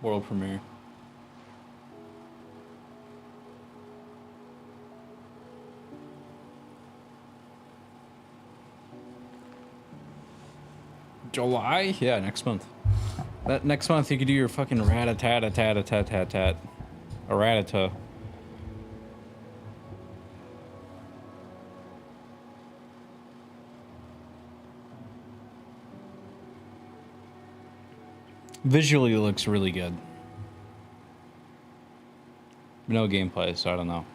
World premiere. July? Yeah, next month. That next month you could do your fucking rat-a-tat-a-tat-a-tat-tat-tat. Errata. Visually it looks really good. No gameplay, so I don't know.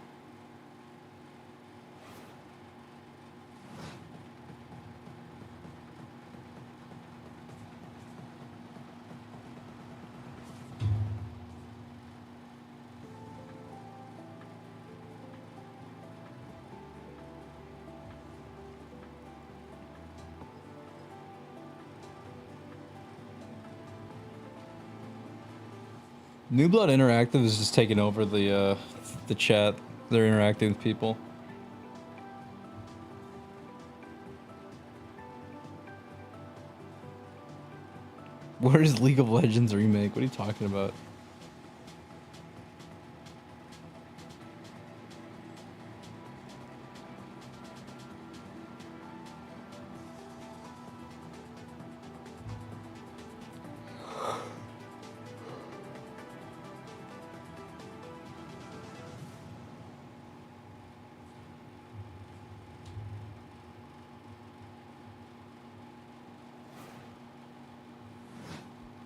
New Blood Interactive is just taking over the chat. They're interacting with people. Where's League of Legends remake? What are you talking about?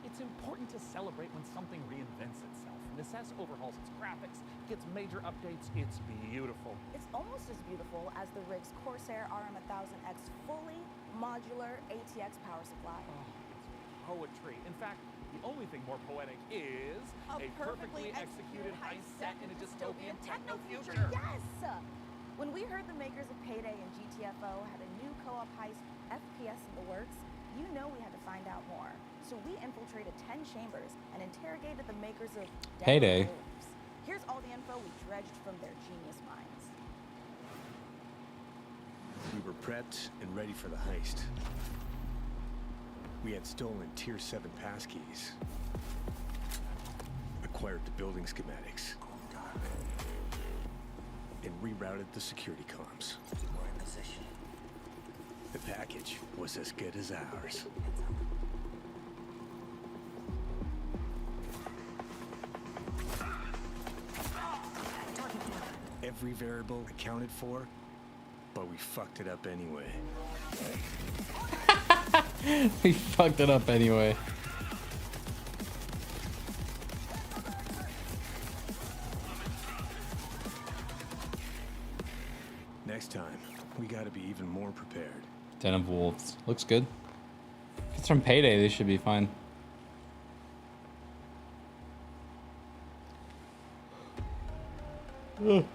It's important to celebrate when something reinvents itself. And Assess overhauls its graphics, gets major updates. It's beautiful. It's almost as beautiful as the rig's Corsair RM1000X fully modular ATX power supply. Poetry. In fact, the only thing more poetic is a perfectly executed heist set in a dystopian techno future. Yes! When we heard the makers of Payday and GTFO had a new co-op heist FPS in the works, you know we had to find out more. So we infiltrated 10 chambers and interrogated the makers of Payday. Wolves. Here's all the info we dredged from their genius minds. We were prepped and ready for the heist. We had stolen Tier 7 passkeys, acquired the building schematics, and rerouted the security comms. The package was as good as ours. Every variable accounted for, but we fucked it up anyway. We fucked it up anyway. Next time, we gotta be even more prepared. Den of Wolves. Looks good. If it's from Payday, they should be fine. Ugh.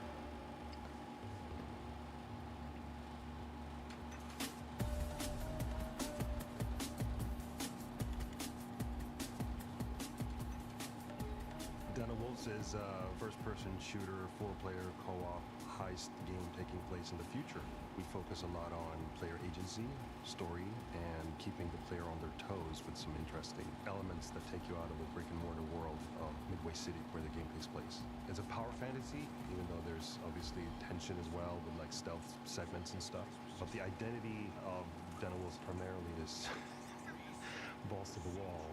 Den of Wolves is a first-person shooter, four-player co-op heist game taking place in the future. We focus a lot on player agency, story, and keeping the player on their toes with some interesting elements that take you out of the brick-and-mortar world of Midway City, where the game takes place. It's a power fantasy, even though there's obviously tension as well with like stealth segments and stuff. But the identity of Den of Wolves primarily is balls to the wall.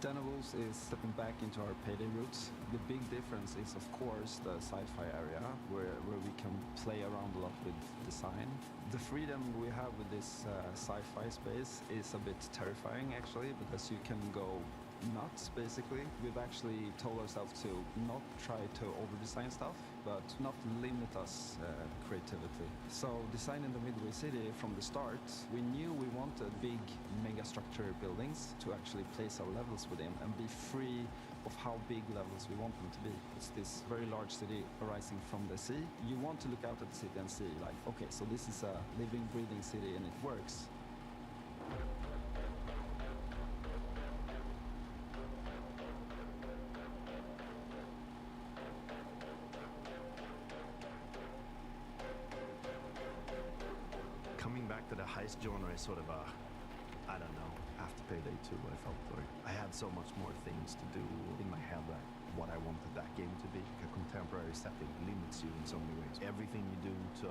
Den of Wolves is stepping back into our Payday roots. The big difference is, of course, the sci-fi area, where we can play around a lot with design. The freedom we have with this sci-fi space is a bit terrifying, actually, because you can go nuts, basically. We've actually told ourselves to not try to over-design stuff, but not limit us creativity. So designing the Midway City from the start, we knew we wanted big mega-structure buildings to actually place our levels within and be free of how big levels we want them to be. It's this very large city arising from the sea. You want to look out at the city and see, like, okay, so this is a living, breathing city and it works. Coming back to the heist genre is sort of a, I don't know, after Payday 2, I felt like I had so much more things to do in my head that what I wanted that game to be. A contemporary setting limits you in so many ways. Everything you do to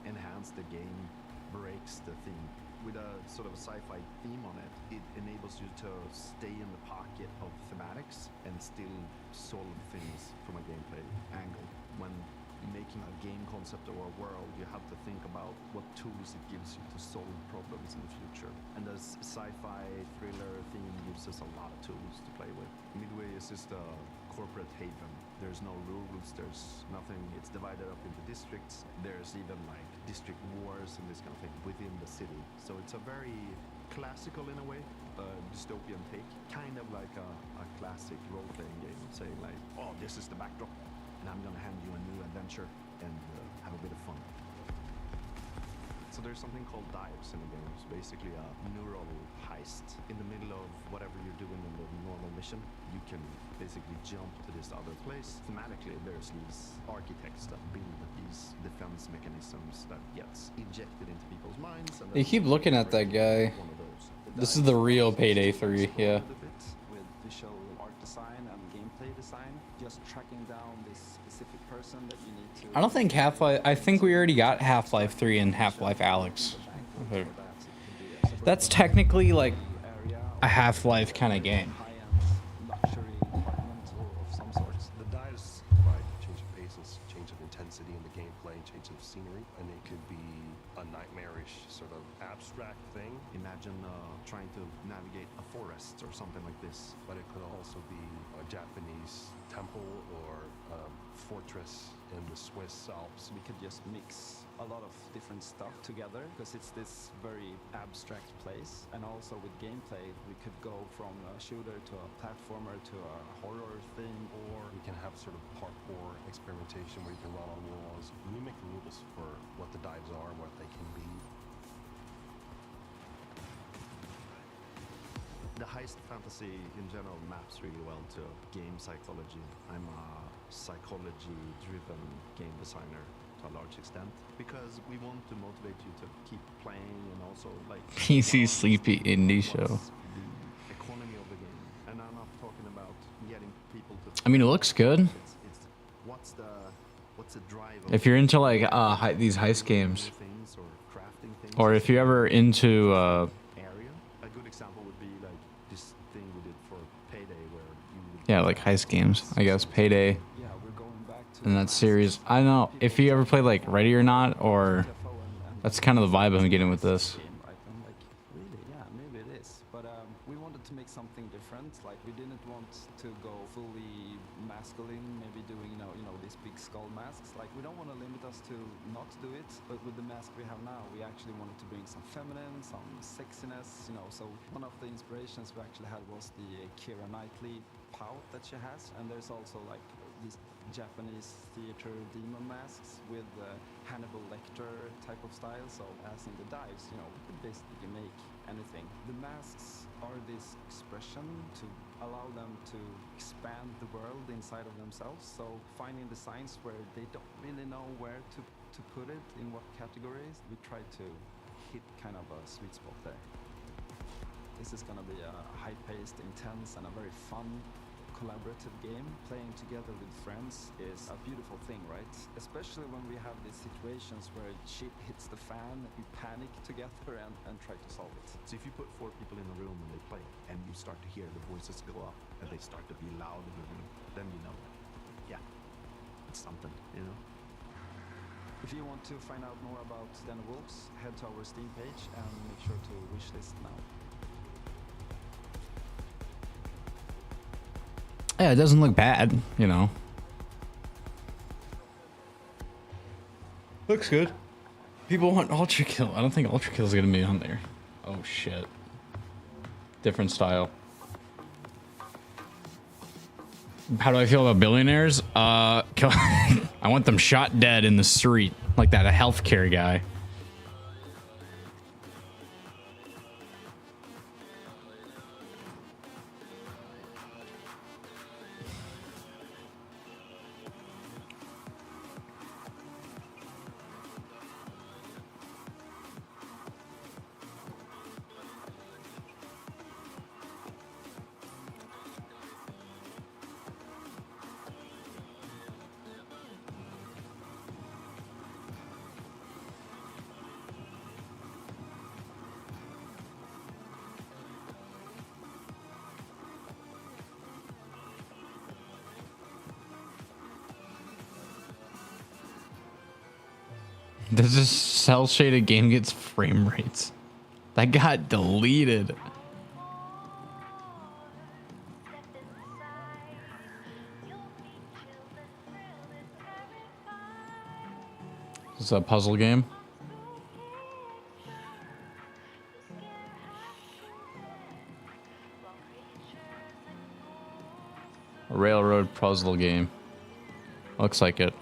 enhance the game breaks the theme. With a sort of a sci-fi theme on it, it enables you to stay in the pocket of thematics and still solve things from a gameplay angle. When making a game concept or a world, you have to think about what tools it gives you to solve problems in the future. And the sci-fi thriller theme gives us a lot of tools to play with. Midway is just a corporate haven. There's no rules, there's nothing. It's divided up into districts. There's even like district wars and this kind of thing within the city. So it's a very classical in a way, dystopian take. Kind of like a classic role-playing game, saying like, oh, this is the backdrop, and I'm gonna hand you a new adventure and have a bit of fun. So there's something called dives in the game. It's basically a neural heist. In the middle of whatever you're doing in the normal mission, you can basically jump to this other place. Thematically, there's these architects that build these defense mechanisms that gets injected into people's minds. And You keep looking at that guy. This is the real Payday 3, yeah. With visual art design and gameplay design, just tracking down this specific person that you need to. I don't think Half-Life... I think we already got Half-Life 3 and Half-Life Alyx. Okay. That's technically like a Half-Life kind of game. Luxury apartment of some sort. The dives provide change of paces, change of intensity in the gameplay, change of scenery, and it could be a nightmarish sort of abstract thing. Imagine trying to navigate a forest or something like this. But it could also be a Japanese temple or a fortress in the Swiss Alps. We could just mix a lot of different stuff together because it's this very abstract place. And also with gameplay, we could go from a shooter to a platformer to a horror thing. Or we can have sort of parkour experimentation where you can run on walls. We make rules for what the dives are, what they can be. The heist fantasy in general maps really well to game psychology. I'm a psychology-driven game designer to a large extent because we want to motivate you to keep playing and also like PC sleepy indie show. the economy of the game. And I'm not talking about getting people to. I mean, it looks good. It's what's the drive? If you're into like these heist games, things or crafting things, or if you're ever into area. A good example would be like this thing we did for Payday, where you would yeah, like heist games, I guess Payday, yeah, we're going back to and that series. I don't know if you ever played like Ready or Not, or that's kind of the vibe I'm getting with this. right? I'm like, really? Yeah, maybe it is. But we wanted to make something different. Like we didn't want to go fully masculine, maybe doing you know these big skull masks. Like we don't want to limit us to not do it, but with the mask we have now, we actually wanted to bring some feminine, some sexiness. So one of the inspirations we actually had was the Keira Knightley pout that she has, and there's also like these Japanese theater demon masks with Hannibal Lecter type of style. So as in the dives, we could basically make anything. The masks are this expression to allow them to expand the world inside of themselves. So finding designs where they don't really know where to put it, in what categories, we try to hit kind of a sweet spot there. This is gonna be a high-paced, intense, and a very fun collaborative game. Playing together with friends is a beautiful thing, right? Especially when we have these situations where shit hits the fan, we panic together and try to solve it. So if you put 4 people in a room and they play, and you start to hear the voices go up, and they start to be loud in the room, then yeah, it's something, If you want to find out more about Den of Wolves, head to our Steam page and make sure to wishlist now. Yeah, it doesn't look bad, Looks good. People want Ultra Kill. I don't think Ultra Kill is gonna be on there. Oh shit. Different style. How do I feel about billionaires? I want them shot dead in the street, like that, a healthcare guy. Does this cell shaded game gets frame rates? That got deleted. Is this a puzzle game? A railroad puzzle game. Looks like it.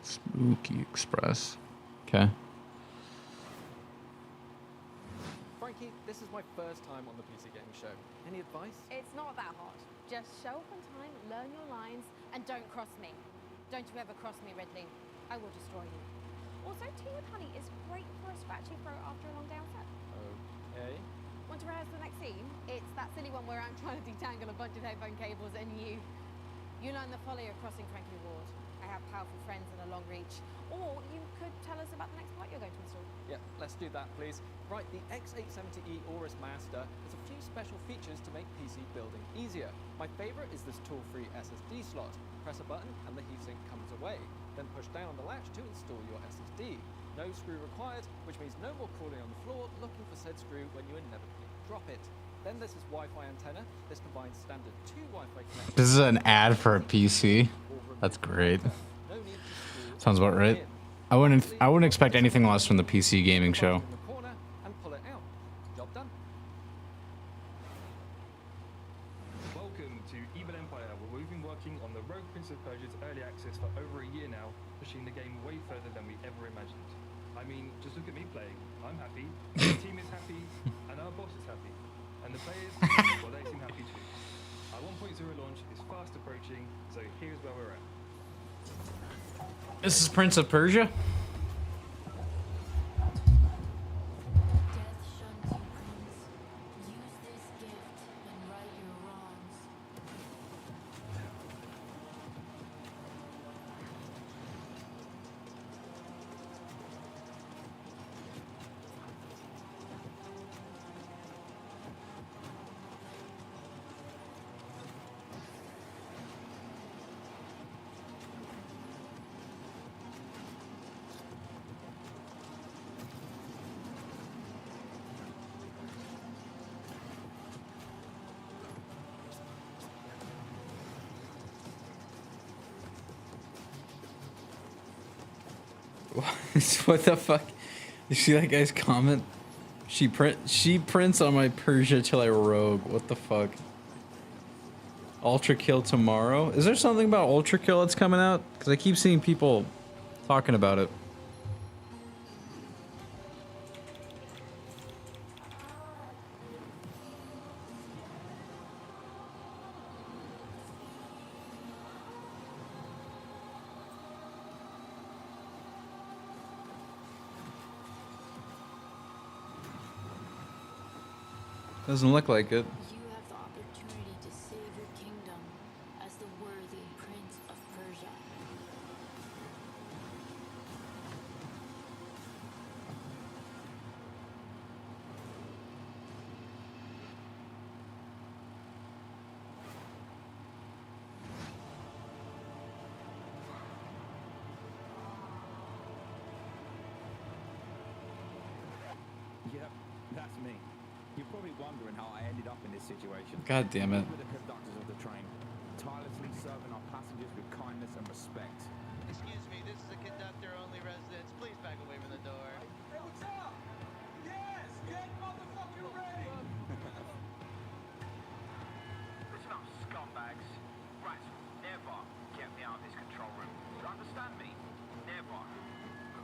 Spooky Express. Okay. Frankie, this is my first time on the PC Gaming Show. Any advice? It's not that hard. Just show up on time, learn your lines, and don't cross me. Don't you ever cross me, Ridley. I will destroy you. Also, Tea with Honey is great for a scratchy throat after a long day on set. Okay. Want to rehearse the next scene? It's that silly one where I'm trying to detangle a bunch of headphone cables and you learn the folly of crossing Frankie Ward. I have powerful friends and a long reach. Or you could tell us about the next part you're going to install. Yeah, let's do that, please. Right, the X870E Aorus Master has a few special features to make PC building easier. My favorite is this tool-free SSD slot. Press a button and the heatsink comes away. Then push down on the latch to install your SSD. No screw required, which means no more crawling on the floor looking for said screw when you inevitably drop it. Then there's this Wi-Fi antenna. This combines standard 2 Wi-Fi connections. This is an ad for a PC. That's great. Sounds about right. I wouldn't expect anything less from the PC Gaming Show. And pull it out. Job done. Welcome to Evil Empire, where we've been working on the Rogue Prince of Persia's early access for over a year now, pushing the game way further than we ever imagined. I mean, just look at me playing. I'm happy, the team is happy, and our boss is happy. And the players, well, they seem happy too. Our 1.0 launch is fast approaching, so here's where we're at. This is Prince of Persia. What the fuck? You see that guy's comment? She prints on my Persia till I rogue. What the fuck? Ultra Kill tomorrow? Is there something about Ultra Kill that's coming out? Because I keep seeing people talking about it. Doesn't look like it. You have the opportunity to save your kingdom as the worthy Prince of Persia. Yep, that's me. You're probably wondering how I ended up in this situation. God damn it. We're the conductors of the train, tirelessly serving our passengers with kindness and respect. Excuse me, this is a conductor-only residence. Please back away from the door. Hey, what's up? Yes, get motherfucking ready! Listen up, scumbags. Right, never get me out of this control room. You understand me? Never.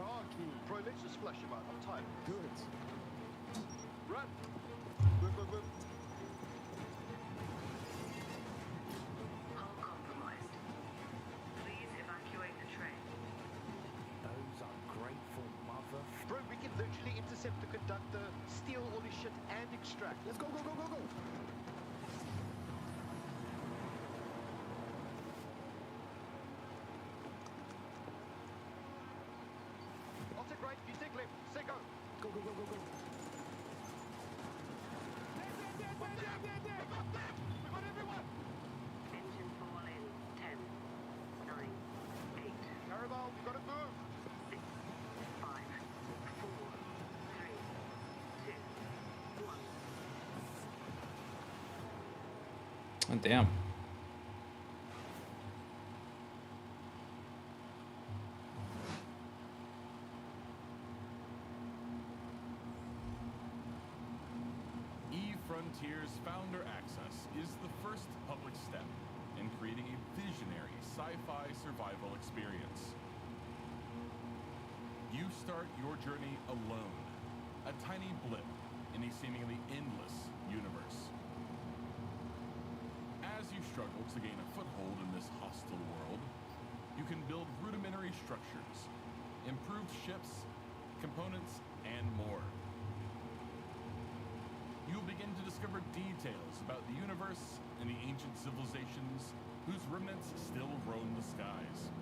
Khaki. Bro, let's just flush him out. I'm tired. Good. Run! Whip, whip, whip. Hull compromised. Please evacuate the train. Those ungrateful mother... Bro, we can literally intercept the conductor, steal all his shit, and extract. Let's go, go, go, go, go! Engine fall in 10, 9, 8. Caraval, you gotta move. 6, 5, 4, 3, 2, 1. Oh, damn. eFrontiers Founder Access is the first public step in creating a visionary sci-fi survival experience. You start your journey alone, a tiny blip in a seemingly endless universe. As you struggle to gain a foothold in this hostile world, you can build rudimentary structures, improved ships, components, and more. You'll begin to discover details about the universe and the ancient civilizations whose remnants still roam the skies.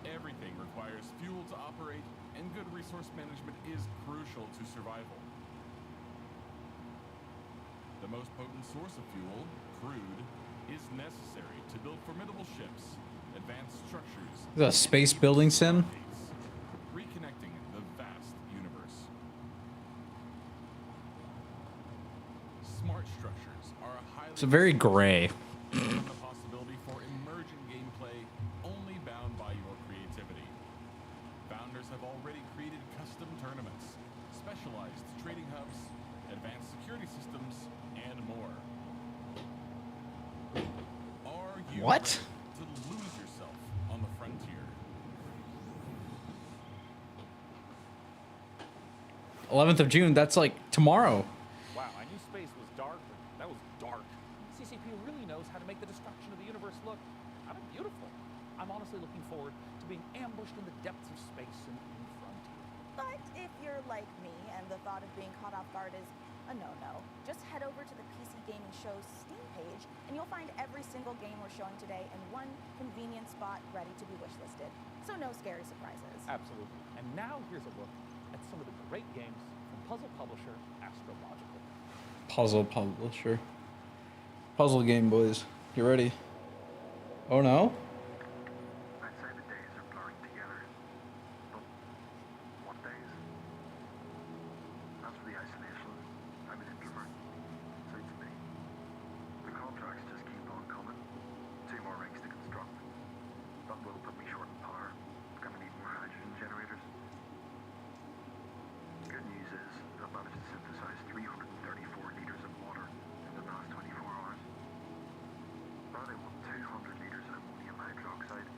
Everything requires fuel to operate, and good resource management is crucial to survival. The most potent source of fuel, crude, is necessary to build formidable ships, advanced structures, Is that a space building sim? reconnecting the vast universe. Smart structures are a highly It's very gray. the possibility for emergent gameplay only bound by your creativity. Founders have already created custom tournaments, specialized trading hubs, advanced security systems, and more. Are you What? ready to lose yourself on the frontier? 11th of June, that's like tomorrow. Wow, I knew space was dark, but that was dark. CCP really knows how to make the destruction of the universe look kind of beautiful. I'm honestly looking forward to being ambushed in the depths of space in Frontier. But if you're like me and the thought of being caught off guard is a no-no, just head over to the PC Gaming Show's Steam page and you'll find every single game we're showing today in one convenient spot ready to be wishlisted. So no scary surprises. Absolutely. And now here's a look at some of the great games from puzzle publisher Astrological. Puzzle publisher. Puzzle game, boys. You ready? Oh no? I'd say the days are blurring together. But what days? As for the isolation, I'm an introvert. Suits me. The contracts just keep on coming. 2 more rings to construct. That will put me short in power. Gonna need more hydrogen generators. Good news is I've managed to synthesize 334 liters of water in the last 24 hours. Now they want 200 liters of ammonium hydroxide.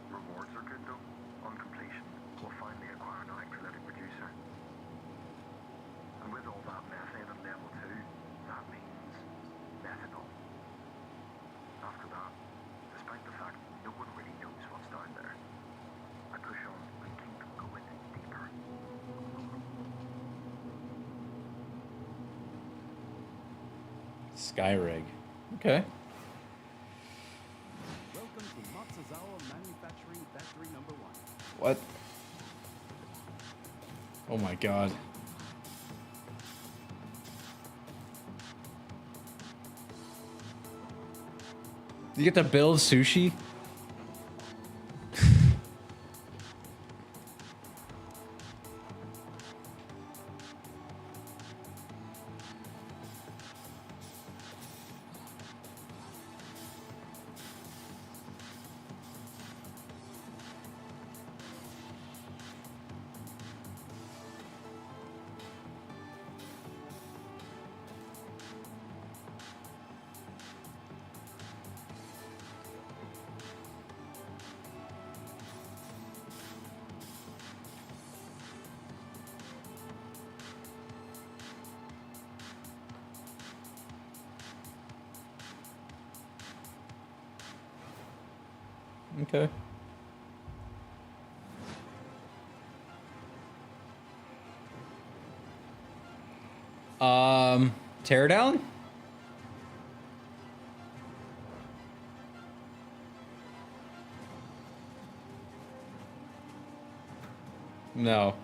Rewards are good though. On completion, we'll finally acquire an electrolytic producer. And with all that methane at level 2, that means methanol. After that, despite the fact no one really knows what's down there, I push on and keep going deeper. Skyrig. Okay. Welcome to Matsuzawa Manufacturing Factory number 1. What? Oh my god. You get to build sushi? Okay. Teardown? No.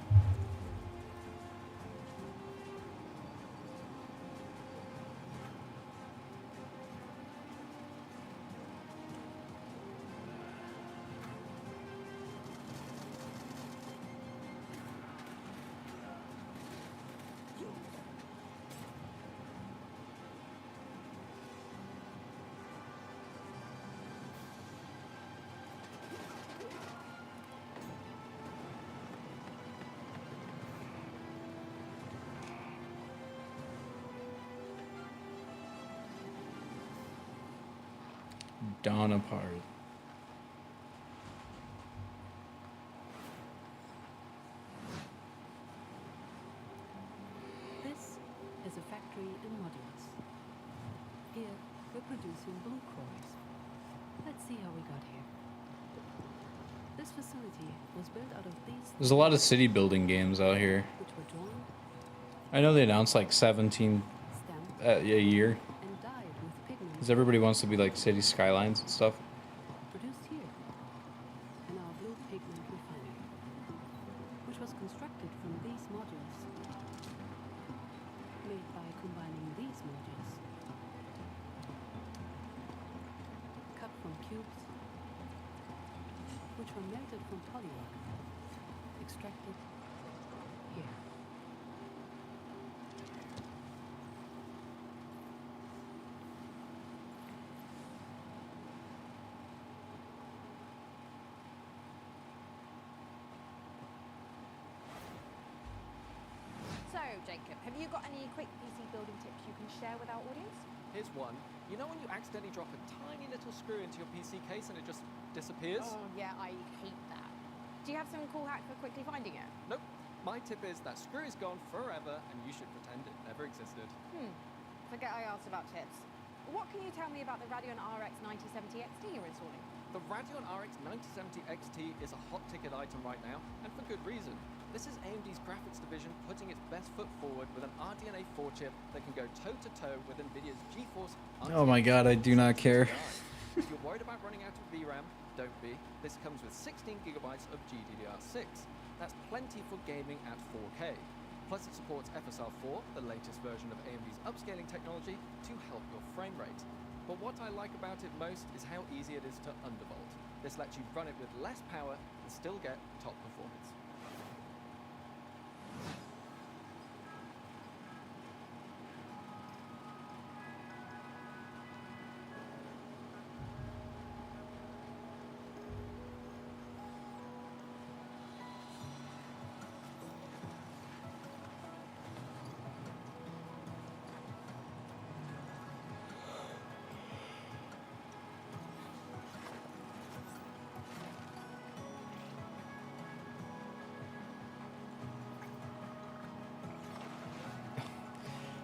Dawn apart. This is a factory in modules. Here, we're producing blue cores. Let's see how we got here. This facility was built out of these. There's a lot of city building games out here. Which were drawn I know they announced like 17 a year. and dyed with pigments Because everybody wants to be like city skylines and stuff. produced here in our blue pigment refinery, which was constructed from these modules, made by combining these modules, cut from cubes, which were melted from polyrock, extracted here. So, Jacob, have you got any quick PC building tips you can share with our audience? Here's one. You know when you accidentally drop a tiny little screw into your PC case and it just disappears? Oh, yeah, I hate that. Do you have some cool hack for quickly finding it? Nope. My tip is that screw is gone forever and you should pretend it never existed. Forget I asked about tips. What can you tell me about the Radeon RX 9070 XT you're installing? The Radeon RX 9070 XT is a hot ticket item right now, and for good reason. This is AMD's graphics division putting its best foot forward with an RDNA 4 chip that can go toe-to-toe with NVIDIA's GeForce Oh my god, I do not care. If you're worried about running out of VRAM, don't be. This comes with 16 gigabytes of GDDR6. That's plenty for gaming at 4K. Plus it supports FSR4, the latest version of AMD's upscaling technology, to help your frame rate. But what I like about it most is how easy it is to undervolt. This lets you run it with less power and still get top performance.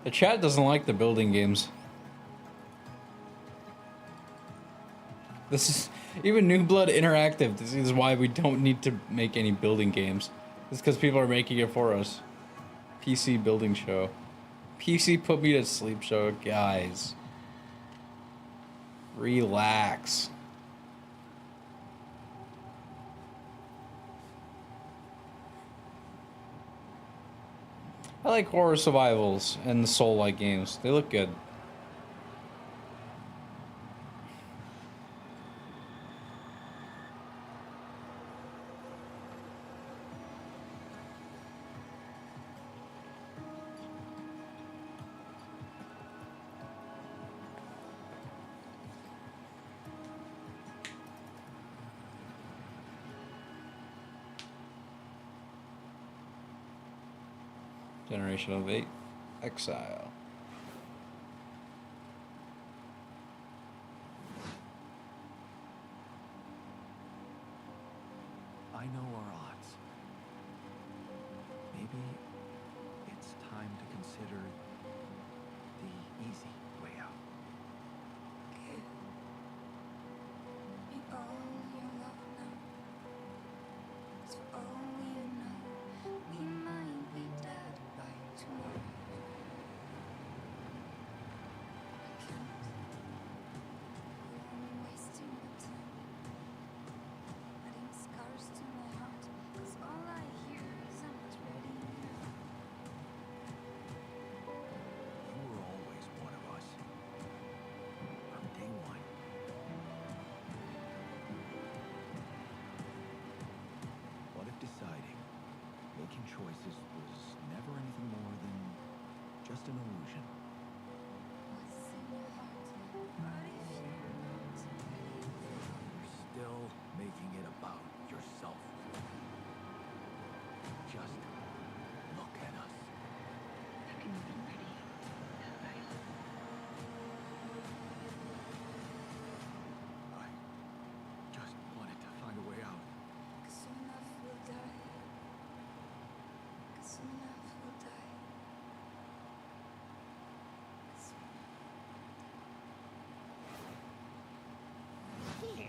The chat doesn't like the building games. This is even New Blood Interactive. This is why we don't need to make any building games. It's because people are making it for us. PC building show. PC put me to sleep show, guys. Relax. I like horror survivals and the Soul-like games. They look good. Generation of 8. Exile. I know our odds. Maybe it's time to consider the easy way out. Be all your love now. 'Cause for all we know, we might be dead by tomorrow. I can't go on wasting my time, adding scars to my heart. 'Cause all I hear is I'm not ready now.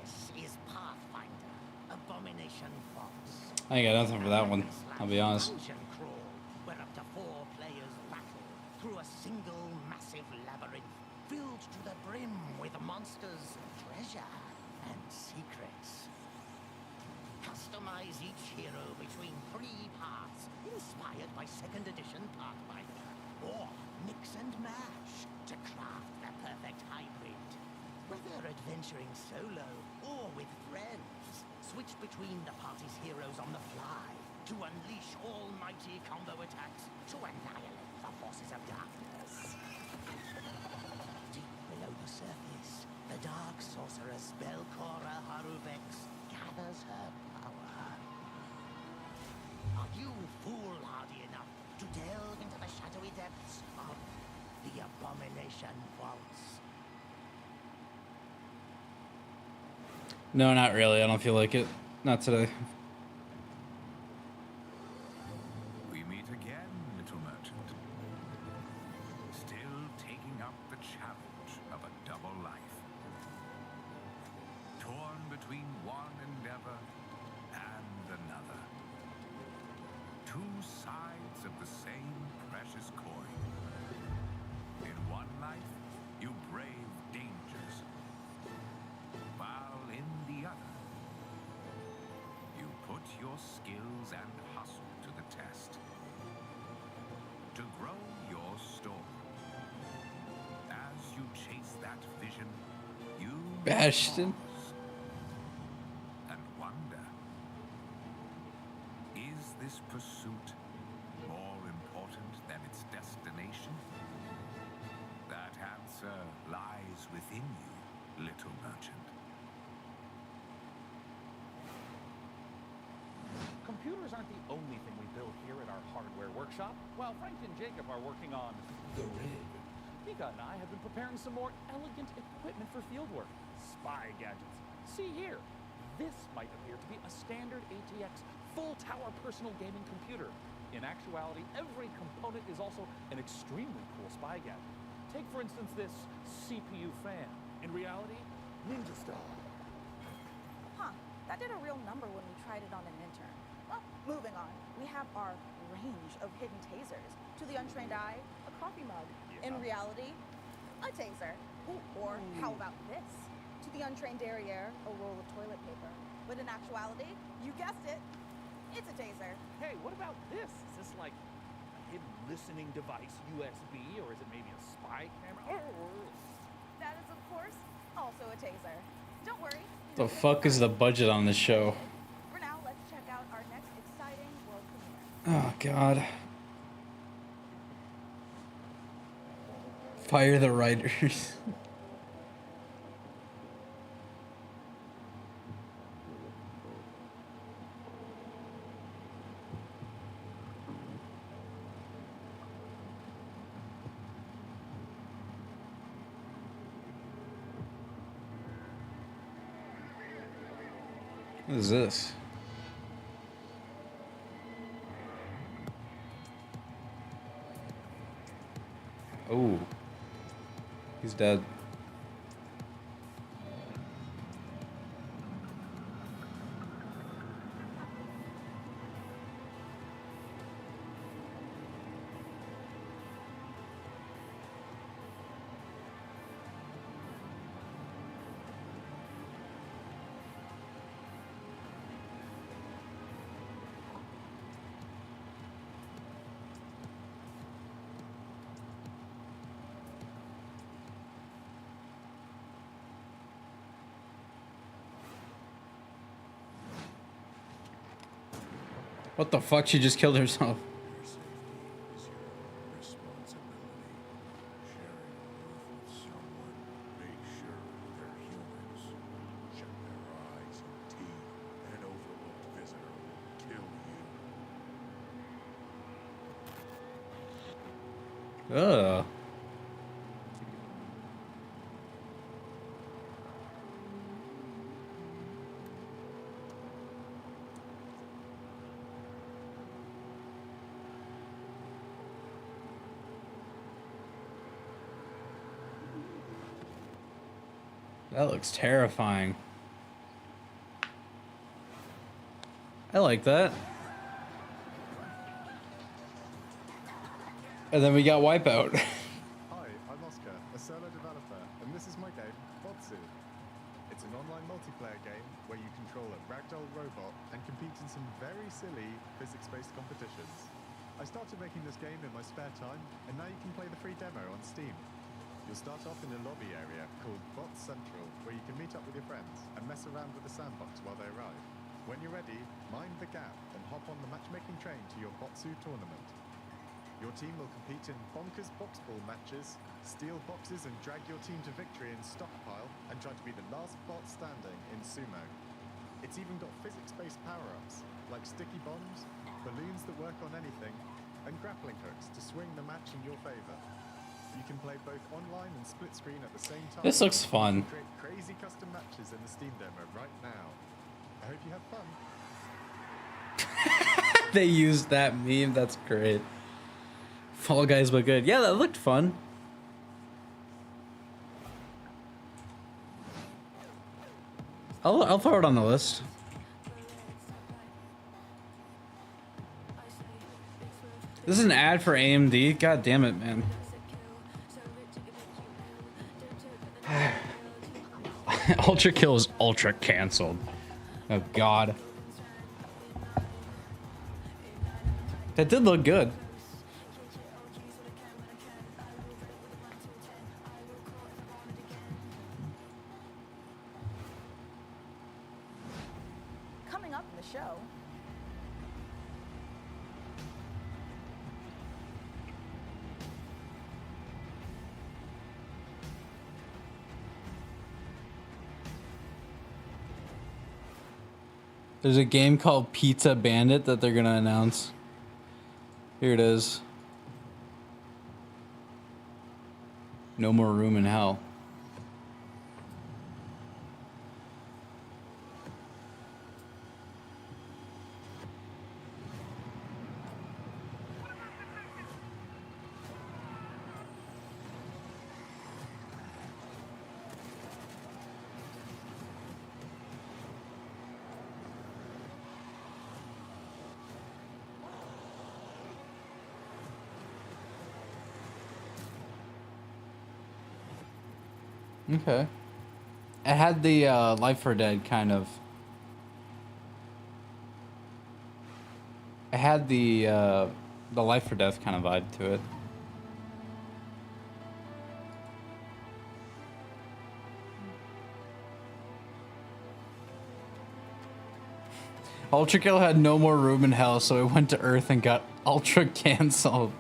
This is Pathfinder, Abomination Vaults. I ain't got nothing for that one. I'll be honest. Dungeon crawl, where up to 4 players battle through a single massive labyrinth filled to the brim with monsters, treasure, and secrets. Customize each hero between 3 paths, inspired by 2nd edition Pathfinder, or mix and match to craft the perfect hybrid. Whether adventuring solo or with friends, switch between the party's heroes on the fly to unleash almighty combo attacks to annihilate the forces of darkness. Deep below the surface, the dark sorceress Belcora Haruvex gathers her power. Are you foolhardy enough to delve into the shadowy depths of the Abomination Vaults? No, not really. I don't feel like it. Not today. We meet again, little merchant. Still taking up the challenge of a double life. Torn between one endeavor and another. 2 sides of the same precious coin. In one life, you brave dangers. While in the other, you put your skills and hustle to the test. To grow your story. As you chase that vision, you Bastion. pause and wonder, is this pursuit more important than its destination? That answer lies within you, little merchant. Computers aren't the only thing we build here at our hardware workshop. While Frank and Jacob are working on the rig, Mika and I have been preparing some more elegant equipment for fieldwork. Spy gadgets. See here. This might appear to be a standard ATX full-tower personal gaming computer. In actuality, every component is also an extremely cool spy gadget. Take, for instance, this CPU fan. In reality, Ninja Star. Huh, that did a real number when we tried it on an intern. Well, moving on. We have our range of hidden tasers. To the untrained eye, a coffee mug. In reality, a taser. Or how about this? To the untrained derriere, a roll of toilet paper. But in actuality, you guessed it, it's a taser. Hey, what about this? Is this like a hidden listening device, USB, or is it maybe a spy camera? That is, of course, also a taser. Don't worry. The fuck is the budget on this show? For now, let's check out our next exciting world premiere. Oh god. Fire the writers. What is this? Oh, he's dead. What the fuck? She just killed herself. Ugh. That looks terrifying. I like that. And then we got Wipeout. Hi, I'm Oscar, a solo developer, and this is my game, Botsu. It's an online multiplayer game where you control a ragdoll robot and compete in some very silly physics-based competitions. I started making this game in my spare time, and now you can play the free demo on Steam. You'll start off in a lobby area called Bot Central, where you can meet up with your friends and mess around with the sandbox while they arrive. When you're ready, mind the gap and hop on the matchmaking train to your Botsu tournament. Your team will compete in bonkers boxball matches, steal boxes and drag your team to victory in Stockpile, and try to be the last bot standing in Sumo. It's even got physics-based power-ups, like sticky bombs, balloons that work on anything, and grappling hooks to swing the match in your favor. You can play both online and split screen at the same time. This looks fun. You can create crazy custom matches in the Steam demo right now. I hope you have fun. They used that meme. That's great. Fall Guys, but good. Yeah, that looked fun. I'll throw it on the list. This is an ad for AMD. God damn it, man. Ultra Kill is ultra canceled. Oh God. That did look good. Coming up in the show, There's a game called Pizza Bandit that they're gonna announce. Here it is. No more room in hell. Okay. It had the Life 4 Dead kind of. It had the Life 4 Death kind of vibe to it. Ultra Kill had no more room in hell, so it went to Earth and got ultra canceled.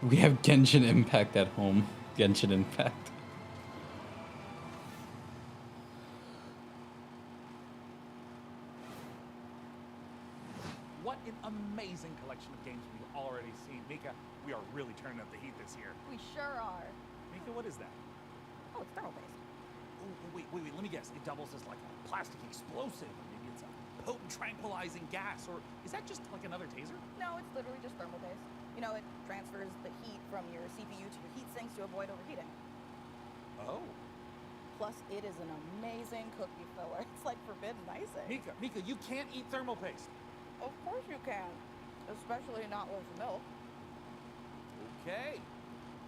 We have Genshin Impact at home. Genshin Impact. What an amazing collection of games we've already seen. Mika, we are really turning up the heat this year. we sure are. Mika, what is that? Oh, it's thermal-based. Oh, wait, let me guess. It doubles as like a plastic explosive. Or maybe it's a potent tranquilizing gas. Or is that just like another taser? No, it's literally just thermal-based. You know, it transfers the heat from your CPU to your heat sinks to avoid overheating. Oh. Plus, it is an amazing cookie filler. It's like forbidden icing. Mika, you can't eat thermal paste. Of course you can. Especially not with milk. Okay.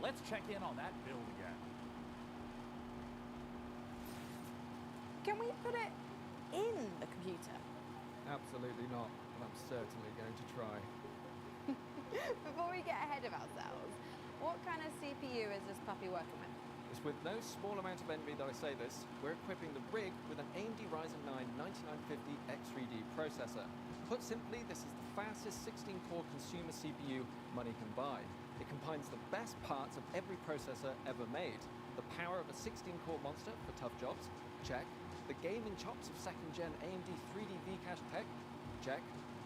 Let's check in on that build again. Can we put it in the computer? Absolutely not, but I'm certainly going to try. Before we get ahead of ourselves, what kind of CPU is this puppy working with? It's with no small amount of envy that I say this. We're equipping the rig with an AMD Ryzen 9 9950 X3D processor. Put simply, this is the fastest 16-core consumer CPU money can buy. It combines the best parts of every processor ever made. The power of a 16-core monster for tough jobs, check. The gaming chops of second-gen AMD 3D V-Cache tech, check.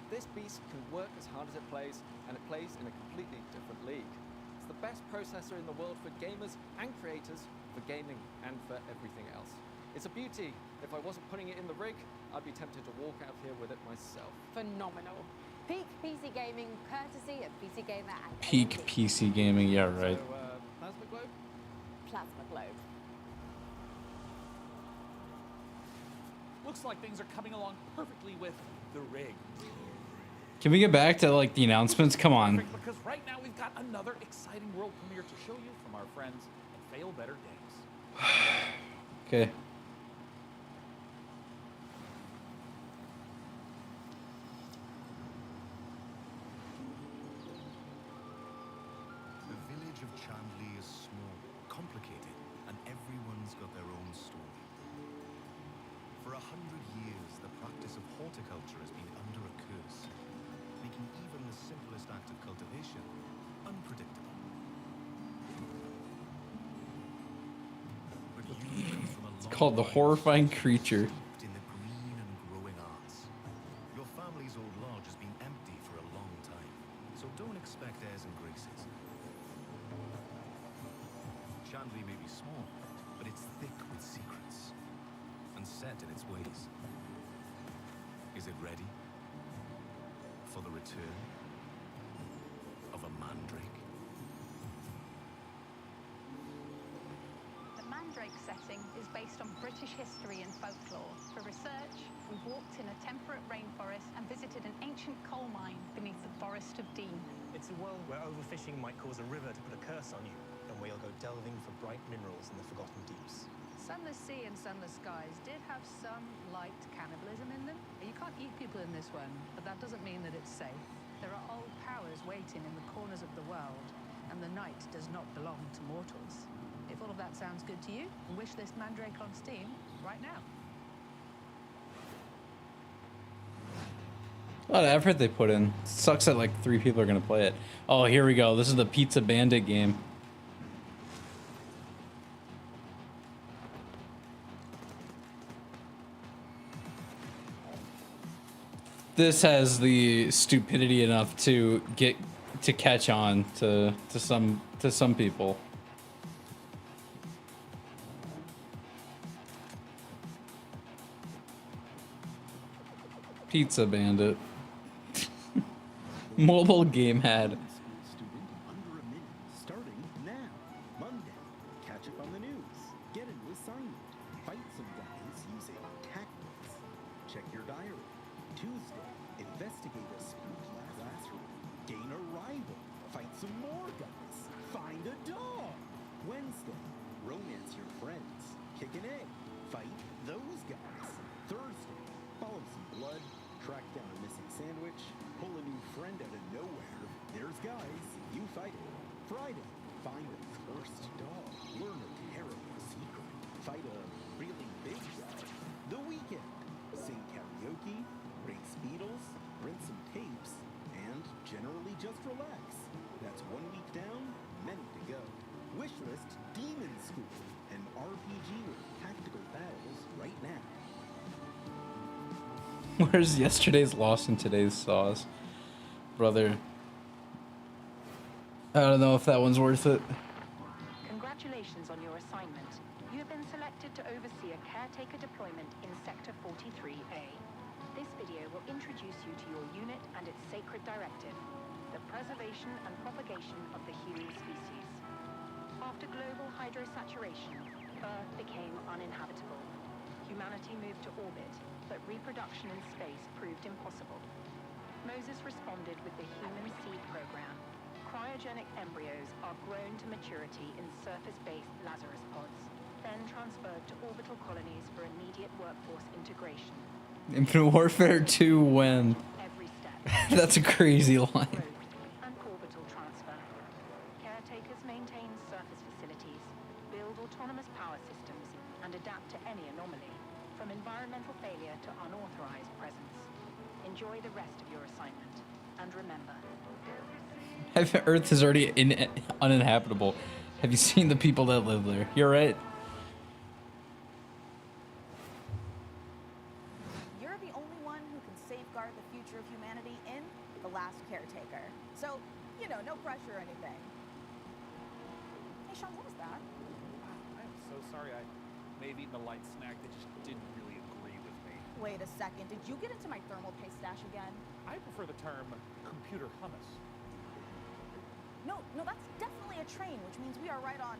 This beast can work as hard as it plays, and it plays in a completely different league. It's the best processor in the world for gamers and creators, for gaming and for everything else. It's a beauty. If I wasn't putting it in the rig, I'd be tempted to walk out here with it myself. Phenomenal. Peak PC gaming, courtesy of PC Gamer and Peak PC gaming, yeah, right. So, Plasma Globe? Plasma Globe. Looks like things are coming along perfectly with the rig. Can we get back to like the announcements? Come on. Perfect, because right now we've got another exciting world premiere to show you from our friends at Fail Better Games. Okay. The village of Chandley is small, complicated, and everyone's got their own story. For 100 years, the practice of horticulture has been under a curse, making even the simplest act of cultivation unpredictable. But you come from a It's long called The line Horrifying Creature. steeped in the green and growing arts. Your family's old lodge has been empty for a long time, so don't expect airs and graces. Chandley may be small, but it's thick with secrets and set in its ways. Is it ready for the return of a mandrake? The Mandrake setting is based on British history and folklore. For research, we've walked in a temperate rainforest and visited an ancient coal mine beneath the Forest of Dean. It's a world where overfishing might cause a river to put a curse on you, and we'll go delving for bright minerals in the forgotten deeps. Sunless Sea and Sunless Skies did have some light cannibalism in them. You can't eat people in this one, but that doesn't mean that it's safe. There are old powers waiting in the corners of the world, and the night does not belong to mortals. If all of that sounds good to you, wish list Mandrake on Steam right now. A lot of effort they put in. Sucks that like 3 people are gonna play it. Oh, here we go. This is the Pizza Bandit game. This has the stupidity enough to catch on to some people. Pizza Bandit. Mobile game ad. Student under a minute, starting now. Monday, catch up on the news. Get a new assignment. Fight some guys using tactics. Check your diary. Tuesday, investigate a spooky classroom. Gain a rival. Fight some more guys. Find a dog. Wednesday, romance your friends. Kick an egg. Fight those guys. Thursday, follow some blood. Track down a missing sandwich. Pull a new friend out of nowhere. There's guys. You fight it. Friday, find a cursed dog. Learn a terrible secret. Fight a really big guy. The weekend, sing karaoke, race Beatles, rent some tapes, and generally just relax. That's 1 week down, many to go. Wishlist Demon School, an RPG with tactical battles right now. Where's yesterday's loss and today's sauce? Brother. I don't know if that one's worth it. Congratulations on your assignment. You have been selected to oversee a caretaker deployment in Sector 43A. This video will introduce you to your unit and its sacred directive, the preservation and propagation of the human species. After global hydrosaturation, Earth became uninhabitable. Humanity moved to orbit, but reproduction in space proved impossible. Moses responded with the Human Seed Program. Cryogenic embryos are grown to maturity in surface-based Lazarus pods, then transferred to orbital colonies for immediate workforce integration. Infinite Warfare 2 when? Every step. That's a crazy line. And orbital transfer. Caretakers maintain surface facilities, build autonomous power systems, and adapt to any anomaly, from environmental failure to unauthorized presence. Enjoy the rest of your assignment. And remember, Earth is already uninhabitable. Have you seen the people that live there? You're right. You're the only one who can safeguard the future of humanity in The Last Caretaker. So, you know, no pressure or anything. Hey, Sean, what was that? I'm so sorry. I may have eaten a light snack that just didn't really agree with me. Wait a second. Did you get into my thermal paste stash again? I prefer the term computer hummus. No, that's definitely a train, which means we are right on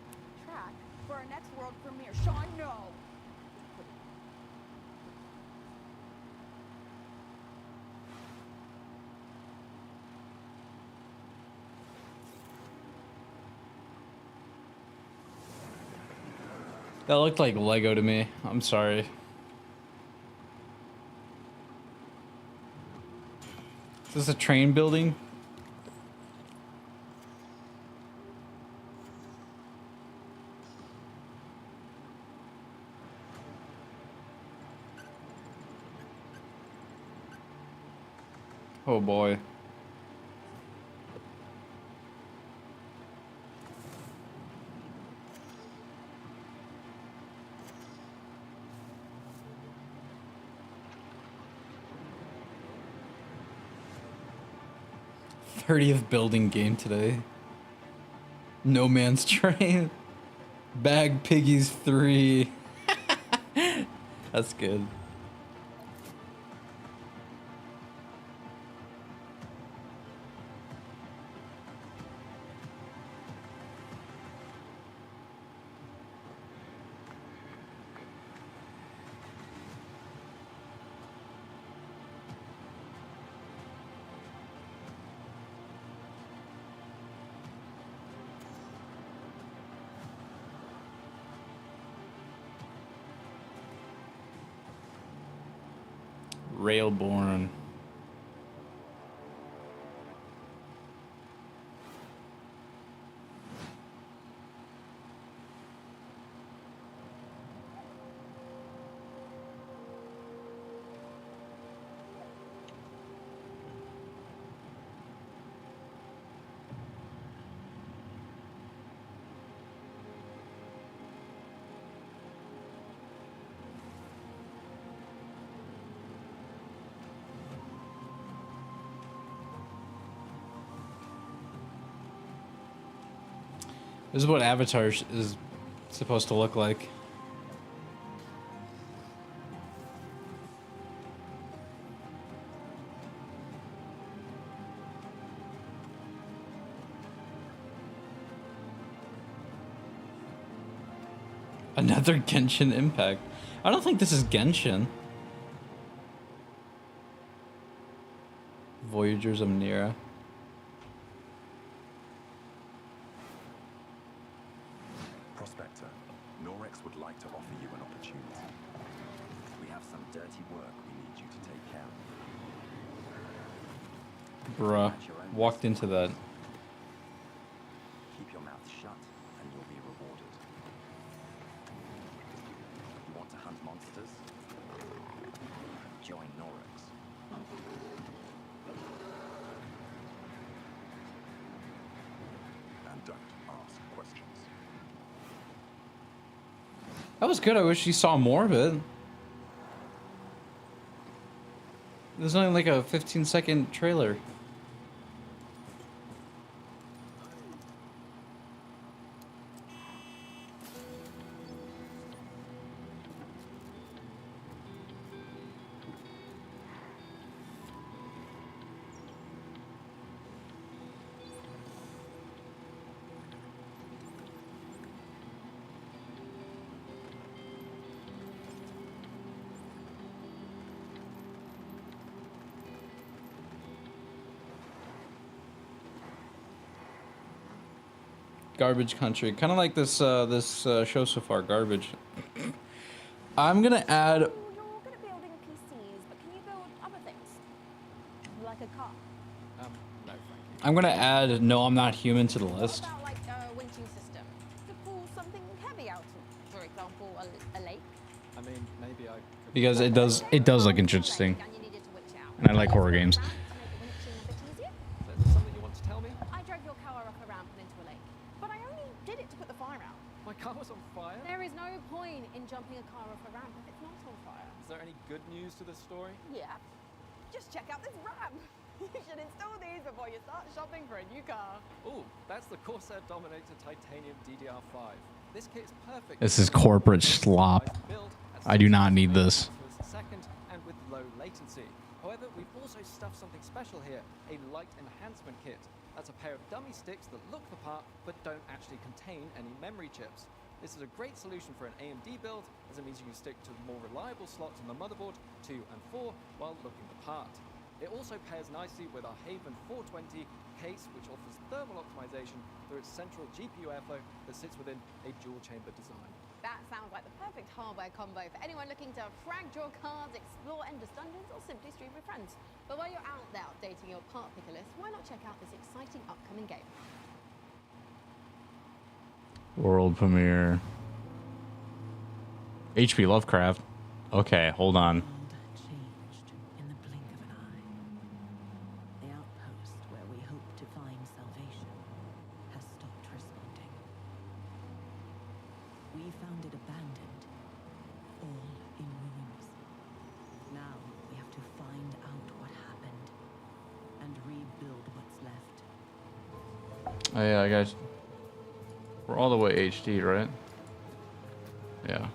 track for our next world premiere. Sean, no! That looked like Lego to me. I'm sorry. Is this a train building? Oh boy. '30th building game today. No Man's Train. Bag Piggies 3. That's good. Railborn. This is what Avatar is supposed to look like. Another Genshin Impact. I don't think this is Genshin. Voyagers of Nira. Prospector, Norex would like to offer you an opportunity. We have some dirty work we need you to take care of. Bruh. Walked into that. Keep your mouth shut and you'll be rewarded. You want to hunt monsters? Join Norex. And don't ask questions. That was good. I wish you saw more of it. There's only like a 15-second trailer. Garbage Country, kind of like this show so far, Garbage. I'm gonna add. You're good at building PCs, but can you build other things? Like a car? No, thank you. I'm gonna add No, I'm Not Human to the list. What about like a winching system to pull something heavy out, for example, a lake? I mean, maybe I could... Because it does look interesting. And you needed to witch out. And I like horror games. Is there something you want to tell me? I drove your car off a ramp and into a lake, but I only did it to put the fire out. My car was on fire? There is no point in jumping a car off a ramp if it's not on fire. Is there any good news to this story? Yeah. Just check out this ramp. You should install these before you start shopping for a new car. Ooh, that's the Corsair Dominator Titanium DDR5. This kit is perfect. This is corporate slop. I do not need this. Second and with low latency. However, we've also stuffed something special here, a light enhancement kit. That's a pair of dummy sticks that look the part but don't actually contain any memory chips. This is a great solution for an AMD build, as it means you can stick to more reliable slots on the motherboard 2 and 4 while looking the part. It also pairs nicely with our Haven 420 case, which offers thermal optimization through its central GPU airflow that sits within a dual-chamber design. That sounds like the perfect hardware combo for anyone looking to frag draw cards, explore endless dungeons, or simply stream with friends. But while you're out there updating your part picker list, why not check out this exciting upcoming game? World premiere. HP Lovecraft. Okay, hold on. The outpost where we hope to find salvation has stopped responding. We found it abandoned, all in ruins. Now we have to find out what happened and rebuild what's left. Oh yeah, guys. We're all the way HD, right? Yeah.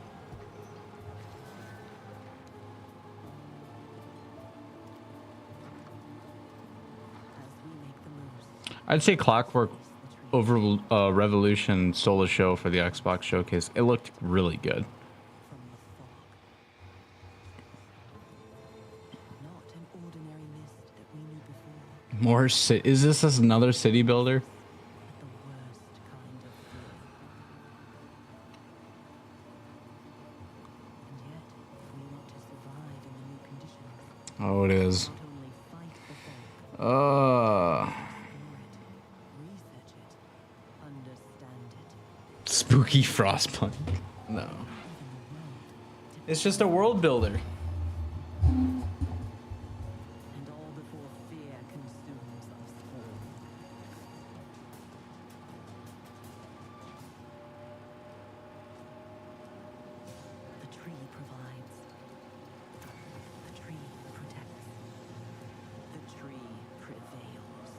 I'd say Clockwork Revolution stole a show for the Xbox Showcase. It looked really good. More is this another city builder? Oh, it is. Spooky Frostpunk. No. It's just a world builder. And all before fear consumes us all. The tree provides. The tree protects. The tree prevails.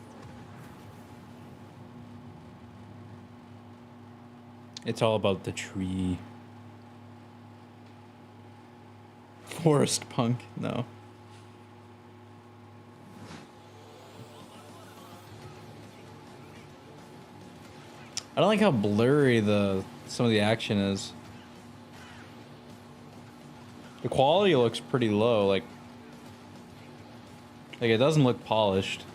It's all about the tree. Forest punk, no. I don't like how blurry some of the action is. The quality looks pretty low, like it doesn't look polished.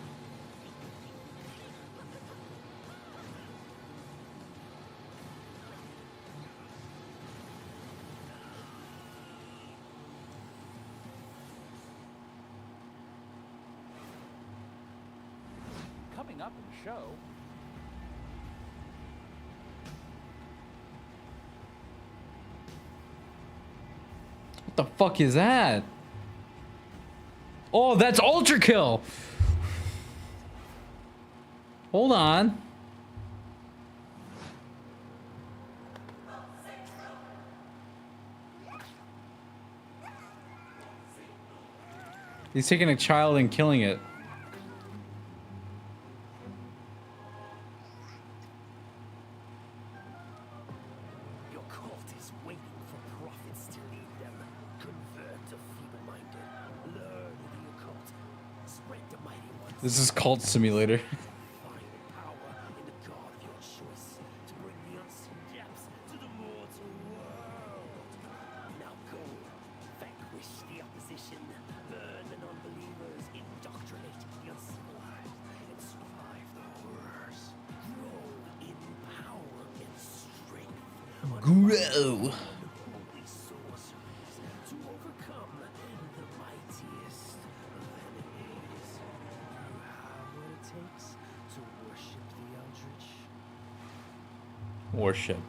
Coming up in the show, What the fuck is that? Oh, that's Ultra Kill. Hold on. He's taking a child and killing it. Your cult is waiting for prophets to lead them. Convert to feeble-minded. Learn the occult. Spread the mighty ones. This is Cult Simulator. Find power in the god of your choice to bring the unseen depths to the mortal world. Now go. Vanquish the opposition. Burn the non-believers. Indoctrinate the uncivilized. And survive the horrors. Grow in power and strength. Grow. Holy sorceries to overcome the mightiest of enemies. You have what it takes to worship the Eldritch. Worship.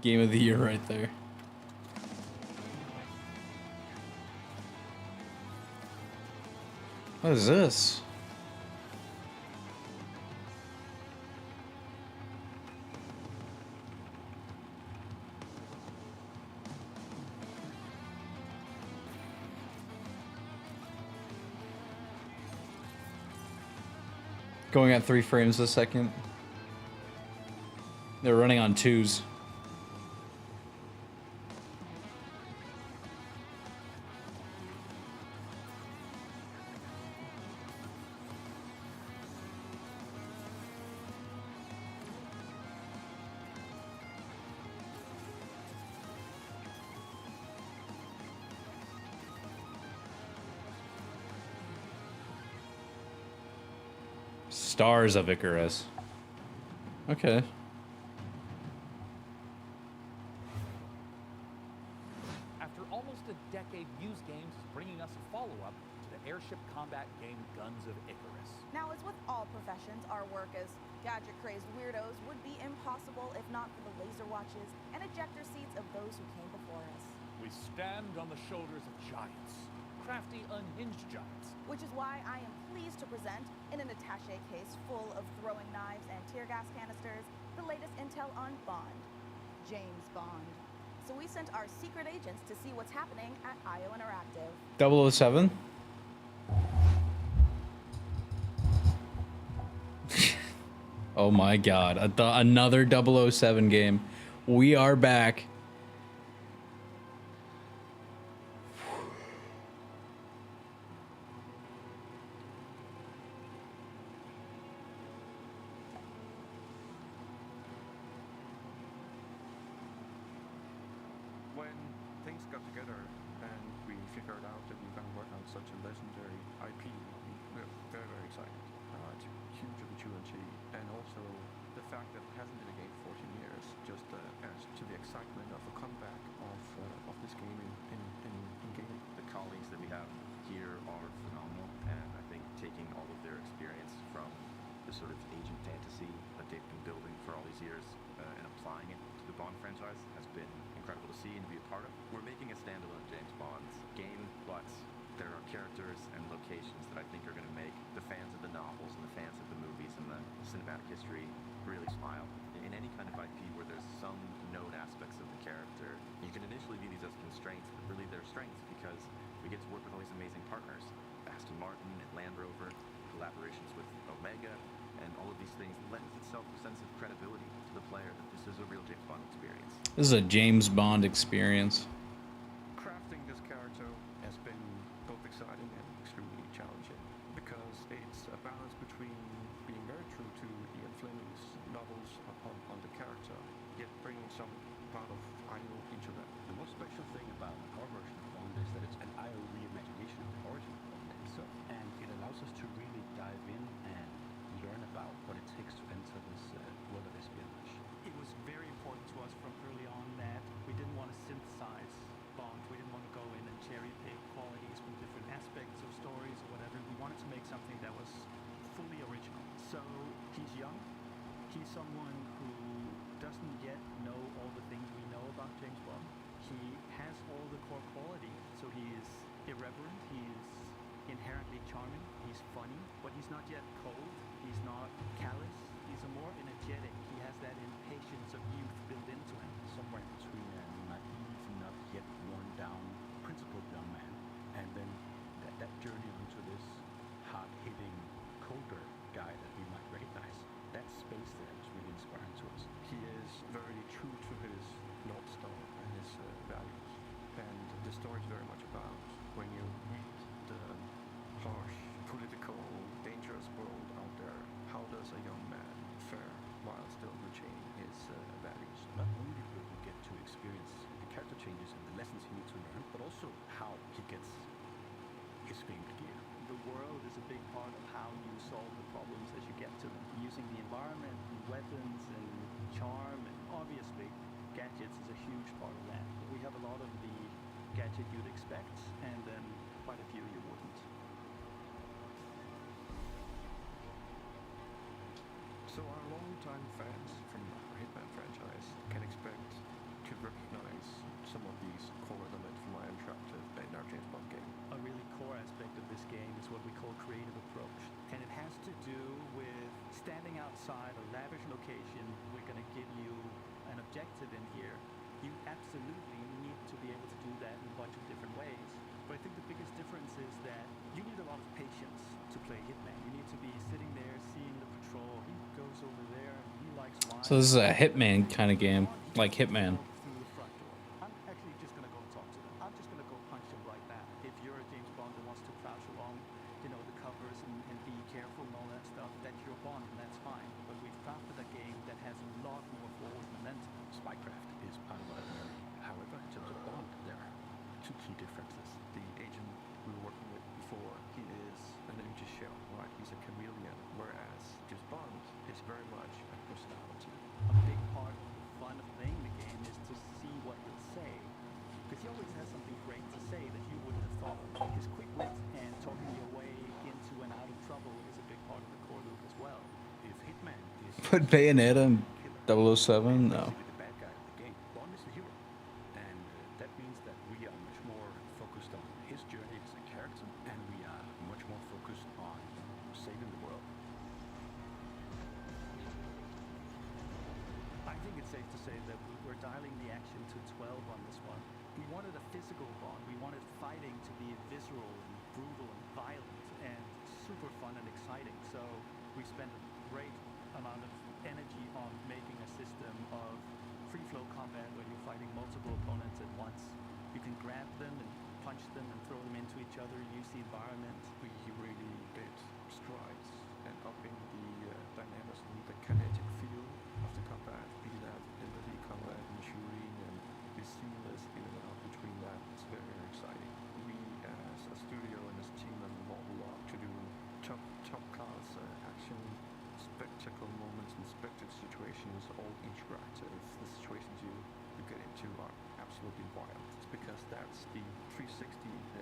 Game of the year right there. What is this? Going at 3 frames a second. They're running on 2s. Stars of Icarus. Okay. After almost a decade, Used Games is bringing us a follow-up to the airship combat game Guns of Icarus. Now, as with all professions, our work as gadget-crazed weirdos would be impossible if not for the laser watches and ejector seats of those who came before us. We stand on the shoulders of giants, crafty, unhinged giants. Which is why I am pleased to present, in an attaché case full of throwing knives and tear gas canisters, the latest intel on Bond, James Bond. So we sent our secret agents to see what's happening at IO Interactive. 007? Oh my god, another 007 game. We are back. When things got together and we figured out that we were going to work on such a legendary IP, we were very, very excited. It's a huge opportunity, and also the fact that it hasn't been a game for 14 years just adds to the excitement of the comeback of this game in gaming. The colleagues that we have here are phenomenal, and I think taking all of their experience from the sort of agent fantasy that they've been building for all these years and applying it to the Bond franchise has been incredible to see and to be a part of. We're making a standalone James Bond game, but there are characters and locations that I think are going to make the fans of the novels and the fans of the movies and the cinematic history really smile. In any kind of IP where there's some known aspects of the character, you can initially view these as constraints, but really they're strengths because we get to work with all these amazing partners. Aston Martin and Land Rover, collaborations with Omega, and all of these things lends itself a sense of credibility to the player that this is a real James Bond experience. This is a James Bond experience. Crafting this character has been both exciting and extremely challenging because it's a balance between being very true to Ian Fleming's novels on the character, yet bringing some part of IO into that. The most special thing about our version of Bond is that it's an IO reimagination of the origin of Bond itself, and it allows us to really dive in and learn about what it takes to enter this world of espionage. It was very important to us from early on that we didn't want to synthesize Bond. We didn't want to go in and cherry pick qualities from different aspects of stories or whatever. We wanted to make something that was fully original. So he's young. He's someone who doesn't yet know all the things we know about James Bond. He has all the core qualities. So he is irreverent. He is inherently charming. He's funny, but he's not yet cold. He's not callous. He's a more energetic. He has that impatience of youth built into him. Somewhere in between a naive, not yet worn down, principled young man, and then that journey onto this hard-hitting, colder guy that we might recognize. That space there was really inspiring to us. He is very true to his North Star and his values. And the story is very much about when you read the harsh, political, dangerous world out there, how does a young man fare while still retaining his values? Not only will we get to experience the character changes and the lessons he needs to learn, but also how he gets his famed gear. The world is a big part of how you solve the problems as you get to them. Using the environment and weapons and charm, and obviously gadgets is a huge part of that. We have a lot of the gadget you'd expect, and then quite a few you wouldn't. So our long-time fans from the Hitman franchise can expect could recognize some of these core elements from my interactive in our James Bond game. A really core aspect of this game is what we call creative approach. And it has to do with standing outside a lavish location. We're going to give you an objective in here. You absolutely need to be able to do that in a bunch of different ways. But I think the biggest difference is that you need a lot of patience to play Hitman. You need to be sitting there, seeing the patrol. He goes over there, and he likes wine. So this is a Hitman kind of game, like Hitman. Through the front door. I'm actually just going to go talk to them. I'm just going to go punch them right back. If you're a James Bond that wants to crouch along, you know, the covers and be careful and all that stuff, that's your Bond, and that's fine. But we've crafted a game that has a lot more forward momentum. Spycraft is part of what I learned. However, in terms of Bond, there are two key differences. The agent we were working with before, he is an empty shell, right? He's a chameleon, whereas James Bond is very much a personality. A big part of the fun of playing the game is to see what he'll say, because he always has something great to say that you wouldn't have thought of. His quick wit and talking your way into and out of trouble is a big part of the core loop as well. If Hitman is Put Bayonetta in 007? No. the bad guy of the game, Bond is the hero. And that means that we are much more focused on his journey as a character, and we are much more focused on saving the world. I think it's safe to say that we're dialing the action to 12 on this one. We wanted a physical Bond. We wanted fighting to be visceral and brutal and violent and super fun and exciting. So we spent a great amount of energy on making a system of free flow combat where you're fighting multiple opponents at once. You can grab them and punch them and throw them into each other, use the environment. We really did strides and upping the dynamics and the kinetic feel of the combat, be that ability combat and shooting and be seamless in and out between that. It's very, very exciting. We as a studio and as a team have evolved a lot to do top class action, spectacle moments and spectacle situations, all interactive. The situations you get into are absolutely wild. It's because that's the 360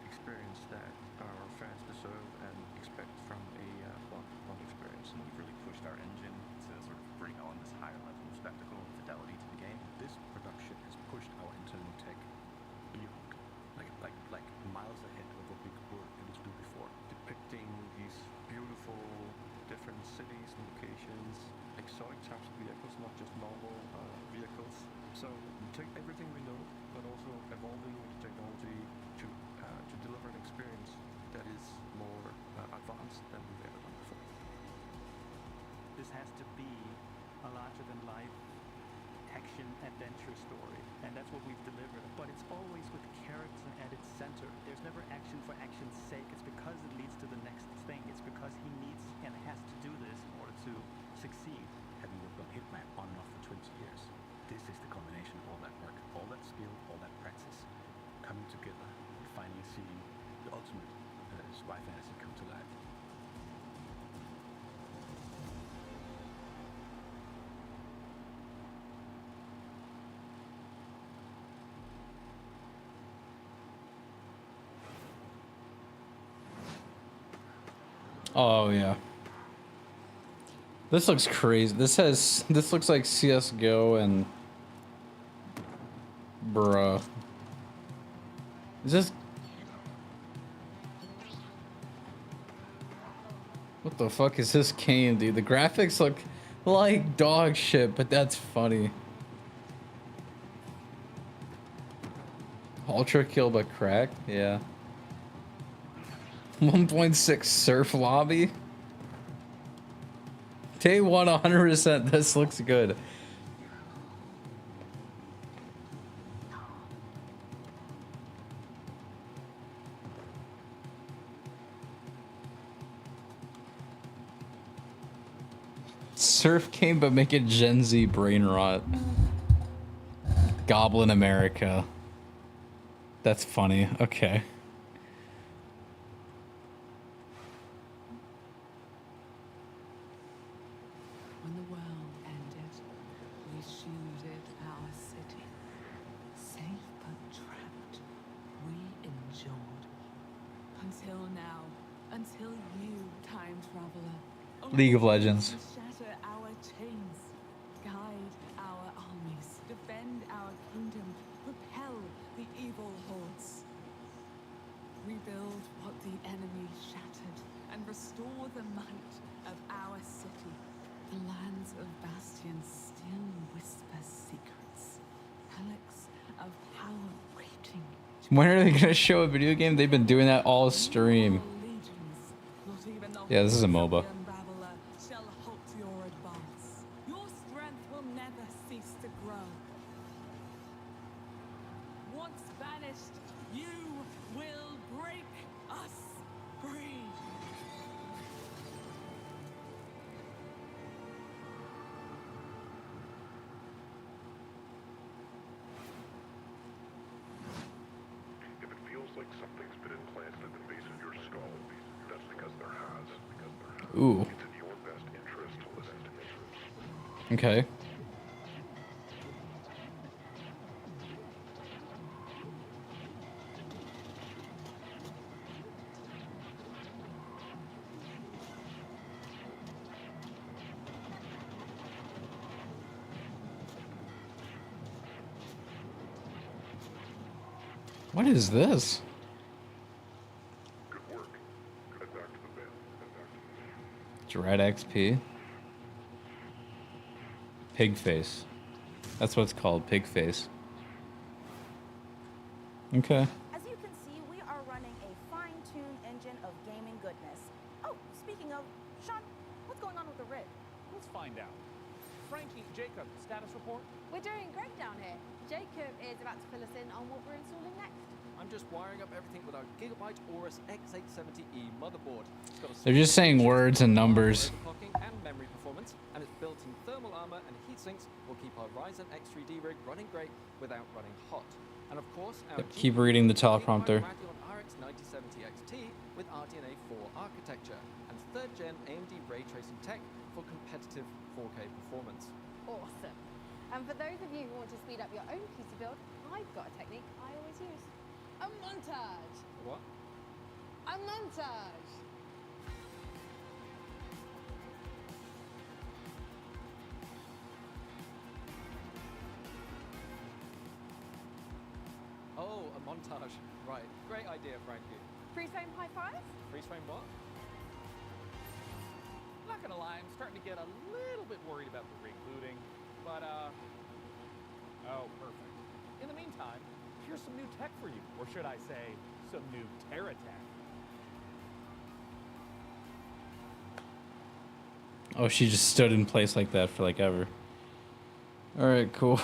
experience that our fans deserve and expect from a Bond experience. And we've really pushed our engine to sort of bring on this higher level of spectacle and fidelity to the game. This production has pushed our internal tech beyond, like miles ahead of what we were able to do before. Depicting these beautiful different cities and locations, exotic types of vehicles, not just normal vehicles. So we take everything we know, but also evolving with technology to deliver an experience that is more advanced than we've ever done before. This has to be a larger-than-life action-adventure story, and that's what we've delivered. But it's always with character at its center. There's never action for action's sake. It's because it leads to the next thing. It's because he needs and has to do this in order to succeed. Having worked on Hitman on and off for 20 years, this is the combination of all that work, all that skill, all that practice, coming together and finally seeing the ultimate spy fantasy come to life. Oh yeah. This looks crazy. This looks like CS:GO and bruh. Is this what the fuck is this game, dude? The graphics look like dog shit, but that's funny. Ultra kill but crack, yeah. 1.6 surf lobby. Day 1 100%. This looks good. Surf game but make it Gen Z brain rot. Goblin America. That's funny. Okay. When the world ended, we shielded our city. Safe but trapped, we endured. Until now, until you, time traveler. League of Legends. Shatter our chains. Guide our armies, defend our kingdom, repel the evil hordes. Rebuild what the enemy shattered, and restore the might of our city. The lands of Bastion still whisper secrets, relics of power reaching. When are they gonna show a video game? They've been doing that all stream. Yeah, this is a MOBA. Unraveler shall halt your advance. Your strength will never cease to grow. Once banished, you will break us free. If it feels like something's been implanted at the base of your skull, that's because there has. Ooh. It's in your best interest to listen to me. Okay. What is this? Good work. Head back to the bin. Dread XP. Pig face. That's what it's called, pig face. Okay. As you can see, we are running a fine-tuned engine of gaming goodness. Oh, speaking of, Sean, what's going on with the rig? Let's find out. Frankie, Jacob, status report? We're doing great down here. Jacob is about to fill us in on what we're installing next. I'm just wiring up everything with our Gigabyte Aorus X870E motherboard. It's got a They're just saying words and numbers. overclocking and memory performance, and its built-in thermal armor and heat sinks will keep our Ryzen X3D rig running great without running hot. And of course, our Keep reading the teleprompter. Radeon RX 9070 XT with RDNA 4 architecture and 3rd gen AMD ray tracing tech for competitive 4K performance. Awesome. And for those of you who want to speed up your own PC build, I've got a technique I always use. A montage. What? A montage. Oh, a montage. Right. Great idea, Frankie. Freeze frame high five? Freeze frame what? Not gonna lie, I'm starting to get a little bit worried about the rig looting, but oh, perfect. In the meantime, here's some new tech for you, or should I say, some new Terra tech. Oh, she just stood in place like that for like ever. Alright, cool.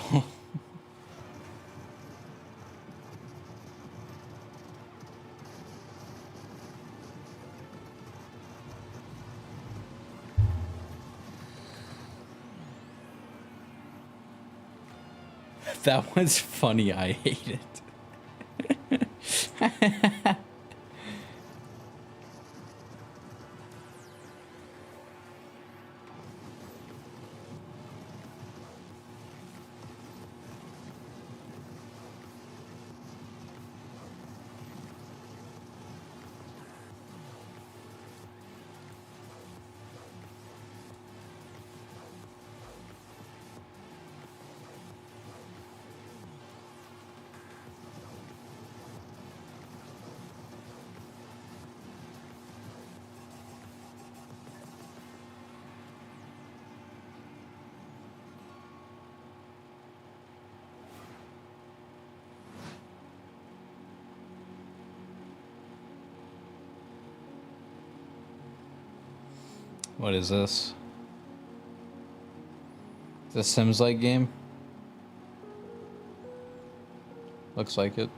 That one's funny, I hate it. What is this? Is this a Sims-like game? Looks like it.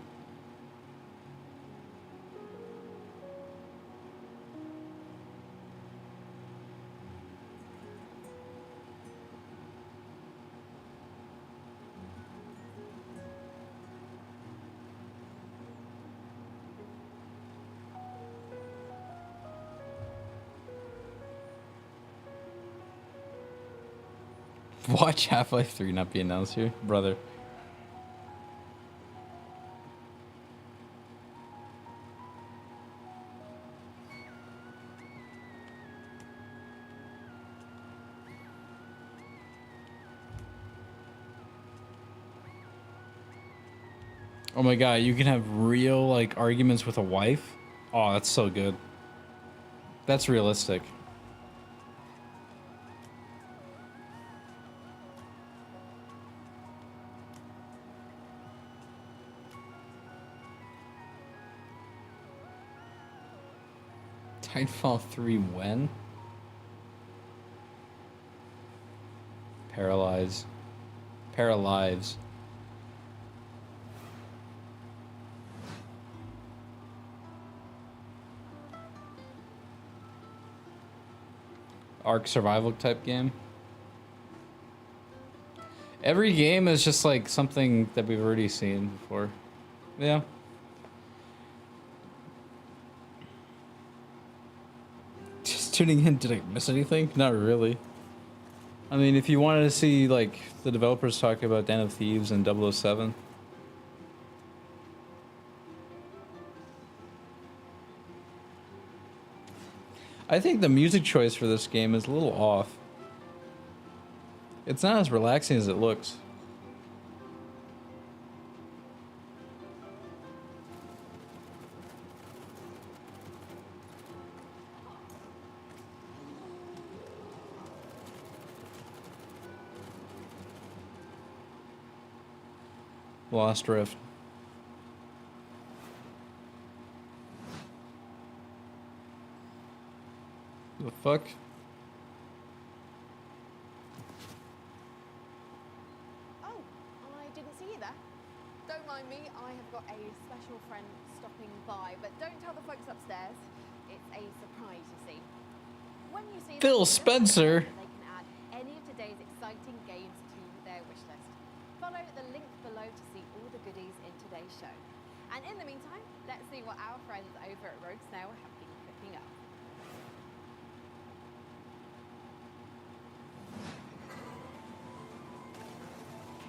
Watch Half-Life 3 not be announced here, brother. Oh my god, you can have real like arguments with a wife? Oh, that's so good. That's realistic. Titanfall 3 when? Paralyze. Paralyze. Ark survival type game. Every game is just like something that we've already seen before. Yeah. Just tuning in, did I miss anything? Not really. I mean, if you wanted to see like the developers talking about Den of Thieves and 007. I think the music choice for this game is a little off. It's not as relaxing as it looks. Lost Rift. The fuck? Oh, I didn't see you there. Don't mind me, I have got a special friend stopping by, but don't tell the folks upstairs. It's a surprise, you see. When you see Phil Spencer. they can add any of today's exciting games to their wish list. Follow the link below to see all the goodies in today's show. And in the meantime, let's see what our friends over at Rogue Snail have been cooking up.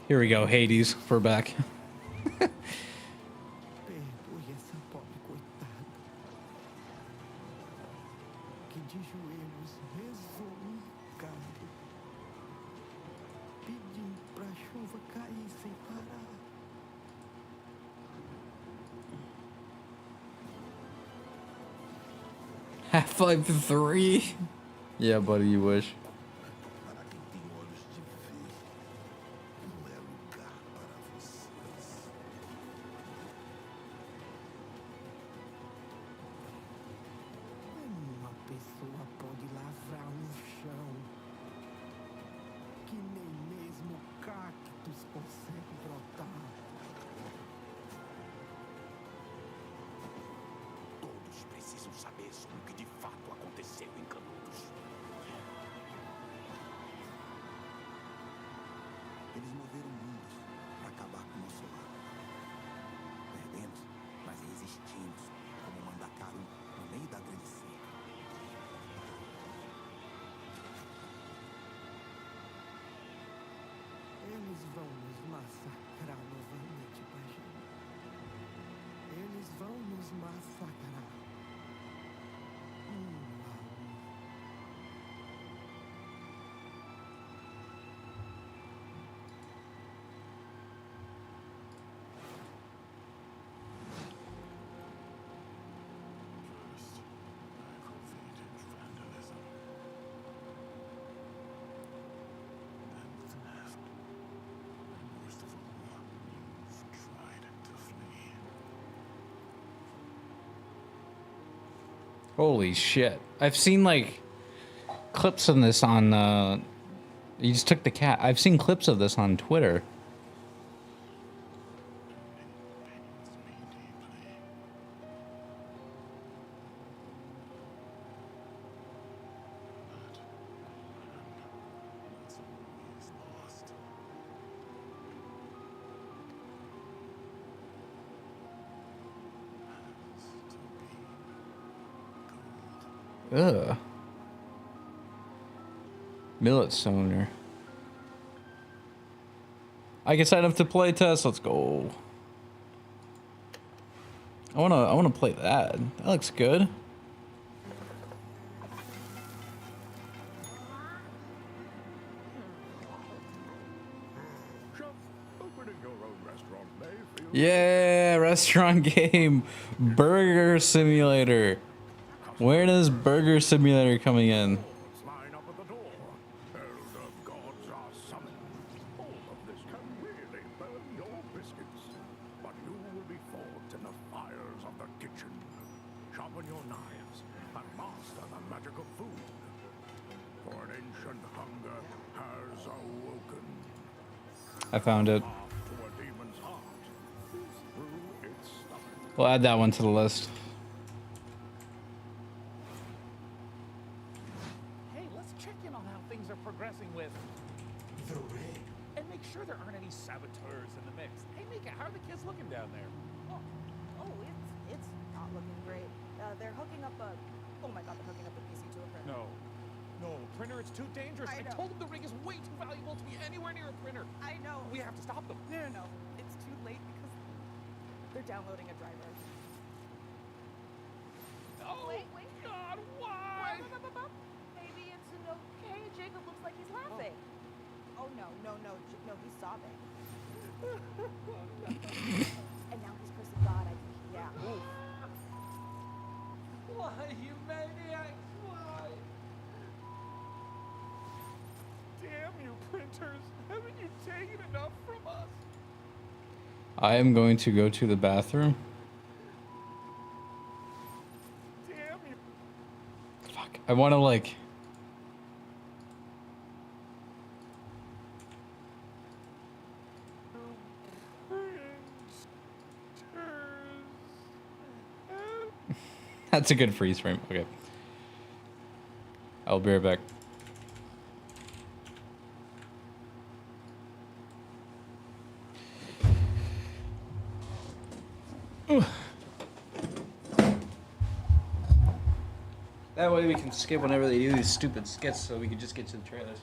Here we go, Hades. We're back. Perdoe essa pobre coitada. Que de joelhos rezou um bocado, pedindo pra chuva cair sem parar. Half-Life 3. Yeah, buddy, you wish. Uma pessoa pode lavrar um chão que nem mesmo cactos consegue brotar. Todos precisam saber sobre o que de fato aconteceu em Canudos. Eles moveram mundos para acabar com o nosso lar. Perdemos, mas resistimos, como Mandacaru no meio da grande seca. Eles vão nos massacrar novamente, Pajé. Eles vão nos massacrar. Um a um. Holy shit. I've seen like clips of this on you just took the cat. I've seen clips of this on Twitter. Ugh. Millet Stoner. I can sign up to play test. Let's go. I wanna play that. That looks good. Chef, open a Your own restaurant may feel Yeah, restaurant game, Burger Simulator. Where does Burger Simulator coming in? line up at the door. Elder gods are summoned. All of this can really burn your biscuits, but you will be forged in the fires of the kitchen. Sharpen your knives and master the magic of food. For an ancient hunger has awoken. I found it. To a demon's heart is through its stomach. We'll add that one to the list. Hey, let's check in on how things are progressing with the rig. And make sure there aren't any saboteurs in the mix. Hey, Mika, how are the kids looking down there? It's not looking great. They're hooking up a. Oh my God, they're hooking up a PC to a printer. No, printer, it's too dangerous. I I know. told them the rig is way too valuable to be anywhere near a printer. I know. We have to stop them. No. It's too late because they're downloading a driver. Oh, wait. God, why? Maybe it's an okay. Jacob looks like he's laughing. Oh, no, he's sobbing. And now he's cursing God. Yeah. Oof. Why, you maniacs? Why? Damn you, printers. Haven't you taken enough from us? I am going to go to the bathroom. Damn you. Fuck. I want to like. That's a good freeze frame. Okay. I'll be right back. That way we can skip whenever they do these stupid skits so we can just get to the trailers.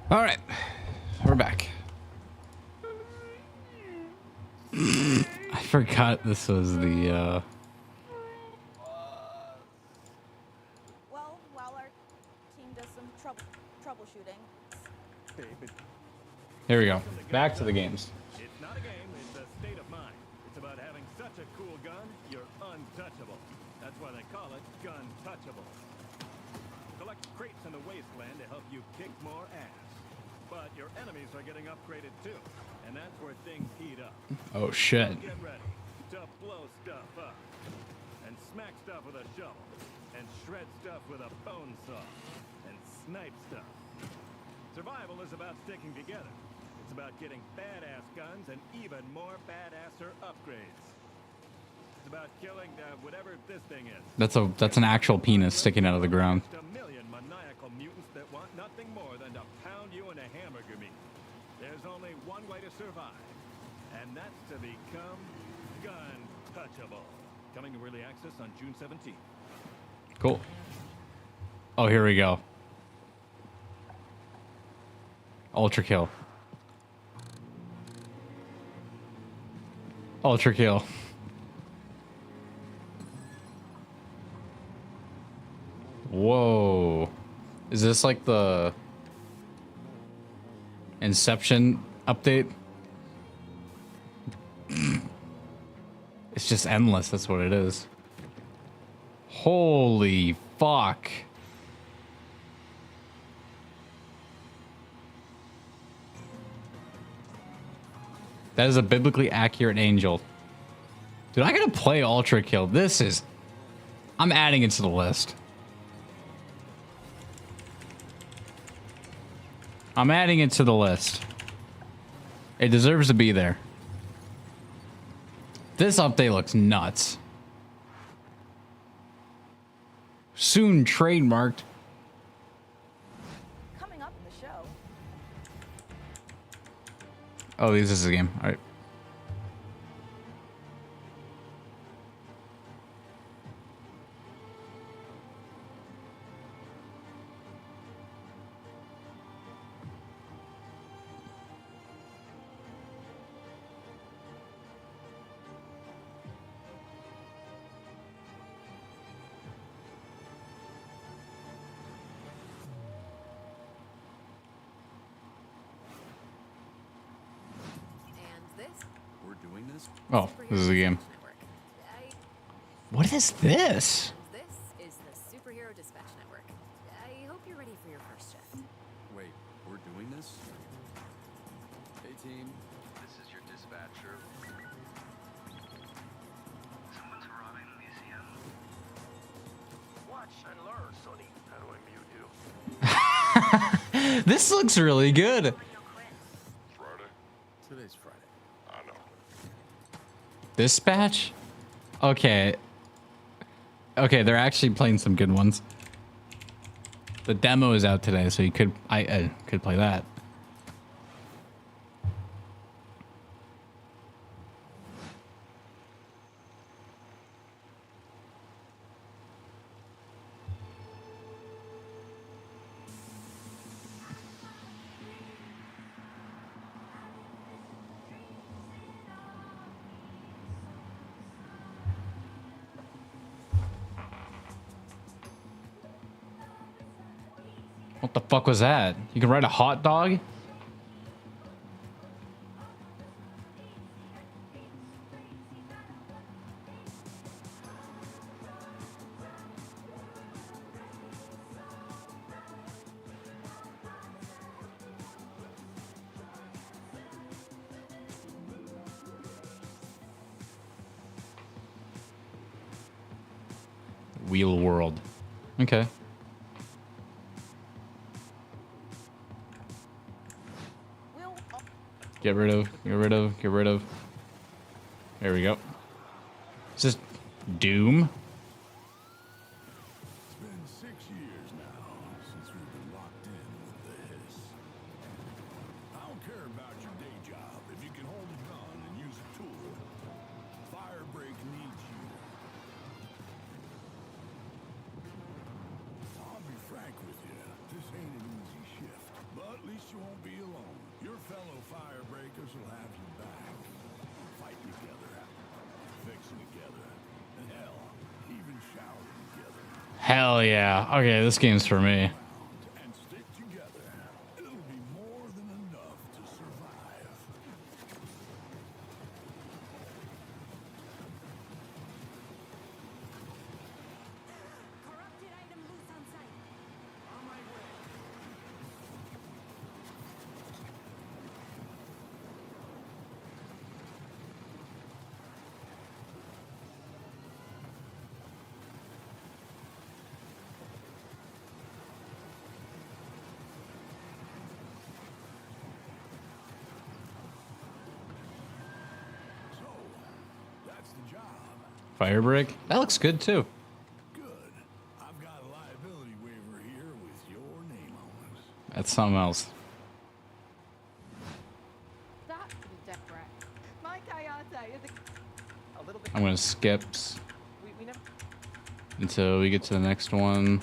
All right, we're back. I forgot this was the. Well, while our team does some troubleshooting. Here we go. Back to the games. It's not a game, it's a state of mind. It's about having such a cool gun, you're untouchable. That's why they call it Gun Touchable. Collect crates in the wasteland to help you kick more ass. But your enemies are getting upgraded too, and that's where things heat up. Oh shit. So get ready to blow stuff up, and smack stuff with a shovel, and shred stuff with a bone saw, and snipe stuff. Survival is about sticking together. It's about getting badass guns and even more badasser upgrades. It's about killing whatever this thing is. That's an actual penis sticking out of the ground. Just a million maniacal mutants that want nothing more than to pound you into hamburger meat. There's only one way to survive, and that's to become Gun Touchable. Coming to early access on June 17th. Cool. Oh, here we go. Ultra kill. Ultra kill. Whoa. Is this like the Inception update? It's just endless, that's what it is. Holy fuck. That is a biblically accurate angel. Dude, I gotta play Ultra Kill. This is... I'm adding it to the list. I'm adding it to the list. It deserves to be there. This update looks nuts. Soon trademarked. Coming up in the show. Oh, this is a game. All right. Oh, this is a game. What is this? This is the Superhero Dispatch Network. I hope you're ready for your first shift. Wait, we're doing this? Hey team, this is your dispatcher. Someone's robbing the museum. Watch and learn, Sonny. How do I mute you? This looks really good. Friday. Today's Friday. I know. Dispatch? Okay. Okay, they're actually playing some good ones. The demo is out today, so you could I could play that. What the fuck was that? You can ride a hot dog? Wheel World. Okay. Get rid of, get rid of, get rid of. There we go. Is this Doom? It's been 6 years now since we've been locked in with the Hiss. I don't care about your day job if you can hold a gun and use a tool. Firebreak needs you. I'll be frank with you, this ain't an easy shift, but at least you won't be alone. Your fellow firebreakers will have you back. Fight together, fixing together, and hell, even showering together. Hell yeah. Okay, this game's for me. And stick together. It'll be more than enough to survive. Corrupted item loose on site. On my way. So, that's the job. Firebreak? That looks good too. Good. I've got a liability waiver here with your name on it. That's something else. That's the death rat. My Kayate is A little bit. I'm gonna skip We never until we get to the next one.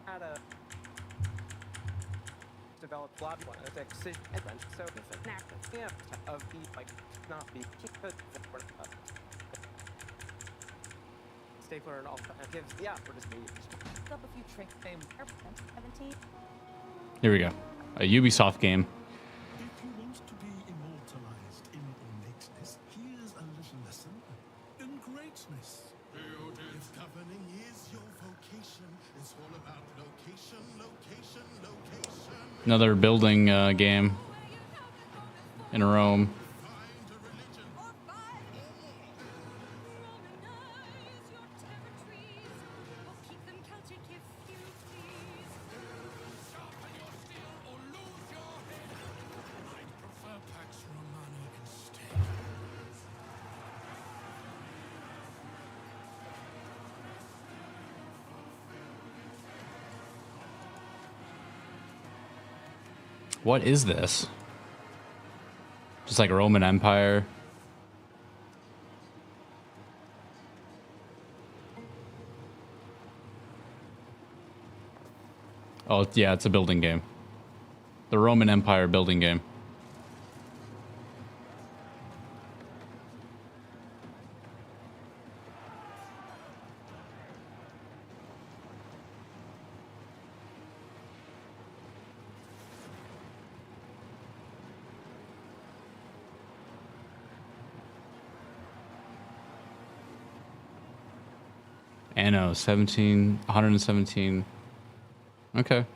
had a developed blood one of exit event, so yeah, of the like not be stapler and all that gives yeah for just me. Look up a few tricks. 17. Here we go. A Ubisoft game. If you want to be immortalized in ornateness, here's a little lesson in greatness. If governing is your vocation, it's all about location, location, location. Another building game in Rome. What is this? Just like Roman Empire. Oh, yeah, it's a building game. The Roman Empire building game. Anno 117. Okay.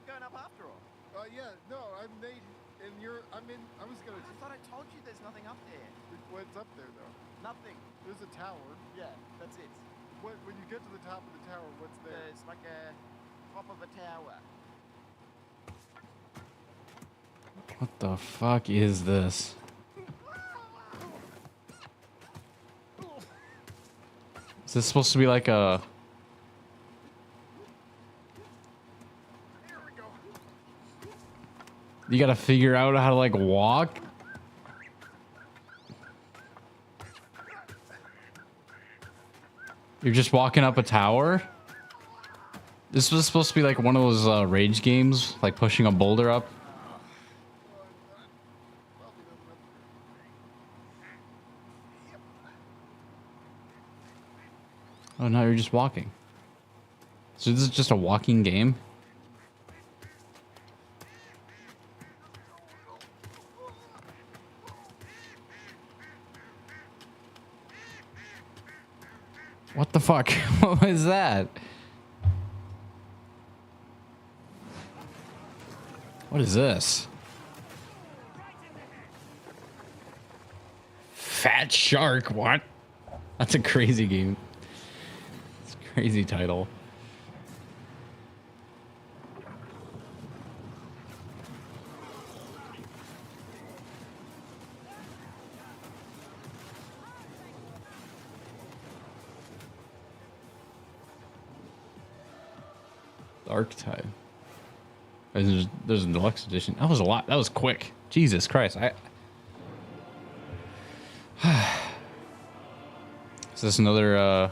Going up after all. Yeah, no, I'm Nate, and I'm in, I was gonna... I thought I told you there's nothing up there. What's up there, though? Nothing. There's a tower. Yeah, that's it. When you get to the top of the tower, what's there? There's like a top of a tower. What the fuck is this? Is this supposed to be like a... You gotta figure out how to like walk? You're just walking up a tower? This was supposed to be like one of those rage games, like pushing a boulder up. Oh, now you're just walking. So this is just a walking game? What the fuck? What was that? What is this? Fat Shark, what? That's a crazy game. It's a crazy title. Archetype. There's a deluxe edition. That was a lot. That was quick. Jesus Christ. Is this another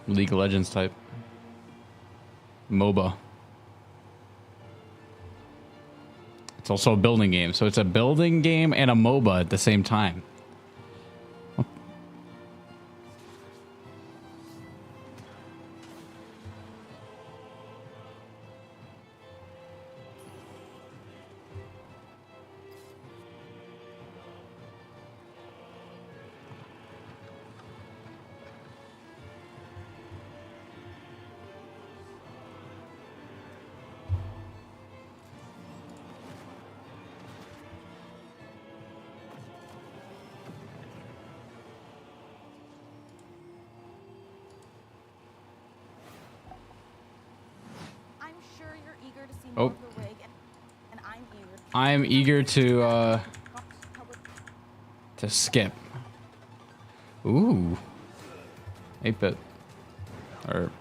League of Legends type. MOBA. It's also a building game, so it's a building game and a MOBA at the same time. I'm sure you're eager to see Oh. more of the rig, and I'm eager. I'm eager to skip. Ooh. 8-bit. Or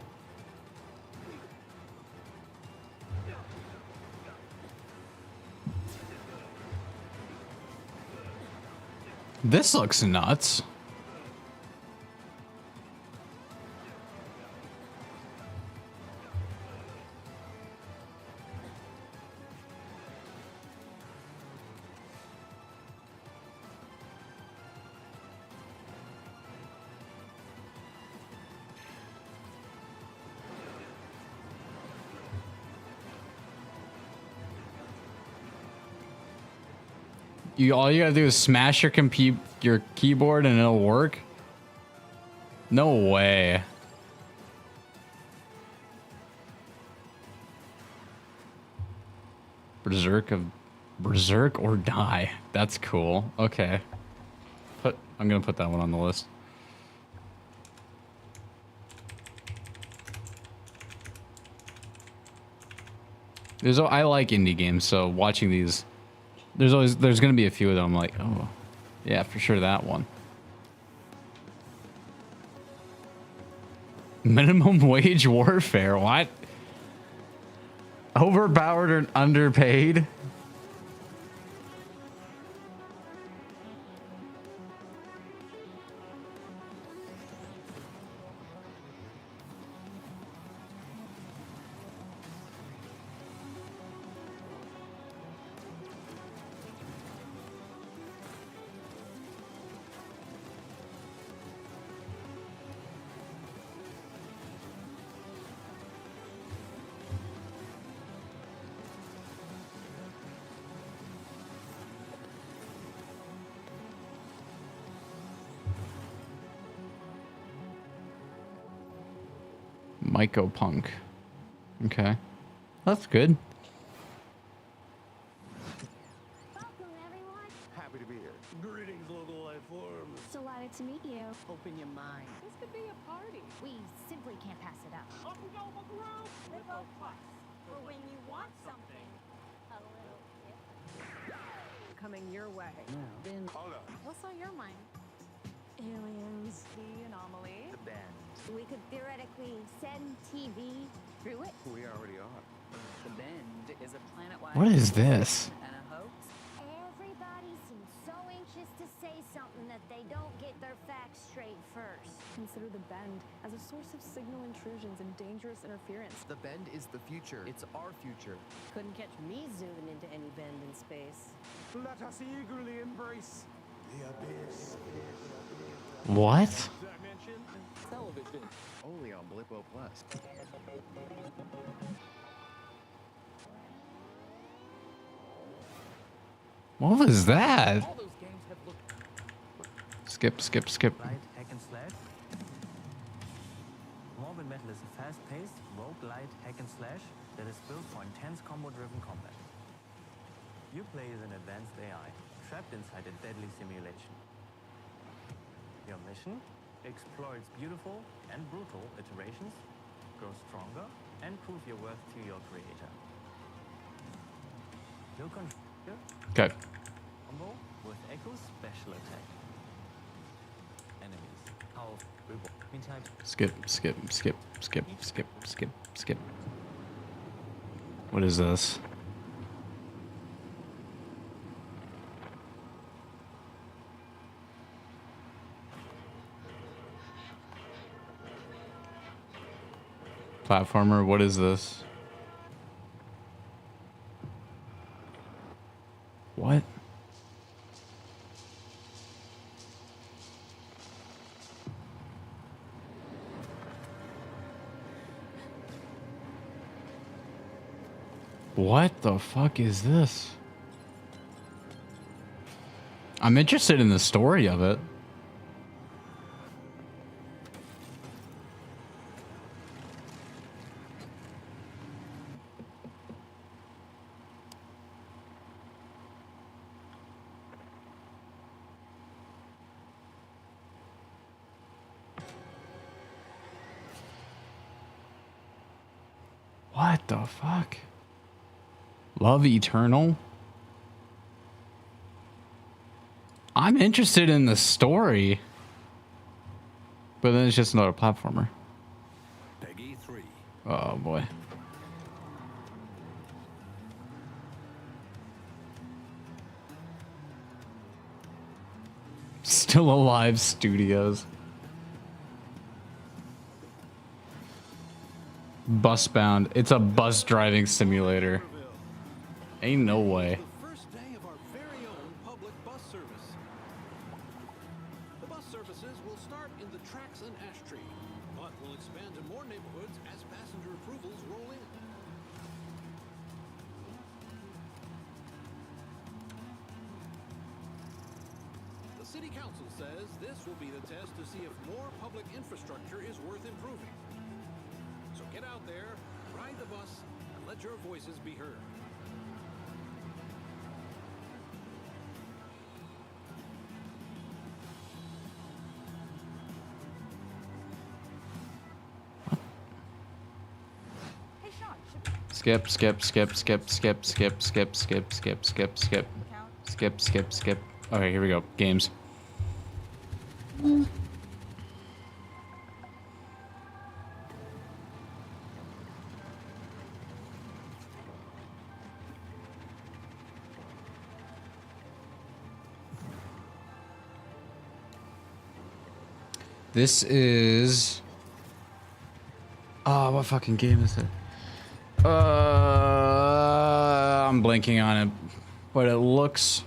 this looks nuts. All you gotta do is smash your keyboard and it'll work? No way. Berserk or die. That's cool. Okay. I'm gonna put that one on the list. I like indie games, so watching these, there's gonna be a few of them. I'm like, oh, yeah, for sure that one. Minimum wage warfare. What? Overpowered or underpaid? Mycopunk. Okay. That's good. Happy to be here. Greetings, local life forms. Delighted to meet you. Open your mind. This could be a party. We simply can't pass it up. Up we go, buckaroo! Lippo Plus. For when you want something a little different. Coming your way. Hold on. What's on your mind? Aliens. The anomaly. The band. We could theoretically send TV through it. We already are. The Bend is a planet-wide What is this? and a hoax. Everybody seems so anxious to say something that they don't get their facts straight first. Consider the Bend as a source of signal intrusions and dangerous interference. The Bend is the future. It's our future. Couldn't catch me zooming into any bend in space. Let us eagerly embrace the abyss. What? Television. Only on Blippo Plus. What was that? All those games have looked Skip. Light hack and slash. Morbid Metal is a fast-paced, roguelite hack and slash that is built for intense combo-driven combat. You play as an advanced AI, trapped inside a deadly simulation. Your mission? Explore its beautiful and brutal iterations, grow stronger, and prove your worth to your creator. You'll configure Okay. combo with Echo's special attack. Enemies, powerful, reward. Meantime, Skip. What is this? Platformer. What is this? What? What the fuck is this? I'm interested in the story of it. What the fuck? Love Eternal? I'm interested in the story. But then it's just another platformer. Peggy 3. Oh boy. Still Alive Studios. Busbound. It's a bus driving simulator. Ain't no way. First day of our very own public bus service. The bus services will start in the tracks and ash tree, but will expand to more neighborhoods as passenger approvals roll in. The city council says this will be the test to see if more public infrastructure is worth improving. So get out there, ride the bus, and let your voices be heard. Hey, Sean, Skip, skip, skip, skip, skip, skip, skip, skip, skip, skip, skip. Skip, skip, skip. Alright, here we go. Games. This is... Oh, what fucking game is it? I'm blanking on it. But it looks...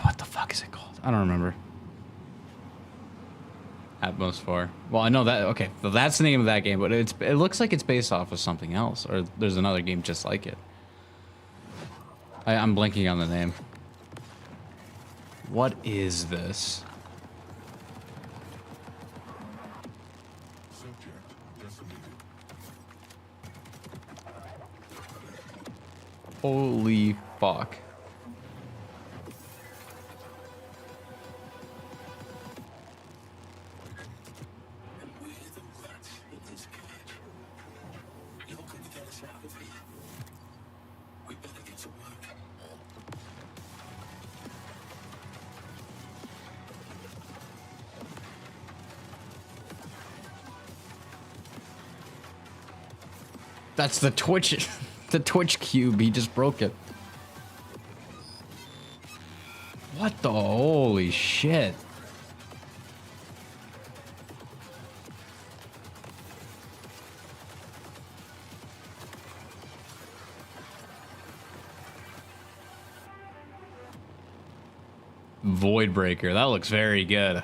what the fuck is it called? I don't remember. Atmos 4. Well, I know that... Okay, so that's the name of that game, but it looks like it's based off of something else. Or there's another game just like it. I'm blanking on the name. What is this? Holy fuck. That's the Twitch, the Twitch cube. He just broke it. What the holy shit? Voidbreaker. That looks very good.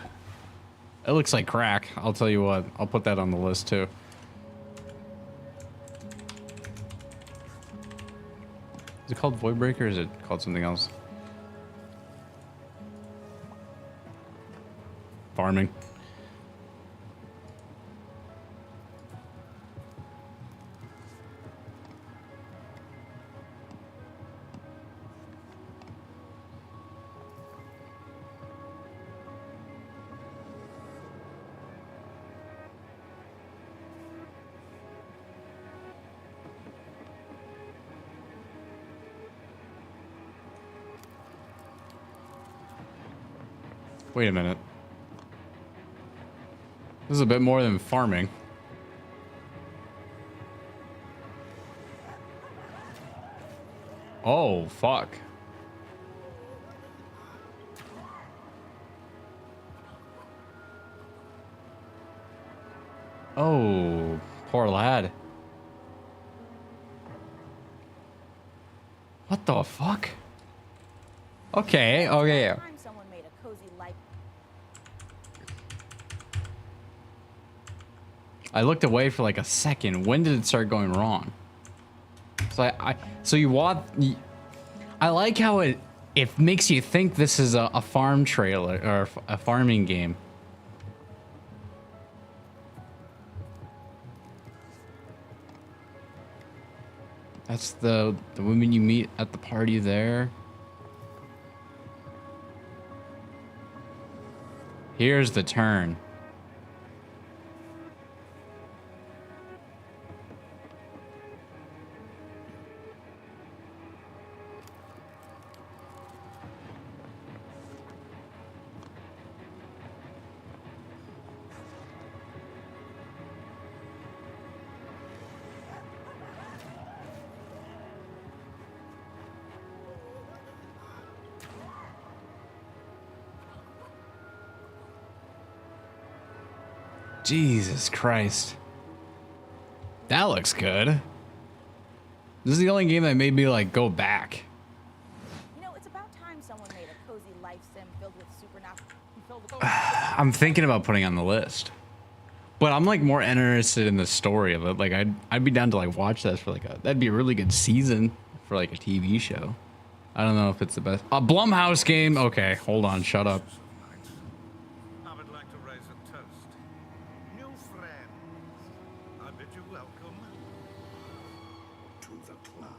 It looks like crack. I'll tell you what. I'll put that on the list too. Is it called Voidbreaker or is it called something else? Farming. Wait a minute. This is a bit more than farming. Oh, fuck. Oh, poor lad. What the fuck? Okay, okay. Time someone made a cozy life. I looked away for like a second. When did it start going wrong? So so you want, I like how it makes you think this is a farm trailer or a farming game. That's the women you meet at the party there. Here's the turn. Jesus Christ. That looks good. This is the only game that made me like go back. You know, it's about time someone made a cozy life sim filled with supernatural. I'm thinking about putting on the list. But I'm like more interested in the story of it. Like I'd be down to like watch that for like that'd be a really good season for like a TV show. I don't know if it's the best. A Blumhouse game. Okay, hold on, shut up. I would like to raise a toast. New friends, I bid you welcome to the club.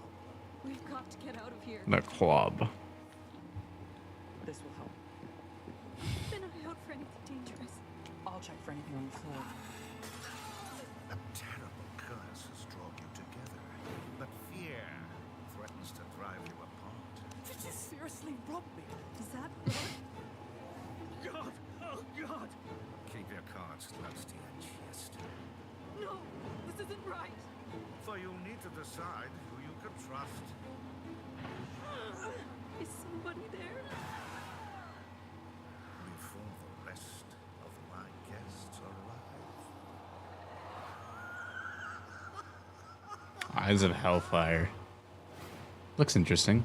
We've got to get out of here. The club. This will help. Keep an eye out for anything dangerous. I'll check for anything on the floor. A terrible curse has drawn you together, but fear threatens to drive you apart. Did you seriously rob me? Is that God! Oh, God! Keep your cards close to your chest, No, this isn't right. for you'll need to decide who you can trust. Is somebody there? Before the rest of my guests arrive. Eyes of Hellfire. Looks interesting.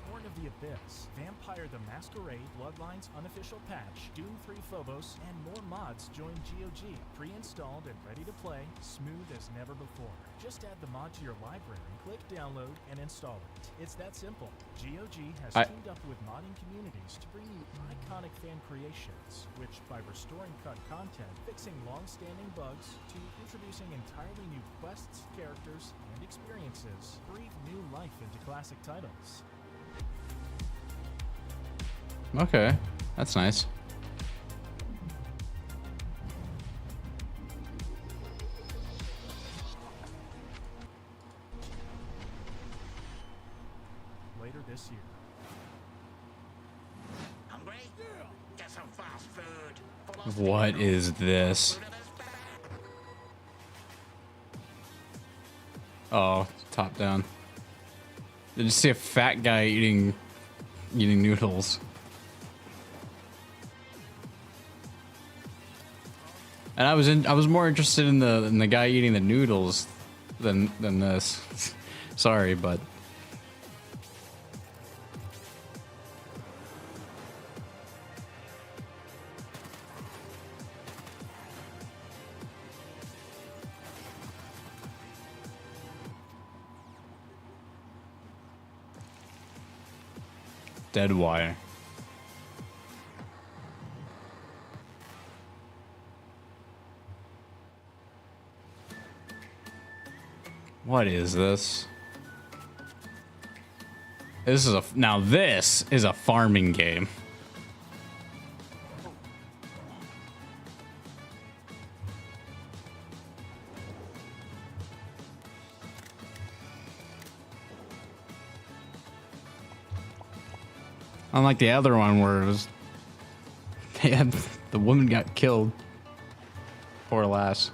Horn of the Abyss, Vampire the Masquerade, Bloodlines unofficial patch, Doom 3 Phobos, and more mods join GOG. Pre-installed and ready to play, smooth as never before. Just add the mod to your library, click download, and install it. It's that simple. GOG has teamed up with modding communities to bring you iconic fan creations, which by restoring cut content, fixing long-standing bugs, to introducing entirely new quests, characters, and experiences, breathe new life into classic titles. Okay, that's nice. Later this year. Hungry? Get some fast food. What is this? Oh, top down. Did you see a fat guy eating noodles? And I was more interested in the guy eating the noodles than this. Sorry, but Dead Wire. What is this? This is a farming game. Unlike the other one where it was, the woman got killed. Poor lass.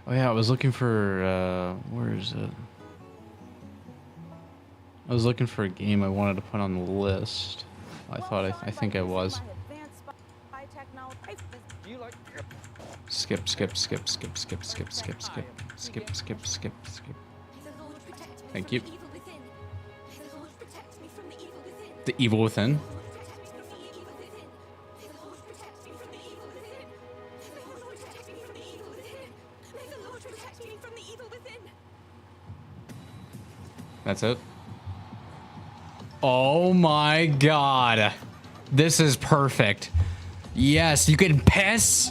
Oh yeah, I was looking for where is it? I was looking for a game I wanted to put on the list. I think I was. Skip. Thank you. The evil within. That's it. Oh my god. This is perfect. Yes, you can piss.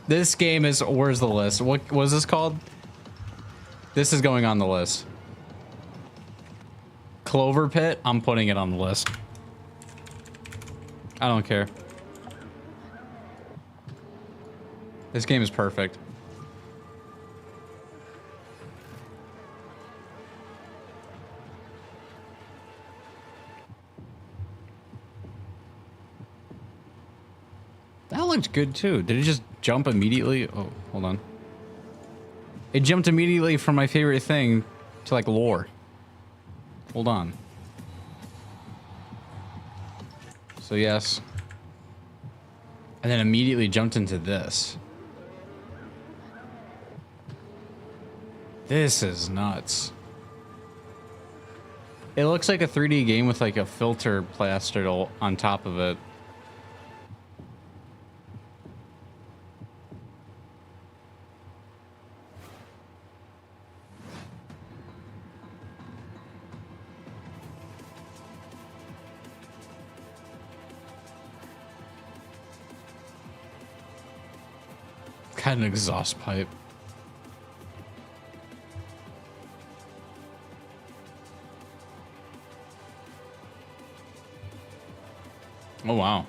This game is, where's the list? What was this called? This is going on the list. Clover Pit, I'm putting it on the list. I don't care. This game is perfect. That looked good too. Did it just jump immediately? Oh, hold on. It jumped immediately from my favorite thing to like lore. Hold on. So yes. And then immediately jumped into this. This is nuts. It looks like a 3D game with like a filter plastered on top of it. Got an exhaust pipe. Oh wow.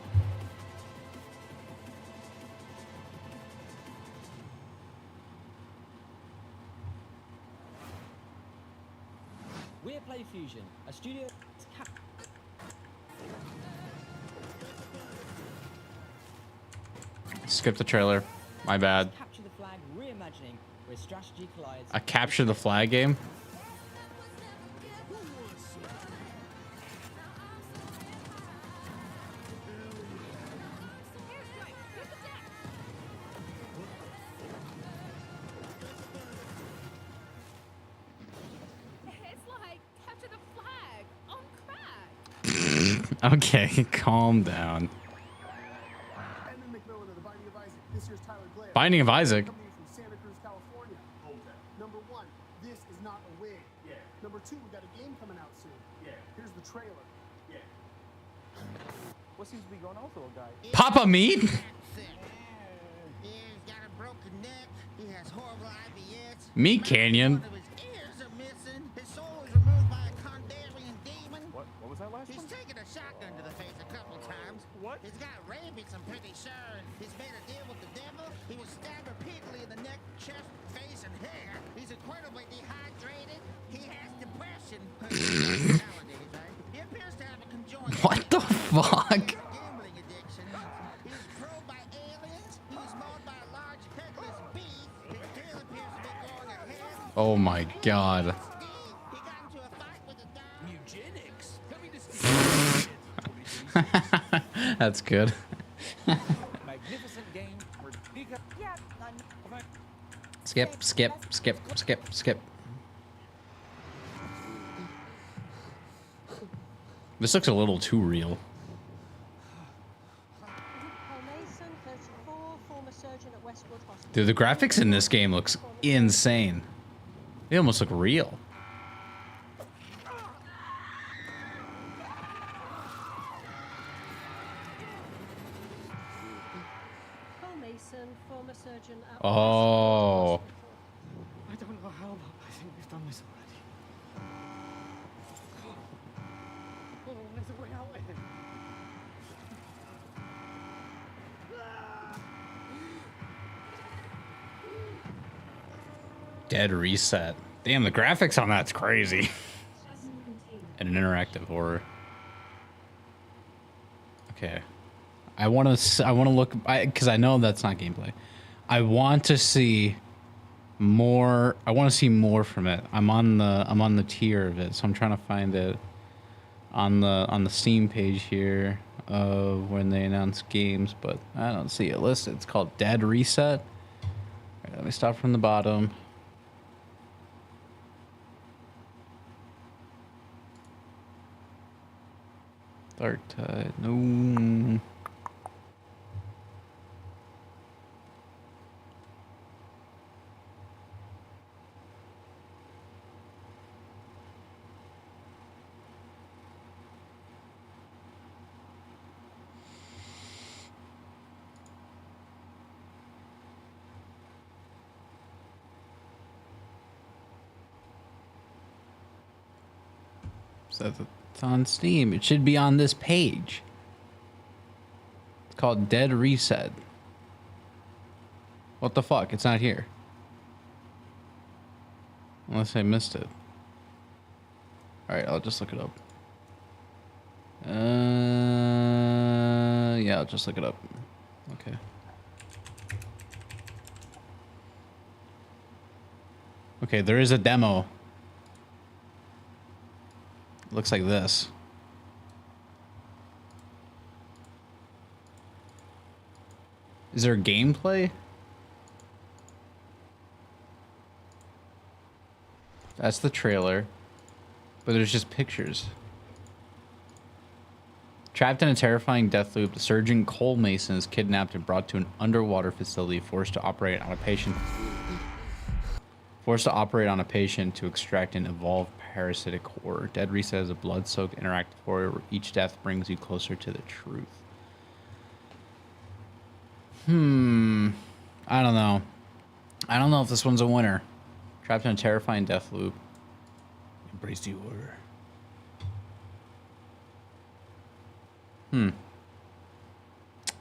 We're Play Fusion, a studio. Skip the trailer. My bad. Capture the flag, reimagining where strategy collides. A capture the flag game? It's like capture the flag on crack. Okay, calm down. Binding of Isaac. Santa Cruz, California. Number one, this is not a wig. Yeah. Number two, we got a game coming out soon. Yeah. Here's the trailer. Yeah. What seems to be going on with the little guy? Papa Meat? He's got a broken neck. He has horrible IBS. Meat Canyon. His ears are missing. His soul was removed by a Kandarian demon. What was that last He's one? taken a shotgun to the face a couple times. What? He's got rabies, I'm pretty sure. He's made a deal with the devil. He was stabbed repeatedly in the neck, chest, face, and hair. He's incredibly dehydrated. He has depression. Nowadays, right? He appears to have a conjoined What the fuck? gambling addiction. He's probed by aliens. He's mauled by a large headless beast. His tail appears to be growing a head. Oh my god. Eugenics? That's good. Magnificent game. Skip. This looks a little too real. Dude, the graphics in this game looks insane. They almost look real. Oh. I don't know how, but I think we've done this already. Oh, there's a way out here. Dead Reset. Damn, the graphics on that's crazy. And an interactive horror. Okay. I want to look, because I know that's not gameplay. I want to see more. I want to see more from it. I'm on the tier of it, so I'm trying to find it on the Steam page here of when they announce games, but I don't see it listed. It's called Dead Reset. All right, let me start from the bottom. Dark Tide. No. Says it's on Steam. It should be on this page. It's called Dead Reset. What the fuck? It's not here. Unless I missed it. Alright, I'll just look it up. Yeah, I'll just look it up. Okay. Okay, there is a demo. Looks like this. Is there gameplay? That's the trailer. But there's just pictures. Trapped in a terrifying death loop, the surgeon Cole Mason is kidnapped and brought to an underwater facility, forced to operate on a patient to extract an evolved parasitic horror. Dead Reset is a blood-soaked interactive horror where each death brings you closer to the truth. I don't know. I don't know if this one's a winner. Trapped in a terrifying death loop. Embrace the horror.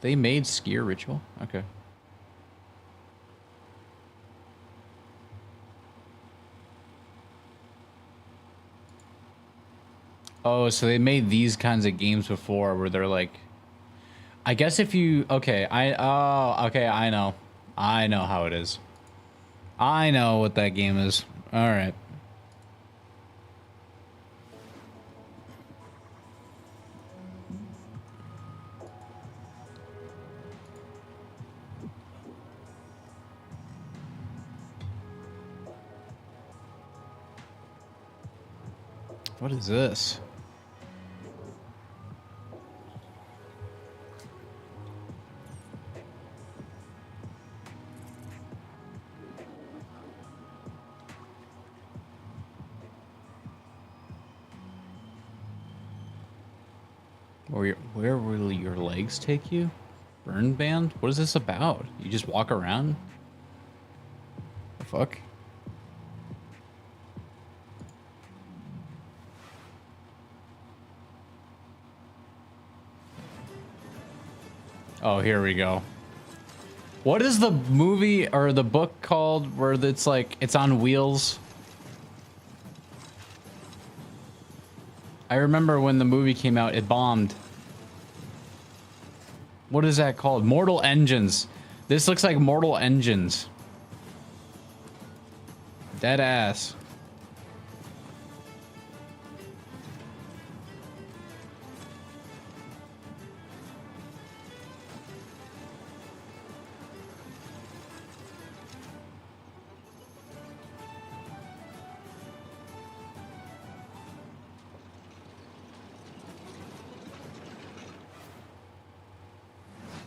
They made Skier Ritual? Okay. Oh, so they made these kinds of games before where they're like, I guess if you, okay, I know how it is. I know what that game is. All right. What is this? Where will your legs take you? Burn band? What is this about? You just walk around? The fuck? Oh, here we go. What is the movie or the book called where it's like, it's on wheels? I remember when the movie came out, it bombed. What is that called? Mortal Engines. This looks like Mortal Engines. Dead ass.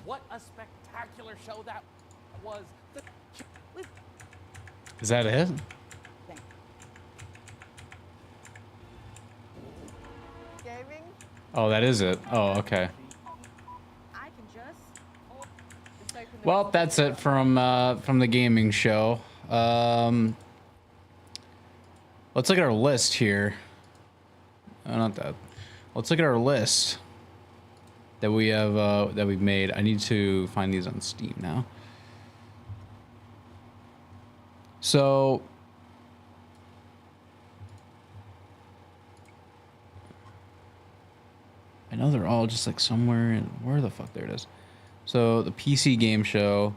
What a spectacular show that was. Is that it? Gaming? Oh, that is it. Oh, okay. I can just Well, that's it from the gaming show. Let's look at our list here. Oh, not that. Let's look at our list that we have that we've made. I need to find these on Steam now. So I know they're all just like somewhere in where the fuck there it is. So the PC game show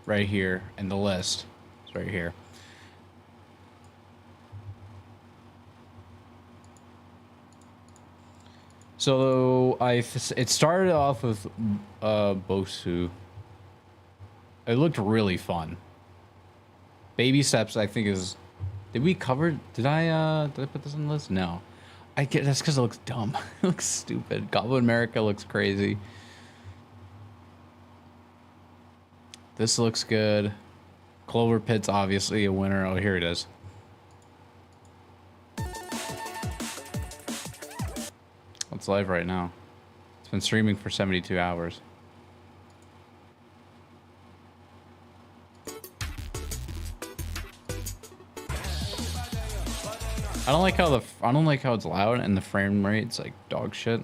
right here and the list is right here. So it started off with Bosu. It looked really fun. Baby Steps, I think is. Did we cover? Did I put this on the list? No. I get that's because it looks dumb. It looks stupid. Goblin America looks crazy. This looks good. Clover Pit's obviously a winner. Oh, here it is. It's live right now. It's been streaming for 72 hours. I don't like how it's loud and the frame rate's like dog shit.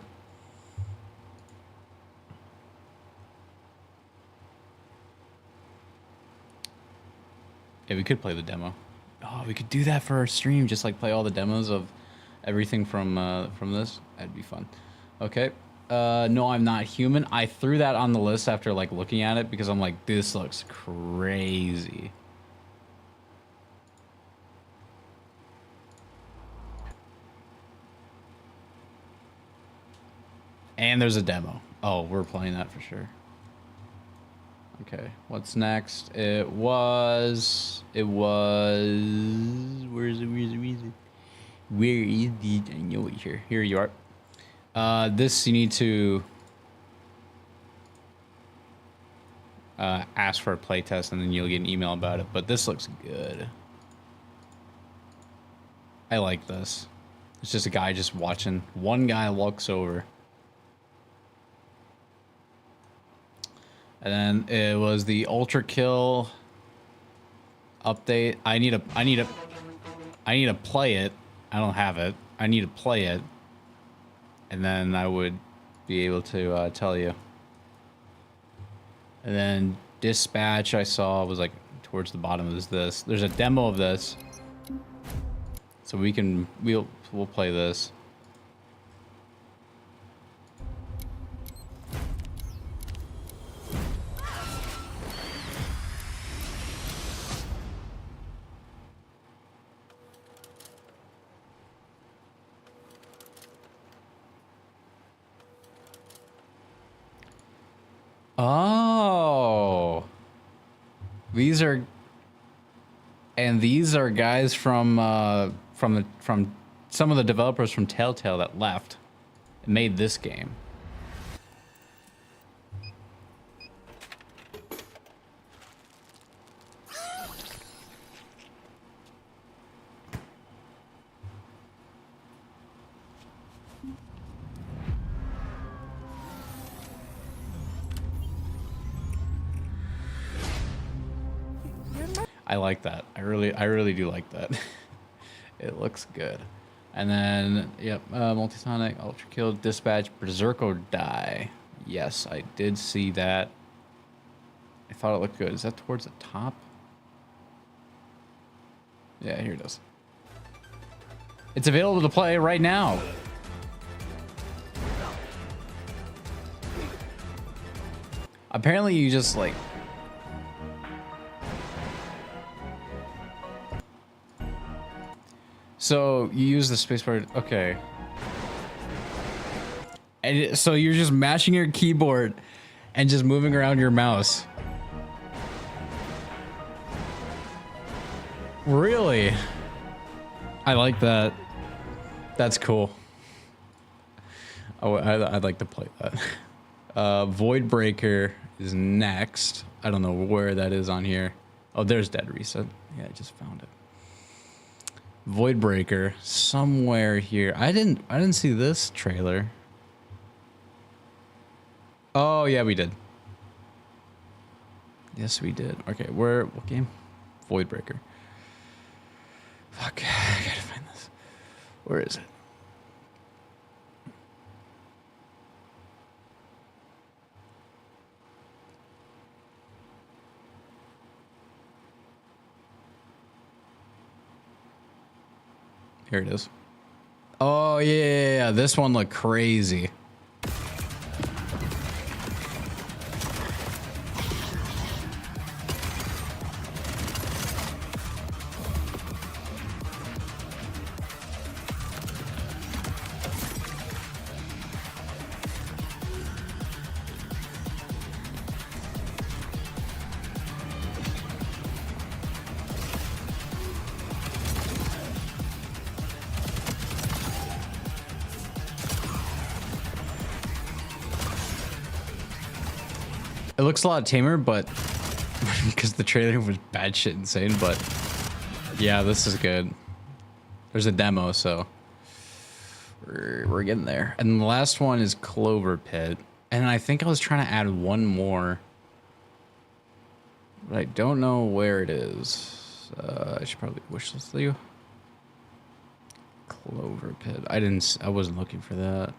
Yeah, we could play the demo. Oh, we could do that for our stream. Just like play all the demos of everything from this. That'd be fun. Okay. No, I'm not human. I threw that on the list after like looking at it because I'm like, this looks crazy. And there's a demo. Oh, we're playing that for sure. Okay, what's next? It was. Where is it? I know it here. Here you are. This you need to ask for a playtest, and then you'll get an email about it. But this looks good. I like this. It's just a guy just watching. One guy looks over. And then it was the Ultra Kill update. I need to play it. I don't have it. I need to play it. And then I would be able to tell you. And then Dispatch I saw was like towards the bottom is this. There's a demo of this. So we'll play this. Oh, these are guys from some of the developers from Telltale that left and made this game. I like that. I really do like that. It looks good. And then, yep, Multisonic, Ultra Kill, Dispatch, Berserker Die. Yes, I did see that. I thought it looked good. Is that towards the top? Yeah, here it is. It's available to play right now. Apparently you just like... So you use the spacebar, okay. And so you're just mashing your keyboard and just moving around your mouse. Really? I like that. That's cool. Oh, I'd like to play that. Void Breaker is next. I don't know where that is on here. Oh, there's Dead Reset. Yeah, I just found it. Void Breaker somewhere here. I didn't see this trailer. Oh yeah, we did. Yes, we did. Okay, what game? Void Breaker. Fuck, I gotta find this. Where is it? Here it is. Oh, yeah. This one looked crazy. It looks a lot tamer, but because the trailer was bad shit insane, but yeah, this is good. There's a demo, so we're getting there. And the last one is Clover Pit. And I think I was trying to add one more, but I don't know where it is. I should probably wishlist you. Clover Pit. I wasn't looking for that.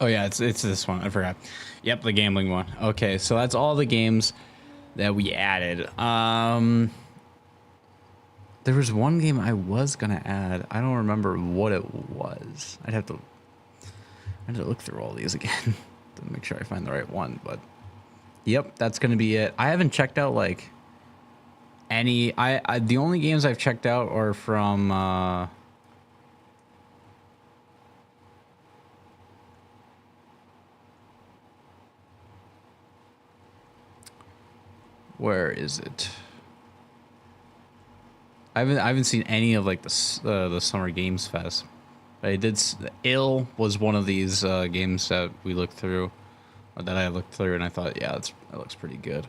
Oh yeah, it's this one. I forgot. Yep, the gambling one. Okay, so that's all the games that we added. There was one game I was gonna add. I don't remember what it was. I'd have to look through all these again to make sure I find the right one. But yep, that's gonna be it. I haven't checked out like any. The only games I've checked out are from. Where is it? I haven't seen any of like the Summer Games Fest. I did. Ill was one of these games that we looked through, or that I looked through, and I thought, yeah, that looks pretty good.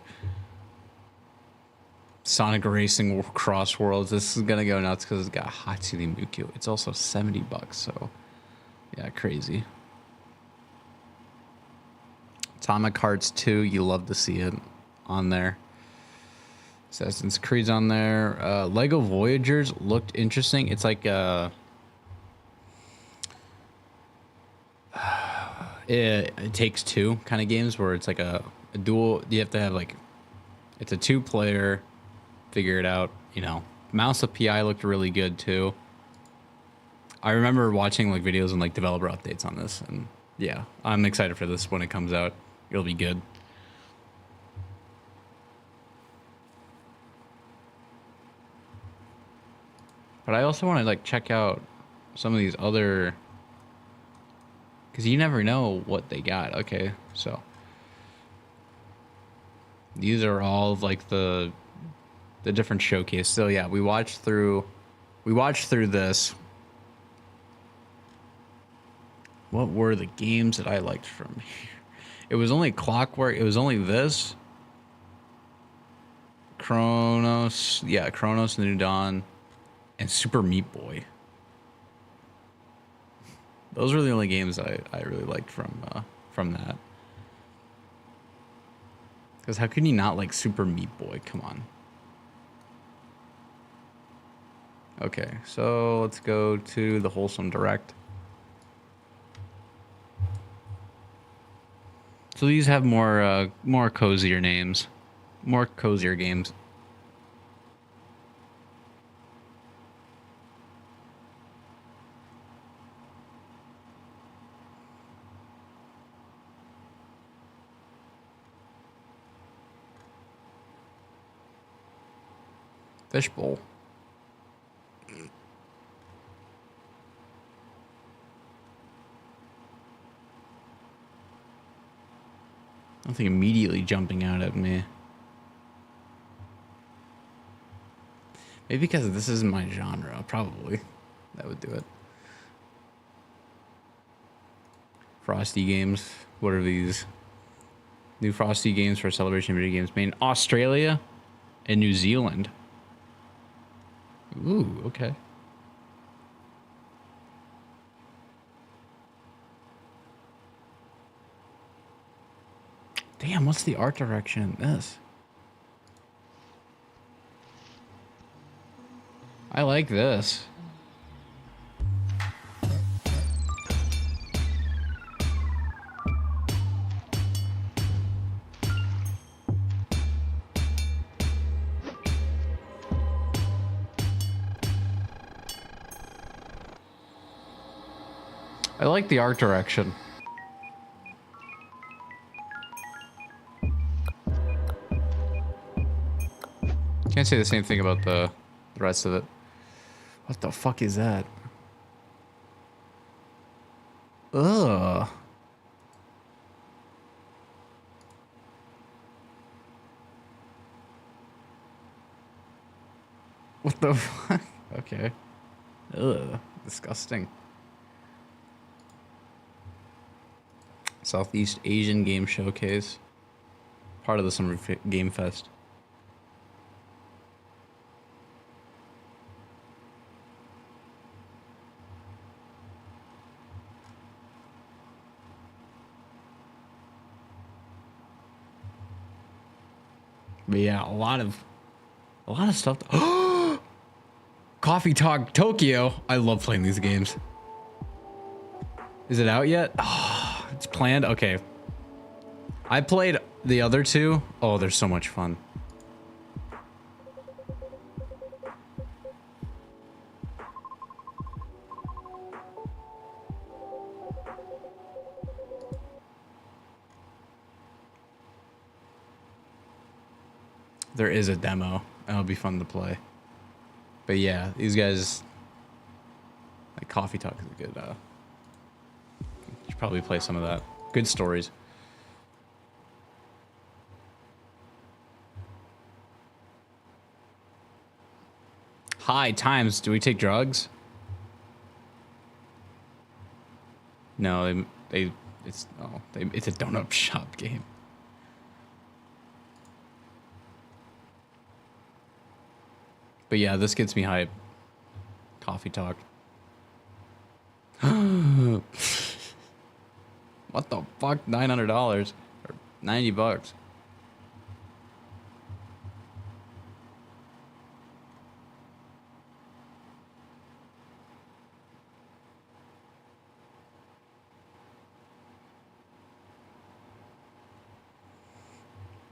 Sonic Racing Cross Worlds. This is gonna go nuts because it's got Hatsune Miku. It's also $70, so yeah, crazy. Atomic Hearts 2. You love to see it on there. Assassin's Creed's on there. Lego Voyagers looked interesting. It's like it takes two kind of games where it's like a dual. You have to have like, it's a 2-player, figure it out, you know. Mouse of PI looked really good too. I remember watching like videos and like developer updates on this, and yeah, I'm excited for this when it comes out. It'll be good. But I also want to like check out some of these other, because you never know what they got. Okay, so these are all of like the different showcase. So yeah, we watched through this. What were the games that I liked from here? It was only Clockwork. It was only this. Chronos. Yeah, Chronos, New Dawn, and Super Meat Boy. Those were the only games I really liked from that. Because how can you not like Super Meat Boy? Come on. Okay, so let's go to the Wholesome Direct. So these have more cozier names, more cozier games. Fishbowl. Nothing immediately jumping out at me. Maybe because this isn't my genre, probably. That would do it. Frosty Games. What are these? New Frosty Games for Celebration Video Games made in Australia and New Zealand. Ooh, okay. Damn, what's the art direction in this? I like this. I like the art direction. Can't say the same thing about the rest of it. What the fuck is that? Ugh. What the fuck? Okay. Ugh. Disgusting. Southeast Asian Game Showcase. Part of the Summer Game Fest. But yeah, a lot of stuff. Coffee Talk Tokyo. I love playing these games. Is it out yet? Oh, it's planned. Okay. I played the other two. Oh, they're so much fun. There is a demo. It'll be fun to play. But yeah, these guys, like Coffee Talk is a good, you should probably play some of that. Good stories. High times. Do we take drugs? No, it's a donut shop game. But yeah, this gets me hype. Coffee Talk. What the fuck? $900 or $90.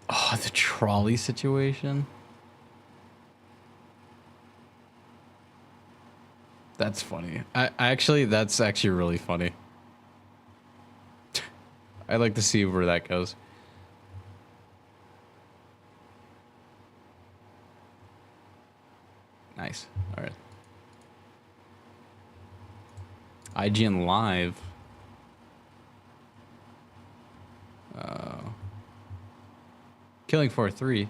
Oh, the trolley situation. That's funny. That's actually really funny. I'd like to see where that goes. Nice. All right. IGN Live. Killing Floor 3.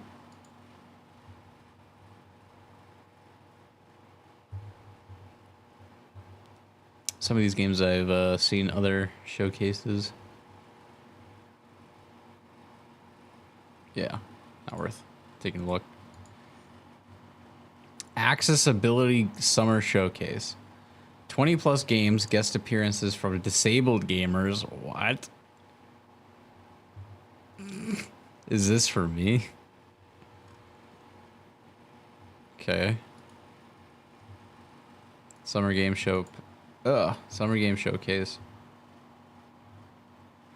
Some of these games I've seen other showcases. Yeah, not worth taking a look. Accessibility Summer Showcase. 20 plus games, guest appearances from disabled gamers. What? Is this for me? Okay. Summer Game Show. Summer Game Showcase.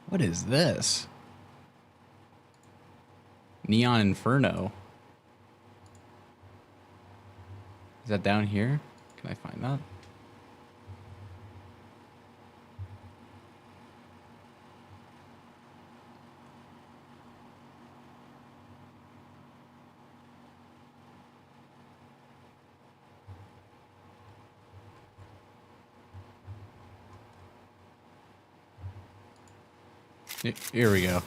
What is this? Neon Inferno. Is that down here? Can I find that? Here we go.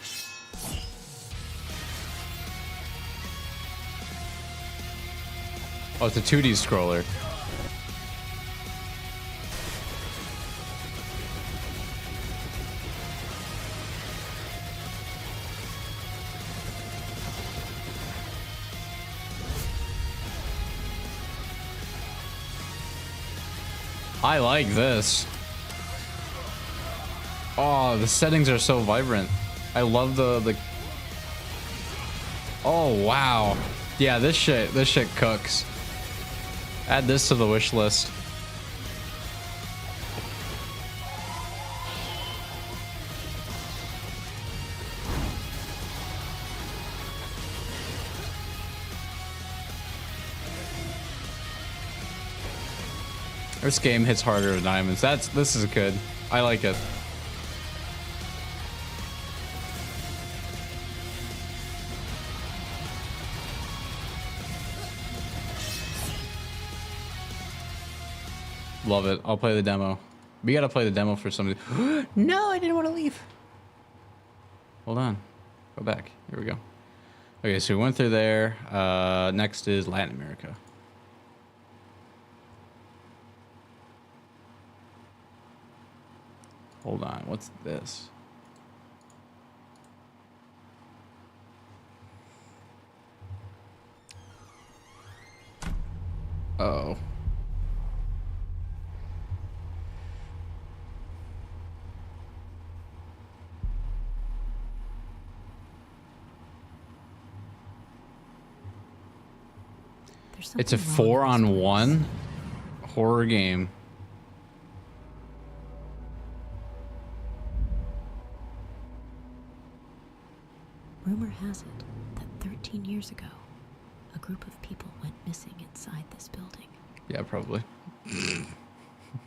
Oh, it's a 2D scroller. I like this. Oh, the settings are so vibrant. I love the Oh, wow. Yeah, this shit cooks. Add this to the wish list. This game hits harder than diamonds. This is good. I like it. Love it. I'll play the demo. We gotta play the demo for somebody. No, I didn't want to leave. Hold on. Go back. Here we go. Okay, so we went through there. Next is Latin America. Hold on. What's this? Uh-oh. It's a 4-on-1 horror game. Rumor has it that 13 years ago, a group of people went missing inside this building. Yeah, probably.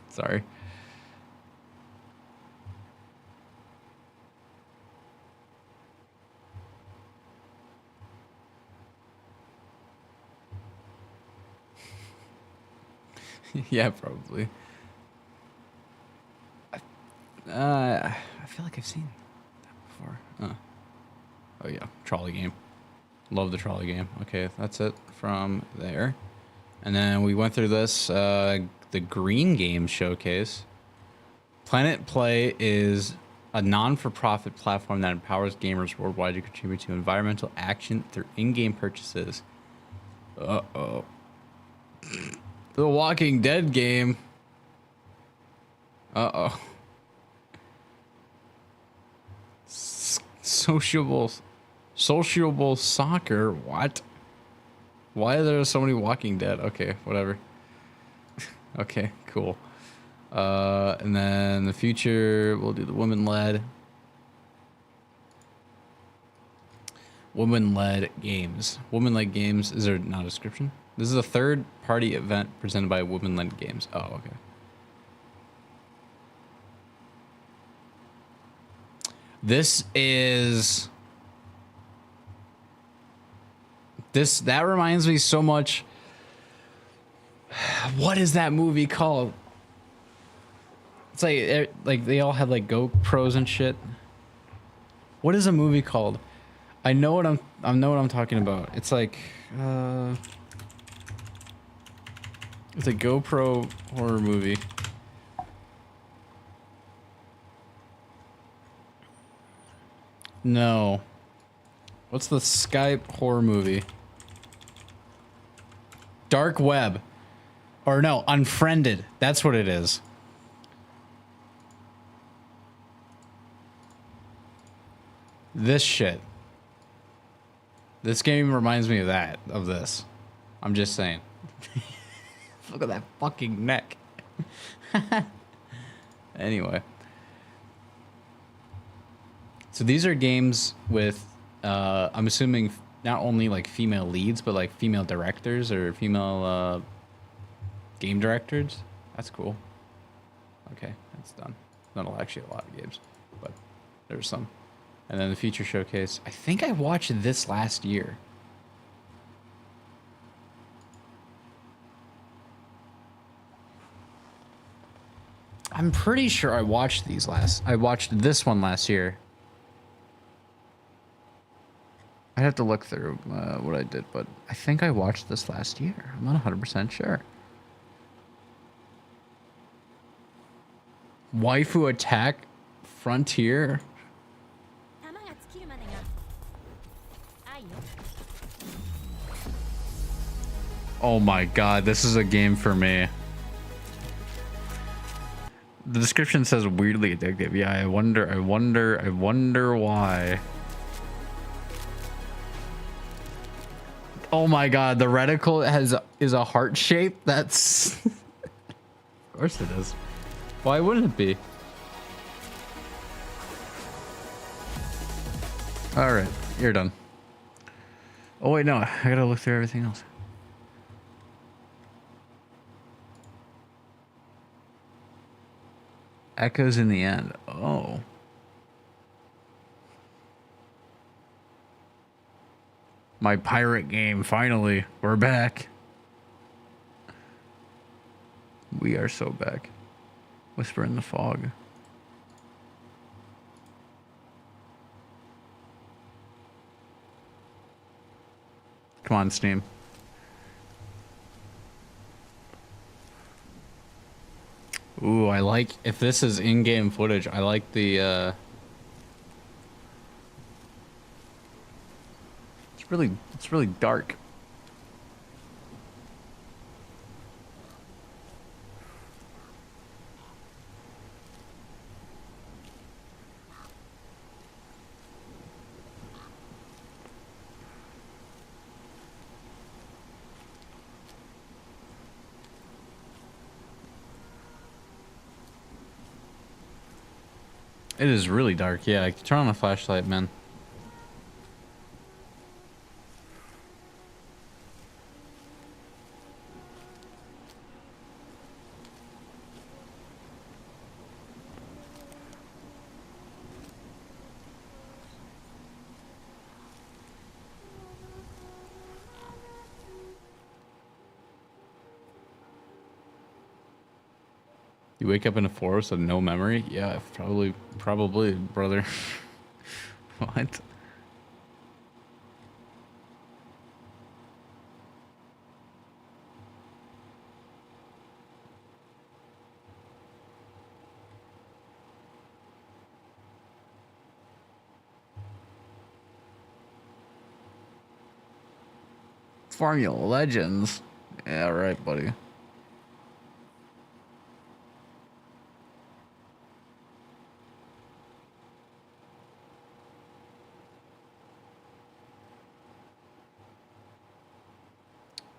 Sorry. Yeah, probably. I feel like I've seen that before. Oh yeah, trolley game. Love the trolley game. Okay, that's it from there. And then we went through this, the Green Games Showcase. Planet Play is a non-for-profit platform that empowers gamers worldwide to contribute to environmental action through in-game purchases. Uh-oh. The Walking Dead game. Uh-oh. Sociable soccer. What? Why are there so many Walking Dead? Okay, whatever. Okay, cool. And then the future, we'll do the women-led games. Women-led games. Is there not a description? This is a third-party event presented by Women-led Games. Oh, okay. This is... That reminds me so much... What is that movie called? It's like they all have like GoPros and shit. What is a movie called? I know what I'm talking about. It's like... It's a GoPro horror movie. No. What's the Skype horror movie? Dark Web. Or no, Unfriended. That's what it is. This shit. This game reminds me of this. I'm just saying. Look at that fucking neck. Anyway. So these are games with, I'm assuming not only like female leads, but like female directors or female game directors. That's cool. Okay, that's done. Not actually a lot of games, but there's some. And then the feature showcase. I think I watched this last year. I'm pretty sure I watched this one last year. I'd have to look through what I did, but I think I watched this last year. I'm not 100% sure. Waifu Attack Frontier. Oh my god, this is a game for me. The description says weirdly addictive. Yeah, I wonder why. Oh my god, the reticle is a heart shape. That's of course it is. Why wouldn't it be? All right, you're done. Oh wait, no, I gotta look through everything else. Echoes in the end. Oh. My pirate game, finally. We're back. We are so back. Whisper in the fog. Come on, Steam. Ooh, I like, if this is in-game footage, I like the, it's really dark. It is really dark. Yeah, turn on a flashlight, man. You wake up in a forest with no memory? Yeah, probably, brother. What? Formula Legends. Yeah, right, buddy.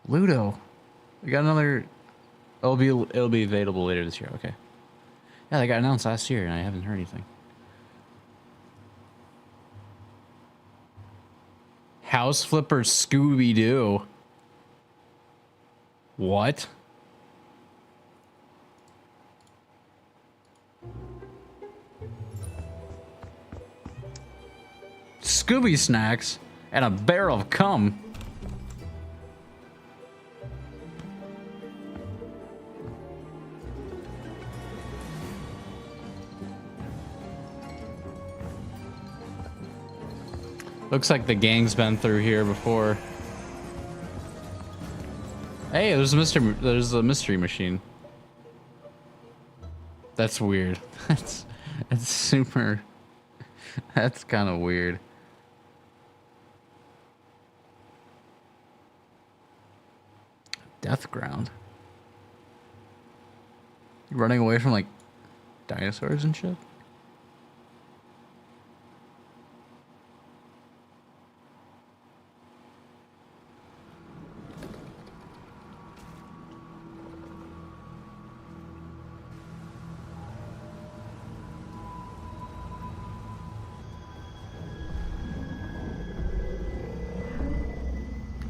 Ludo. We got another. It'll be available later this year. Okay. Yeah, they got announced last year, and I haven't heard anything. House Flipper Scooby Doo. What? Scooby snacks and a barrel of cum. Looks like the gang's been through here before. Hey, there's a mystery machine. That's weird. That's super. That's kind of weird. Death ground. Running away from like dinosaurs and shit.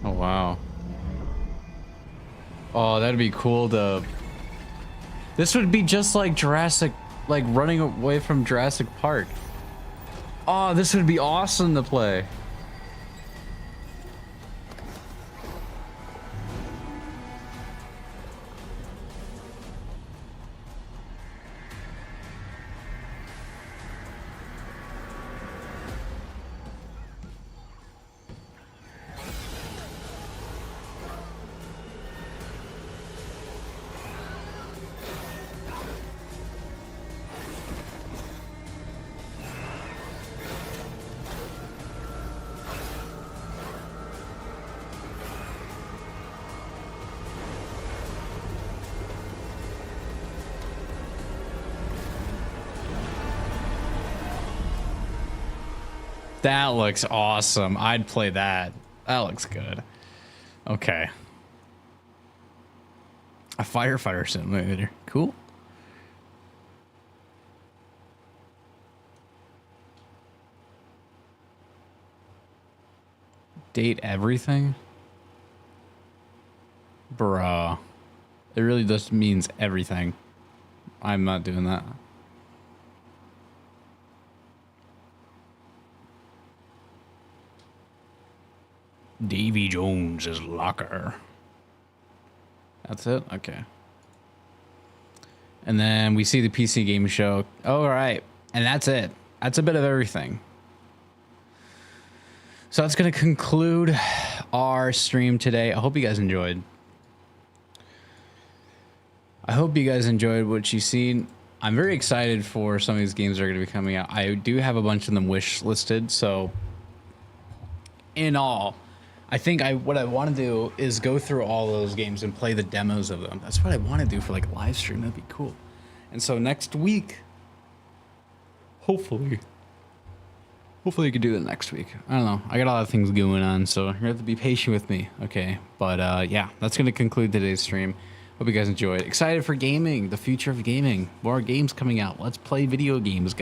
Oh wow. Oh, that'd be cool to... This would be just like Jurassic, like running away from Jurassic Park. Oh, this would be awesome to play. That looks awesome. I'd play that. That looks good. Okay. A firefighter simulator. Cool. Date everything? Bruh. It really just means everything. I'm not doing that. Davy Jones's locker. That's it? Okay. And then we see the PC game show. All right. And that's it. That's a bit of everything. So that's going to conclude our stream today. I hope you guys enjoyed. I hope you guys enjoyed what you've seen. I'm very excited for some of these games that are going to be coming out. I do have a bunch of them wish listed. So in all, I think what I want to do is go through all those games and play the demos of them. That's what I want to do for like a live stream. That'd be cool. And so next week, hopefully you can do that next week. I don't know. I got a lot of things going on, so you have to be patient with me. Okay. But yeah, that's going to conclude today's stream. Hope you guys enjoyed. Excited for gaming, the future of gaming. More games coming out. Let's play video games.